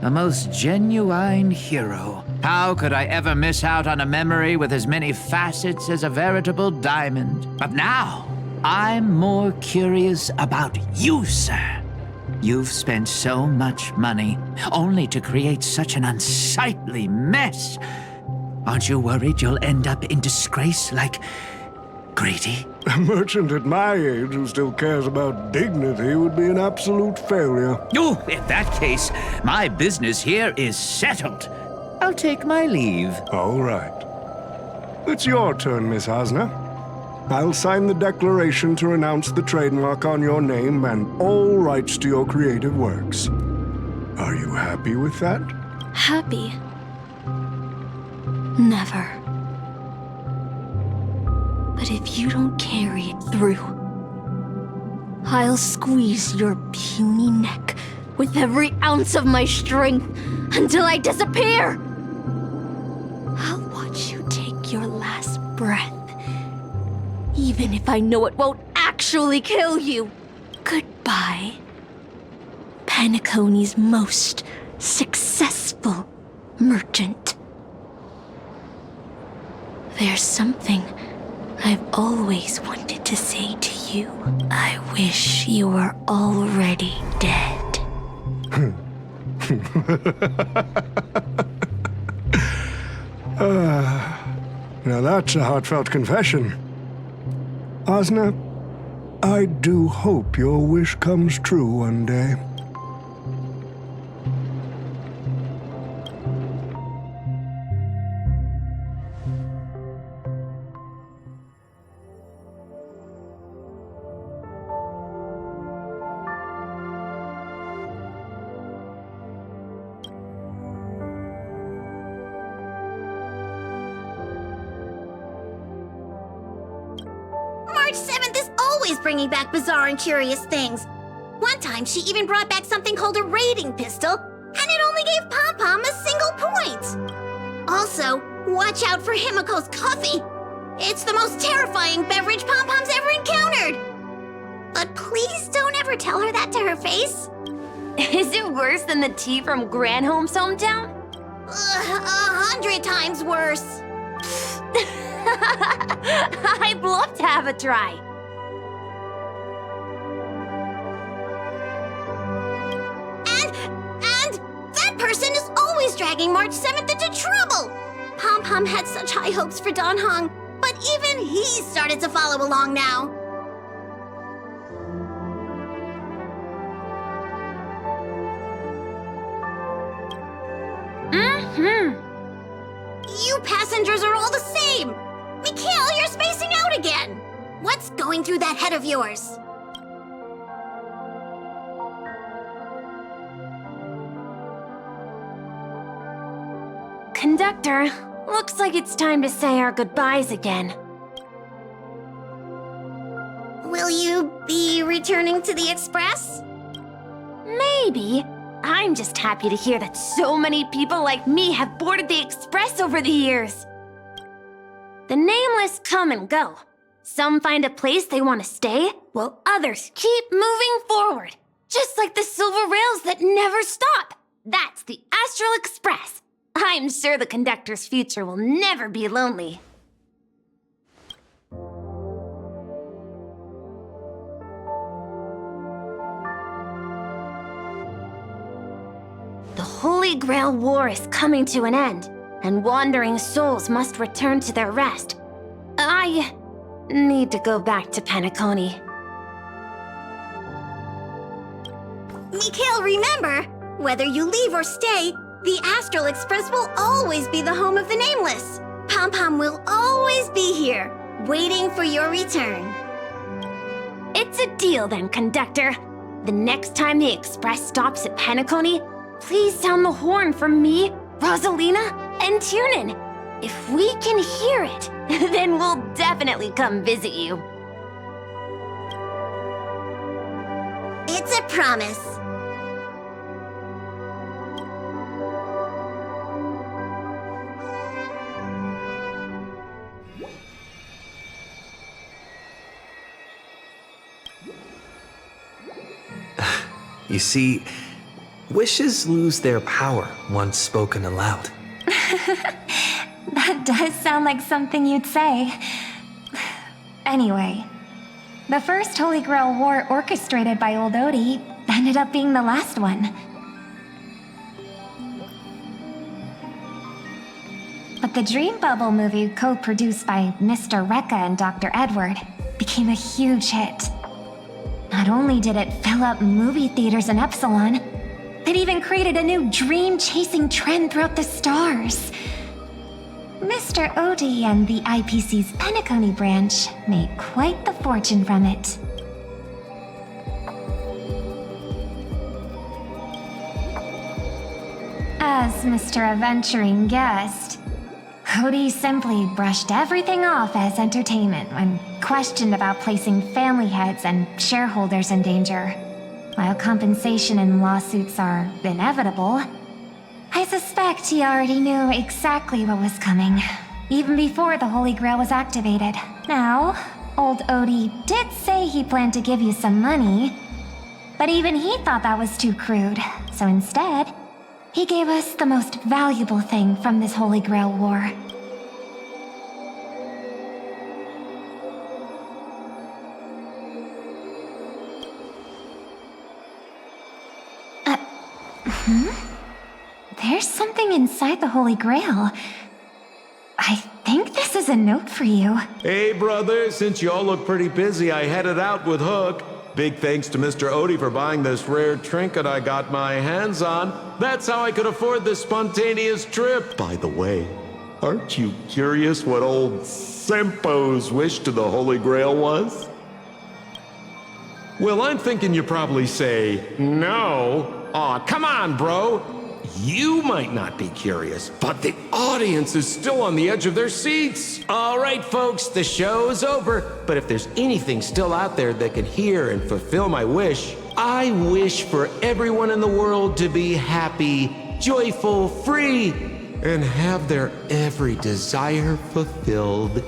Speaker 10: a most genuine hero. How could I ever miss out on a memory with as many facets as a veritable diamond? But now, I'm more curious about you, sir. You've spent so much money, only to create such an unsightly mess. Aren't you worried you'll end up in disgrace like Greedy?
Speaker 9: A merchant at my age who still cares about dignity would be an absolute failure.
Speaker 10: Oh, in that case, my business here is settled. I'll take my leave.
Speaker 9: All right. It's your turn, Miss Asna. I'll sign the declaration to renounce the trademark on your name and all rights to your creative works. Are you happy with that?
Speaker 14: Happy? Never. But if you don't carry it through, I'll squeeze your puny neck with every ounce of my strength until I disappear! I'll watch you take your last breath, even if I know it won't actually kill you. Goodbye, Penacony's most successful merchant. There's something I've always wanted to say to you. I wish you were already dead.
Speaker 9: Now that's a heartfelt confession. Asna, I do hope your wish comes true one day.
Speaker 12: March 7th is always bringing back bizarre and curious things. One time, she even brought back something called a raiding pistol, and it only gave Pom-Pom a single point. Also, watch out for Himiko's coffee. It's the most terrifying beverage Pom-Pom's ever encountered. But please don't ever tell her that to her face.
Speaker 19: Is it worse than the tea from Granholm's hometown?
Speaker 12: 100 times worse.
Speaker 19: I'd love to have a try.
Speaker 12: And that person is always dragging March 7th into trouble. Pom-Pom had such high hopes for Dan Heng, but even he started to follow along now. You passengers are all the same! Mikhail, you're spacing out again! What's going through that head of yours?
Speaker 19: Conductor, looks like it's time to say our goodbyes again.
Speaker 12: Will you be returning to the Express?
Speaker 19: Maybe. I'm just happy to hear that so many people like me have boarded the Express over the years. The nameless come and go. Some find a place they want to stay, while others keep moving forward. Just like the silver rails that never stop. That's the Astral Express. I'm sure the conductor's future will never be lonely. The Holy Grail War is coming to an end, and wandering souls must return to their rest. I need to go back to Penacony.
Speaker 12: Mikhail, remember, whether you leave or stay, the Astral Express will always be the home of the Nameless. Pom-Pom will always be here, waiting for your return.
Speaker 19: It's a deal then, conductor. The next time the Express stops at Penacony, please sound the horn for me, Rosalina, and Tiernan. If we can hear it, then we'll definitely come visit you.
Speaker 12: It's a promise.
Speaker 3: You see, wishes lose their power once spoken aloud.
Speaker 14: That does sound like something you'd say. Anyway, the first Holy Grail War orchestrated by Old Odie ended up being the last one. But the Dream Bubble movie, co-produced by Mr. Rekka and Dr. Edward, became a huge hit. Not only did it fill up movie theaters in Epsilon, it even created a new dream-chasing trend throughout the stars. Mr. Odie and the IPC's Penacony branch made quite the fortune from it. As Mr. Adventuring guessed, Odie simply brushed everything off as entertainment when questioned about placing family heads and shareholders in danger. While compensation and lawsuits are inevitable, I suspect he already knew exactly what was coming, even before the Holy Grail was activated. Now, old Odie did say he planned to give you some money, but even he thought that was too crude, so instead, he gave us the most valuable thing from this Holy Grail War. There's something inside the Holy Grail. I think this is a note for you.
Speaker 1: Hey, brother, since you all look pretty busy, I headed out with Hook. Big thanks to Mr. Odie for buying this rare trinket I got my hands on. That's how I could afford this spontaneous trip. By the way, aren't you curious what old Sempo's wish to the Holy Grail was? Well, I'm thinking you probably say, no. Aw, come on, bro. You might not be curious, but the audience is still on the edge of their seats. All right, folks, the show's over. But if there's anything still out there that can hear and fulfill my wish, I wish for everyone in the world to be happy, joyful, free, and have their every desire fulfilled.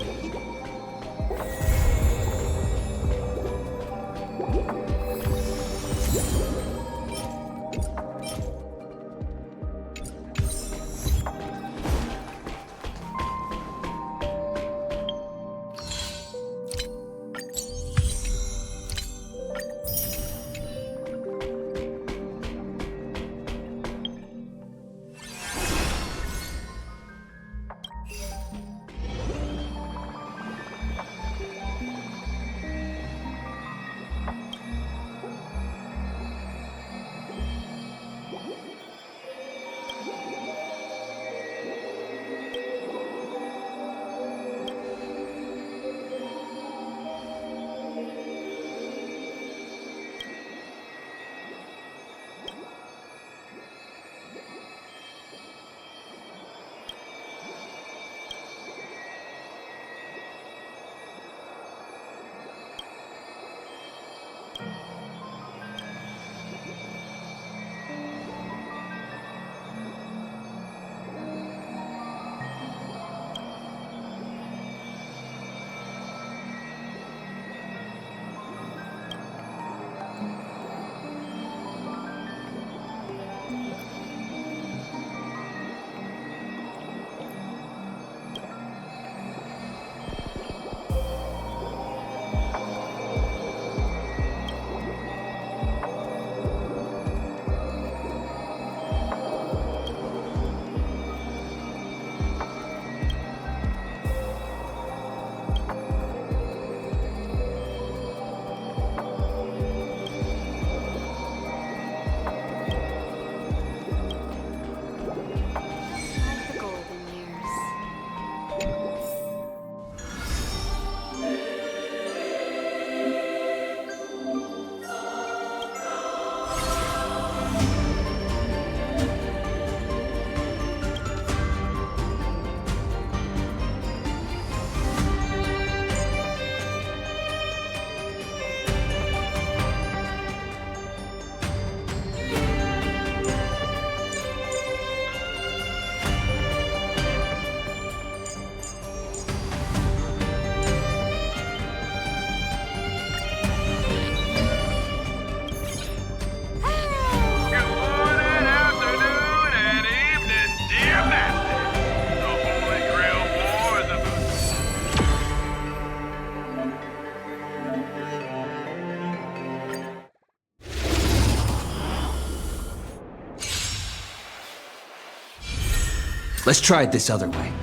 Speaker 10: Let's try it this other way.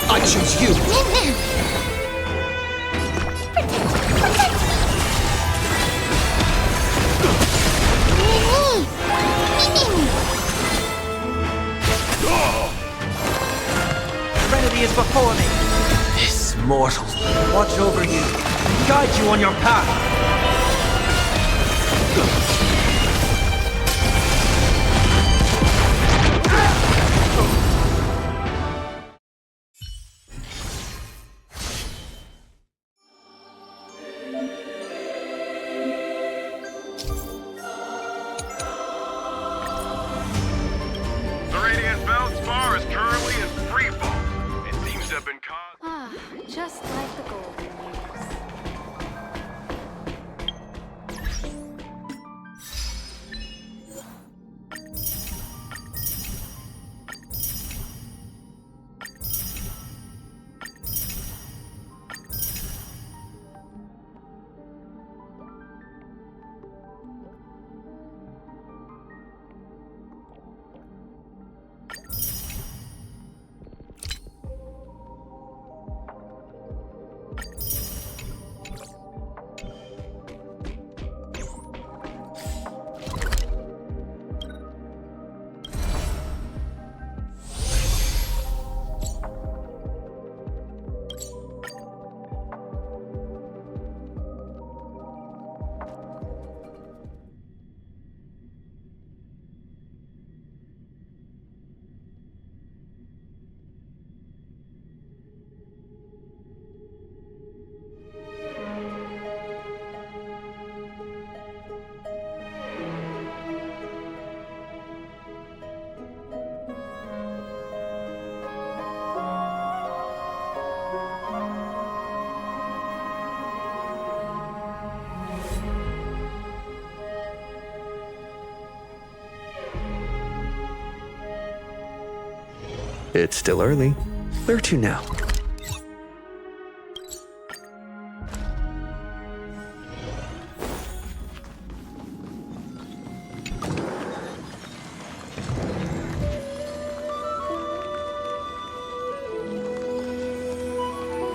Speaker 10: I choose you!
Speaker 13: Serenity is before me.
Speaker 10: This mortal.
Speaker 13: Watch over you. Guide you on your path.
Speaker 19: Just like the golden years.
Speaker 3: It's still early. Where to now?